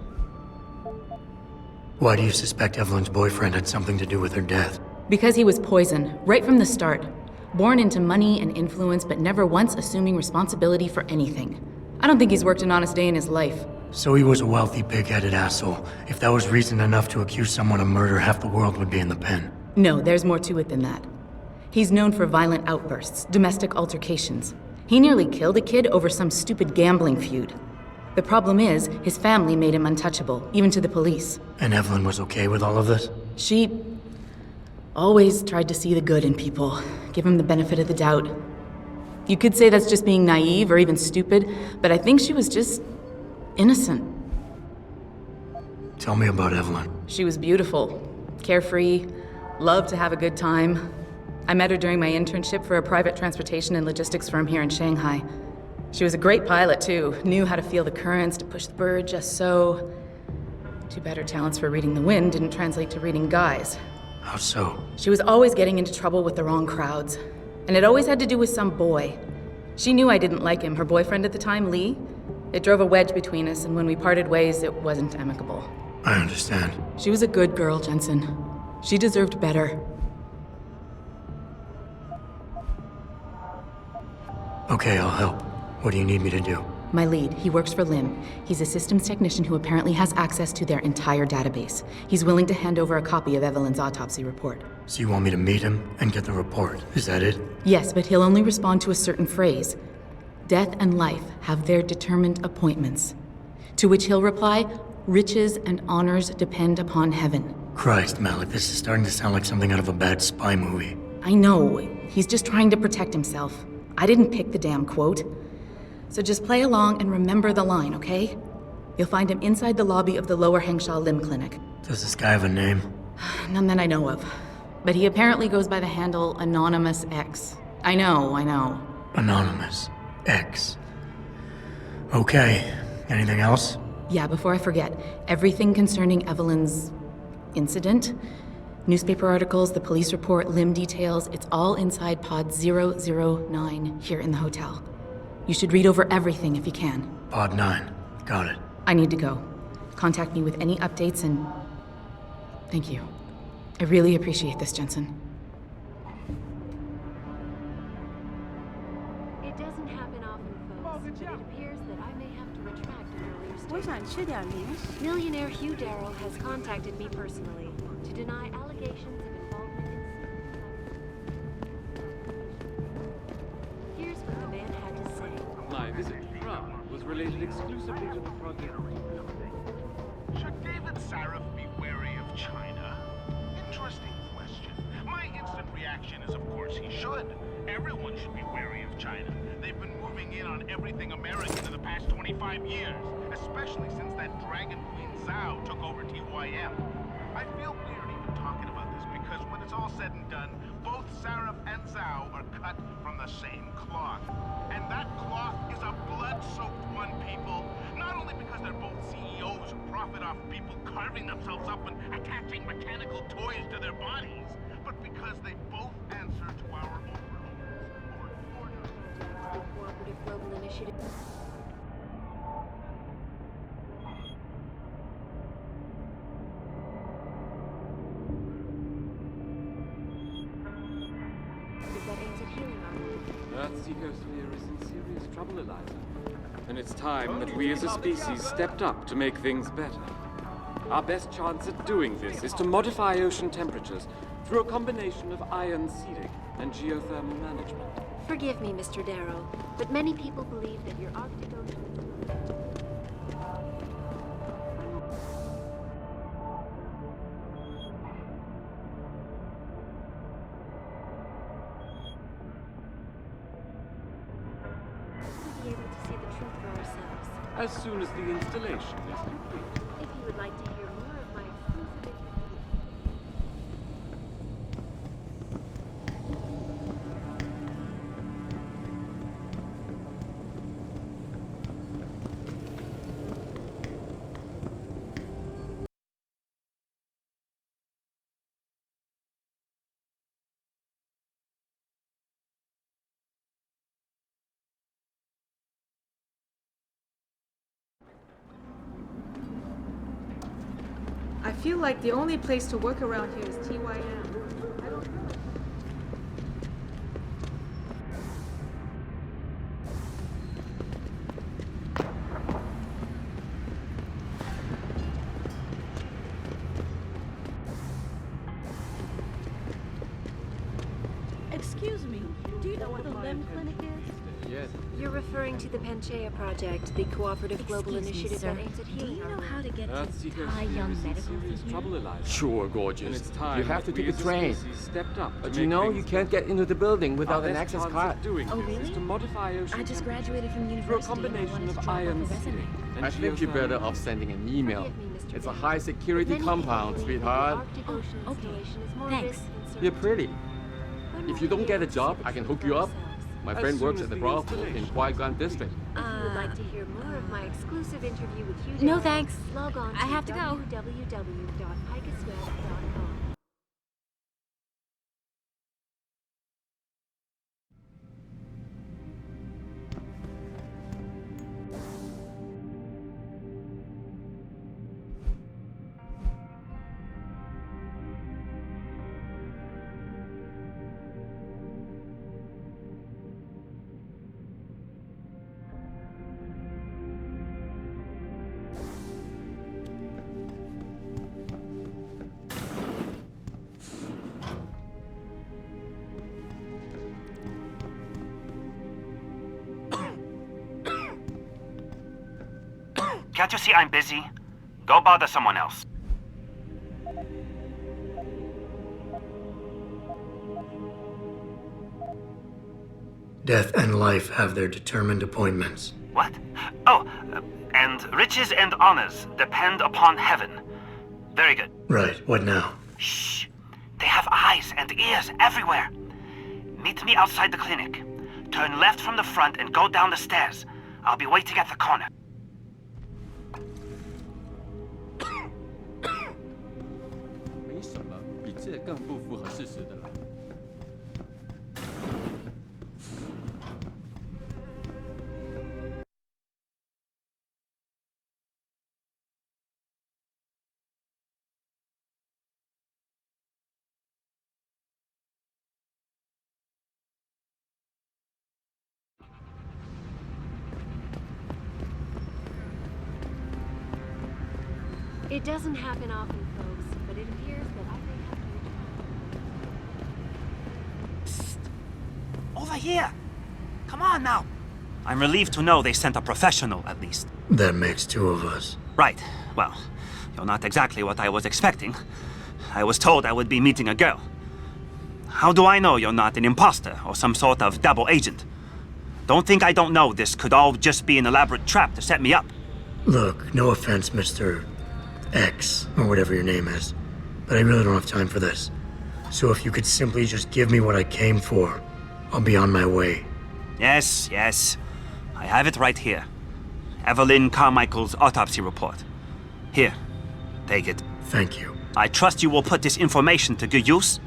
Why do you suspect Evelyn's boyfriend had something to do with her death? Because he was poison, right from the start. Born into money and influence, but never once assuming responsibility for anything. I don't think he's worked an honest day in his life. So he was a wealthy, big-headed asshole. If that was reason enough to accuse someone of murder, half the world would be in the pen. No, there's more to it than that. He's known for violent outbursts, domestic altercations. He nearly killed a kid over some stupid gambling feud. The problem is, his family made him untouchable, even to the police. And Evelyn was okay with all of this? She always tried to see the good in people, give him the benefit of the doubt. You could say that's just being naive or even stupid, but I think she was just innocent. Tell me about Evelyn. She was beautiful, carefree, loved to have a good time. I met her during my internship for a private transportation and logistics firm here in Shanghai. She was a great pilot, too. Knew how to feel the currents, to push the bird just so. Too bad her talents for reading the wind didn't translate to reading guys. How so? She was always getting into trouble with the wrong crowds. And it always had to do with some boy. She knew I didn't like him. Her boyfriend at the time, Lee, it drove a wedge between us, and when we parted ways, it wasn't amicable. I understand. She was a good girl, Jensen. She deserved better. Okay, I'll help. What do you need me to do? My lead, he works for Lim. He's a systems technician who apparently has access to their entire database. He's willing to hand over a copy of Evelyn's autopsy report. So you want me to meet him and get the report? Is that it? Yes, but he'll only respond to a certain phrase. Death and life have their determined appointments. To which he'll reply, riches and honors depend upon heaven. Christ, Malik, this is starting to sound like something out of a bad spy movie. I know. He's just trying to protect himself. I didn't pick the damn quote. So just play along and remember the line, okay? You'll find him inside the lobby of the Lower Hengsha Lim Clinic. Does this guy have a name? None that I know of. But he apparently goes by the handle Anonymous X. I know. Anonymous X. Okay. Anything else? Yeah, before I forget, everything concerning Evelyn's incident, newspaper articles, the police report, Lim details, it's all inside pod 009 here in the hotel. You should read over everything if you can. Pod 9. Got it. I need to go. Contact me with any updates and... Thank you. I really appreciate this, Jensen. It doesn't happen often, folks, but it appears that I may have to retract an earlier statement. Millionaire Hugh Darrow has contacted me personally to deny allegations of involvement in... Here's what the man had to say. My visit to Prague was related exclusively to the project. Should David Sarif be wary of China? Interesting question. My instant reaction is, of course, he should. Everyone should be wary of China. They've been moving in on everything American in the past 25 years, especially since that Dragon Queen Zhao took over TYM. I feel weird even talking about this because when it's all said and done, both Sarif and Zhao are cut from the same cloth. And that cloth is a blood-soaked one, people. Not only because they're both CEOs who profit off people carving themselves up and attaching mechanical toys to their bodies, but because they both answer to our overlords. Cooperative Global Initiative. Earthseeker sphere is in serious trouble, Eliza. And it's time that we as a species stepped up to make things better. Our best chance at doing this is to modify ocean temperatures through a combination of ion seeding and geothermal management. Forgive me, Mr. Darrow, but many people believe that your Arctic Ocean... be able to see the truth for ourselves. As soon as the installation is complete. If you would like to hear more of my exclusive interview... I feel like the only place to work around here is TYM. I don't know. Excuse me, do you know where the limb clinic is? Yes. You're referring to the Panchaea Project, the cooperative global initiative that aims at healing. Do you know how to get to Earthseeker Thai sphere young is in medical serious from trouble, here? Eliza. Sure, And gorgeous. it's time You have to that take we a as train. species stepped up to But make you know, things you can't better. get into the building Our without an best access chance card. at doing Oh, this really? is to modify ocean I just graduated from through a university and I combination wanted to of drop off a ion resume. seeding and I think you're better geothermal off sending an email. Forgive me, Mr. It's a Darrow, high security but many people compound, believe that the sweetheart. Arctic Ocean okay. installation is more Thanks. risky than You're surface. pretty. When If will you we don't be get a able to see job, the I can truth hook for you up. ourselves? My As friend soon works as at the the brothel in installation Huaigan District. If you would like to hear more of my exclusive interview with Hugh No, Darrow, thanks. log on to I have to go. www.picusweb.com. Can't you see I'm busy? Go bother someone else. Death and life have their determined appointments. What? Oh, and riches and honors depend upon heaven. Very good. Right, what now? Shh. They have eyes and ears everywhere. Meet me outside the clinic. Turn left from the front and go down the stairs. I'll be waiting at the corner. 没什么比这更不符合事实的了。It doesn't happen often, folks, but it appears that I may have to return. Over here! Come on now! I'm relieved to know they sent a professional, at least. That makes two of us. Right. Well, you're not exactly what I was expecting. I was told I would be meeting a girl. How do I know you're not an imposter or some sort of double agent? Don't think I don't know this could all just be an elaborate trap to set me up. Look, no offense, Mr. X, or whatever your name is, but I really don't have time for this. So if you could simply just give me what I came for, I'll be on my way. Yes, yes. I have it right here. Evelyn Carmichael's autopsy report. Here, take it. Thank you. I trust you will put this information to good use,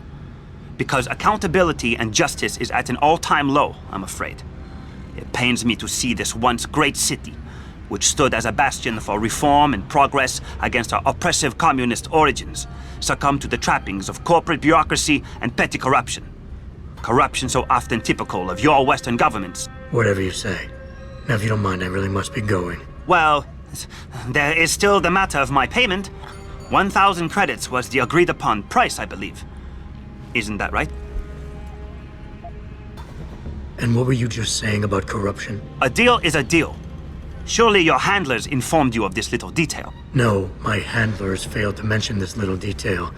because accountability and justice is at an all-time low, I'm afraid. It pains me to see this once great city, which stood as a bastion for reform and progress against our oppressive communist origins, succumb to the trappings of corporate bureaucracy and petty corruption. Corruption so often typical of your Western governments. Whatever you say. Now, if you don't mind, I really must be going. Well, there is still the matter of my payment. 1,000 credits was the agreed upon price, I believe. Isn't that right? And what were you just saying about corruption? A deal is a deal. Surely your handlers informed you of this little detail. No, my handlers failed to mention this little detail.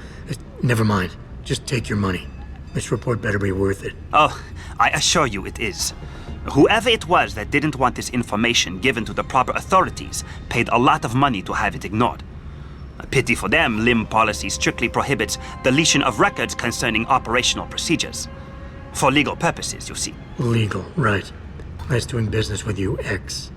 Never mind. Just take your money. This report better be worth it. Oh, I assure you it is. Whoever it was that didn't want this information given to the proper authorities paid a lot of money to have it ignored. A pity for them, LIM policy strictly prohibits deletion of records concerning operational procedures. For legal purposes, you see. Legal, right. Nice doing business with you, X.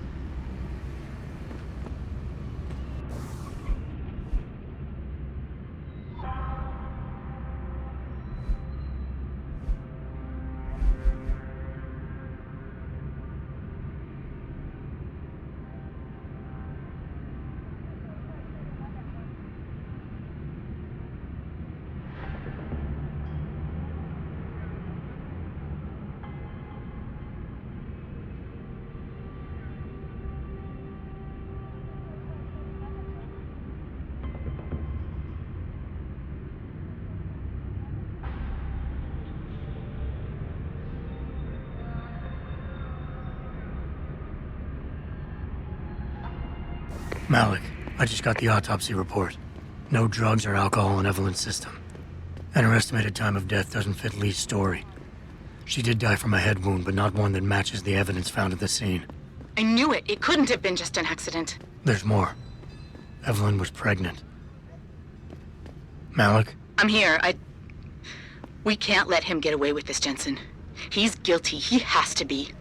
Malik, I just got the autopsy report. No drugs or alcohol in Evelyn's system. And her estimated time of death doesn't fit Lee's story. She did die from a head wound, but not one that matches the evidence found at the scene. I knew it. It couldn't have been just an accident. There's more. Evelyn was pregnant. Malik? I'm here. We can't let him get away with this, Jensen. He's guilty. He has to be.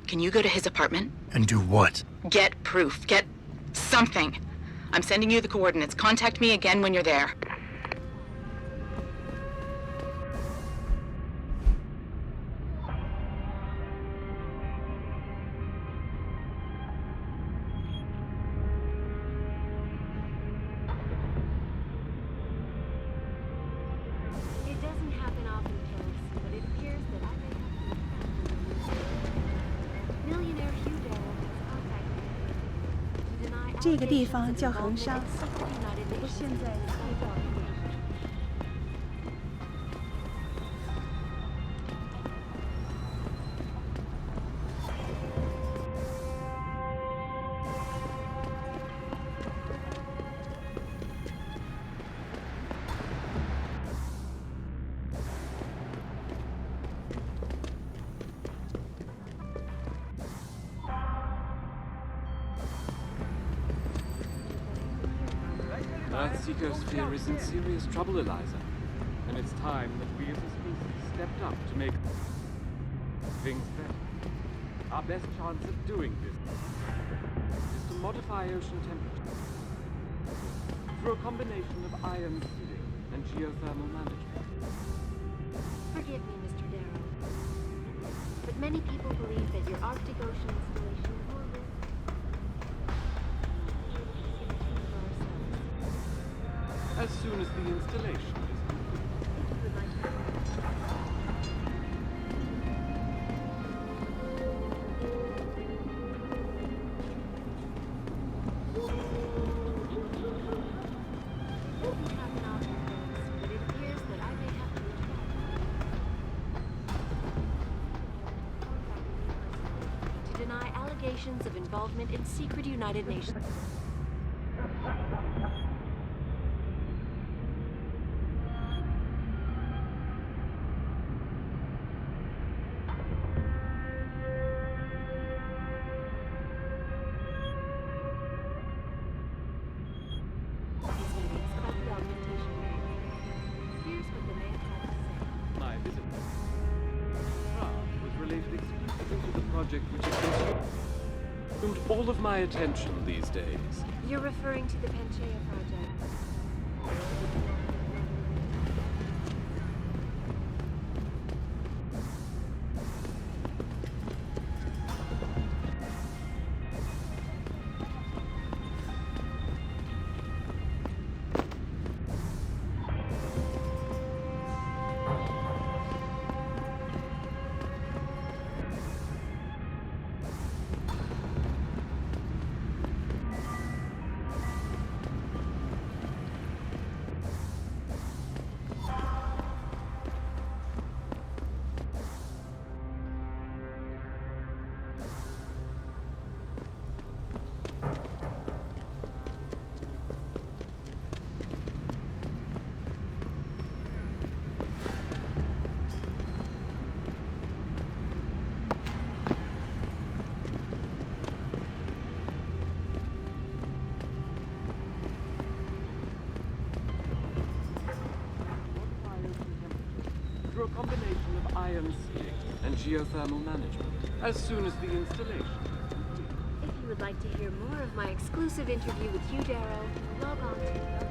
Can you go to his apartment? And do what? Get proof. Get something. I'm sending you the coordinates. Contact me again when you're there. It doesn't happen often, Paris, but it appears that I may have to. Millionaire Hugh Darrow has contacted me to deny 这个地方叫恒沙，不过现在太早了。 Earth's ecosphere is in serious trouble, Eliza. And it's time that we as a species stepped up to make things better. Our best chance of doing this is to modify ocean temperature through a combination of ion seeding and geothermal management. Forgive me, Mr. Darrow, but many people believe that your Arctic Ocean installation is more risky. As soon as the installation is to deny allegations of involvement in secret United Nations. my visit. Was related exclusively to the project which has consumed all of my attention these days. You're referring to the Panchaea project. IMC and geothermal management as soon as the installation. If you would like to hear more of my exclusive interview with Hugh Darrow, log on to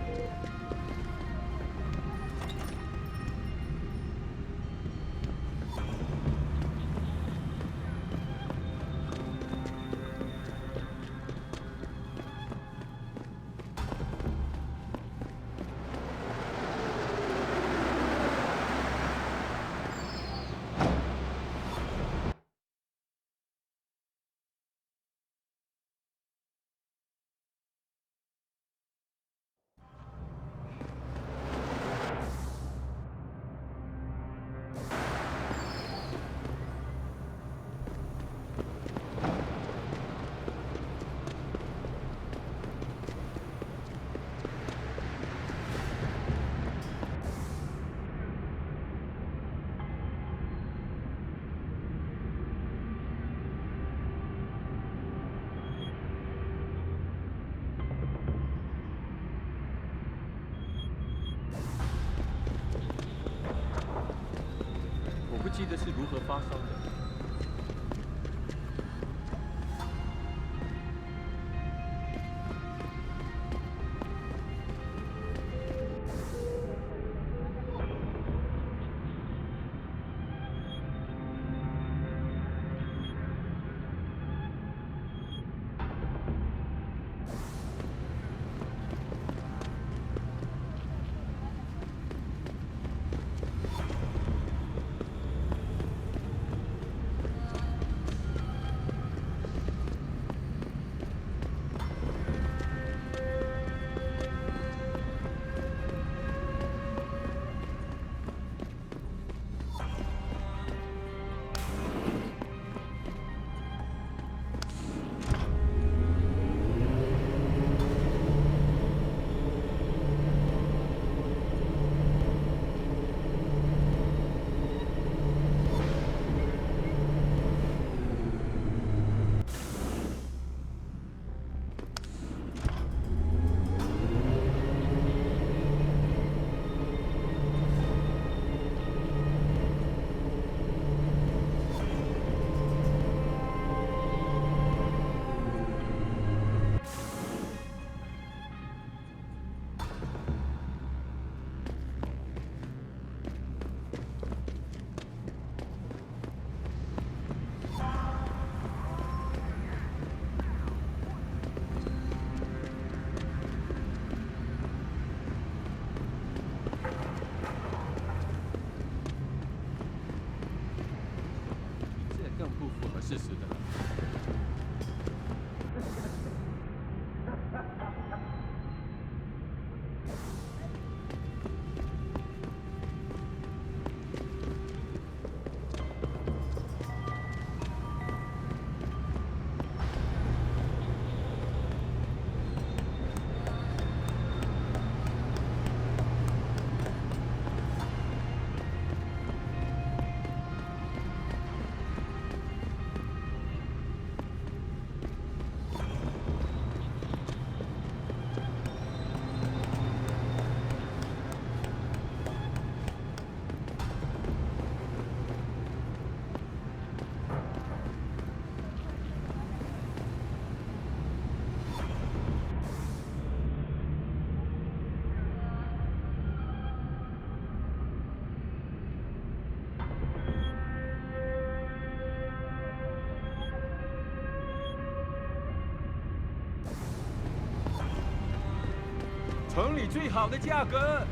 我不记得是如何发烧的。事实的。城里最好的价格。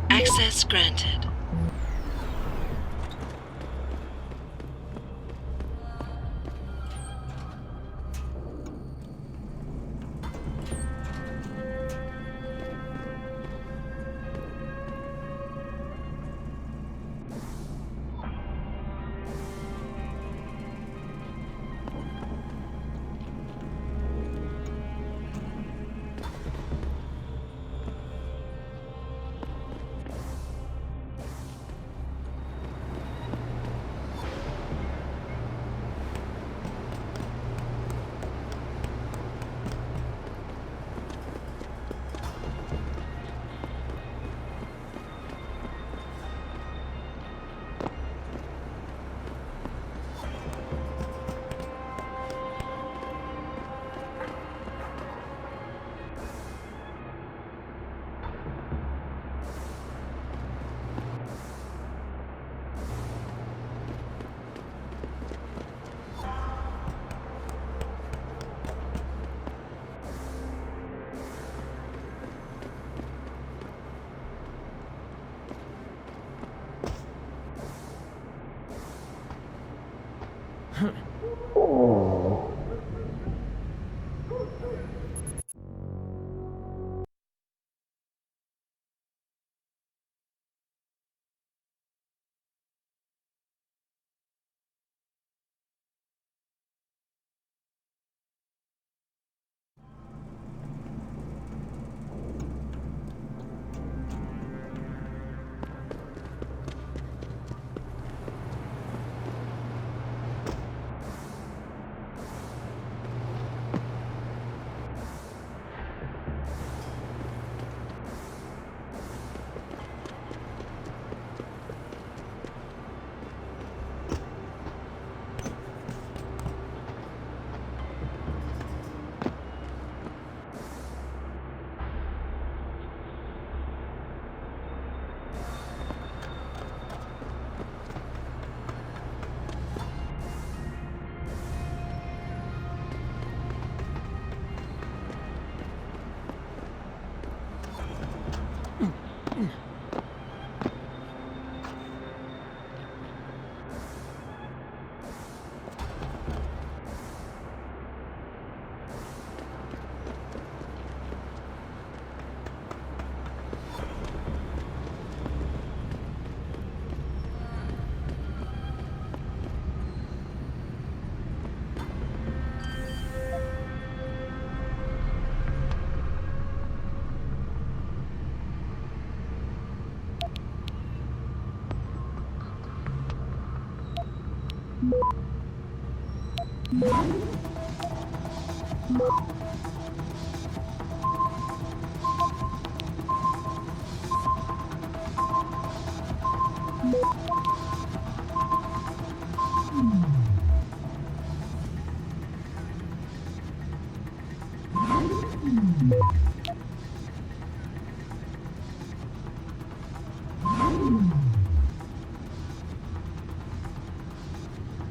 Access granted.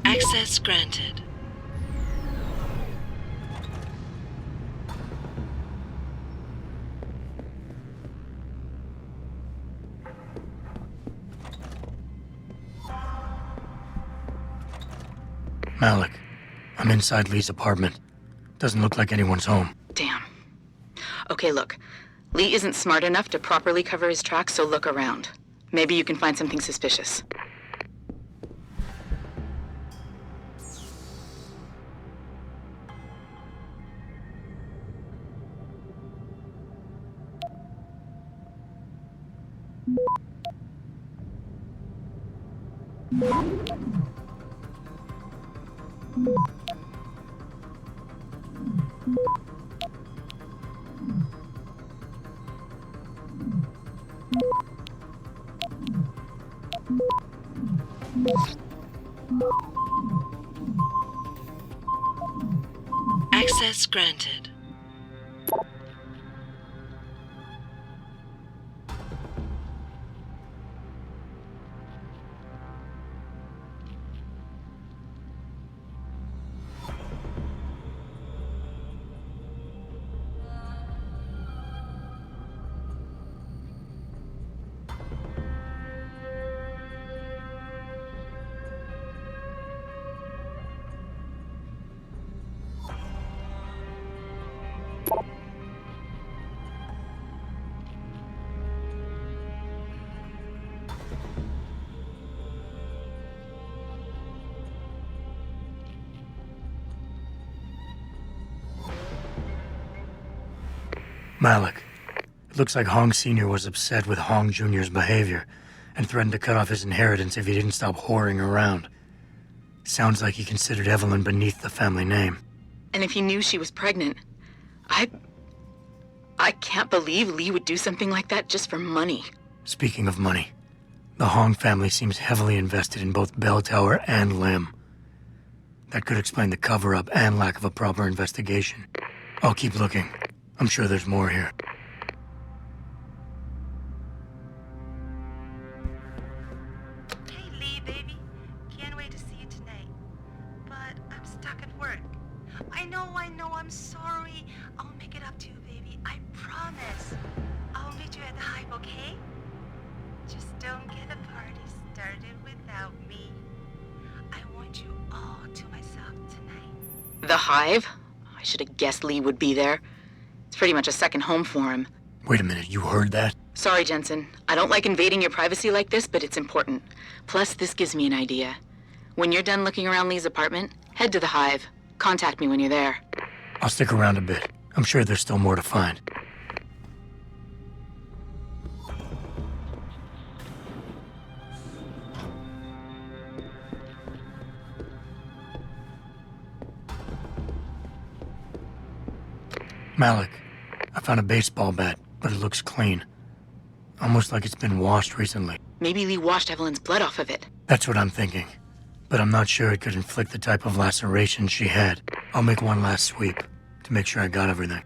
Access granted. Malik, I'm inside Lee's apartment. Doesn't look like anyone's home. Damn. Okay, look. Lee isn't smart enough to properly cover his tracks, so look around. Maybe you can find something suspicious. Access granted. Malik, it looks like Hong Sr. was upset with Hong Jr.'s behavior and threatened to cut off his inheritance if he didn't stop whoring around. Sounds like he considered Evelyn beneath the family name. And if he knew she was pregnant, I can't believe Lee would do something like that just for money. Speaking of money, the Hong family seems heavily invested in both Bell Tower and Lim. That could explain the cover-up and lack of a proper investigation. I'll keep looking. I'm sure there's more here. Hey, Lee, baby. Can't wait to see you tonight. But I'm stuck at work. I know, I'm sorry. I'll make it up to you, baby. I promise. I'll meet you at the Hive, okay? Just don't get the party started without me. I want you all to myself tonight. The Hive? I should have guessed Lee would be there. It's pretty much a second home for him. Wait a minute, you heard that? Sorry, Jensen. I don't like invading your privacy like this, but it's important. Plus, this gives me an idea. When you're done looking around Lee's apartment, head to the Hive. Contact me when you're there. I'll stick around a bit. I'm sure there's still more to find. Malik, I found a baseball bat, but it looks clean. Almost like it's been washed recently. Maybe Lee washed Evelyn's blood off of it. That's what I'm thinking. But I'm not sure it could inflict the type of laceration she had. I'll make one last sweep to make sure I got everything.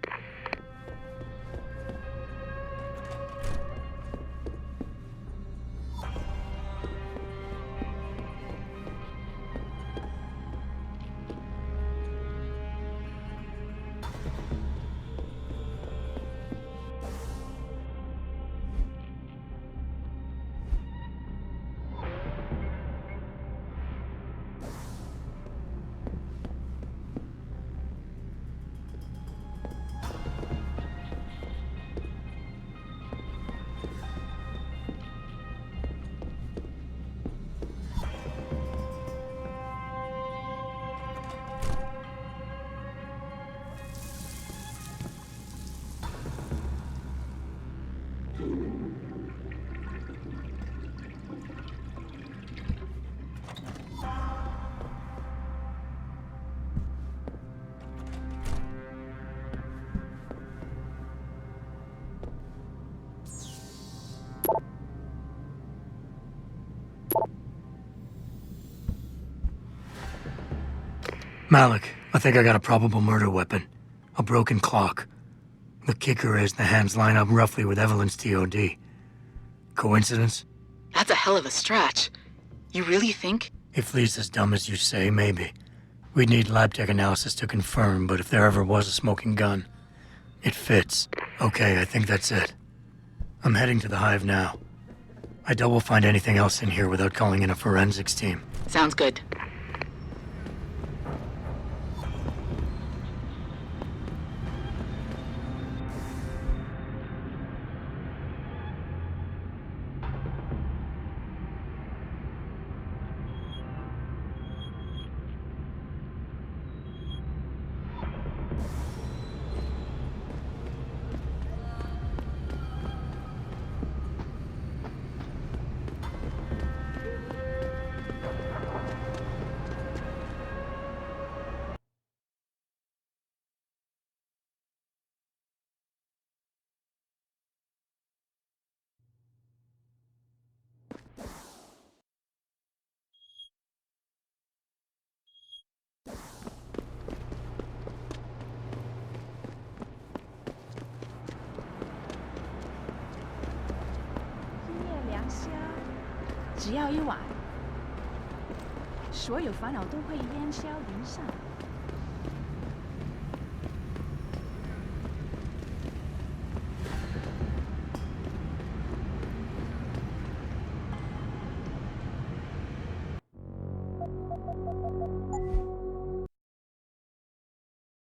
Malik, I think I got a probable murder weapon. A broken clock. The kicker is the hands line up roughly with Evelyn's TOD. Coincidence? That's a hell of a stretch. You really think? If Lee's as dumb as you say, maybe. We'd need lab tech analysis to confirm, but if there ever was a smoking gun, it fits. Okay, I think that's it. I'm heading to the Hive now. I doubt we'll find anything else in here without calling in a forensics team. Sounds good.只要一晚，所有烦恼都会烟消云散。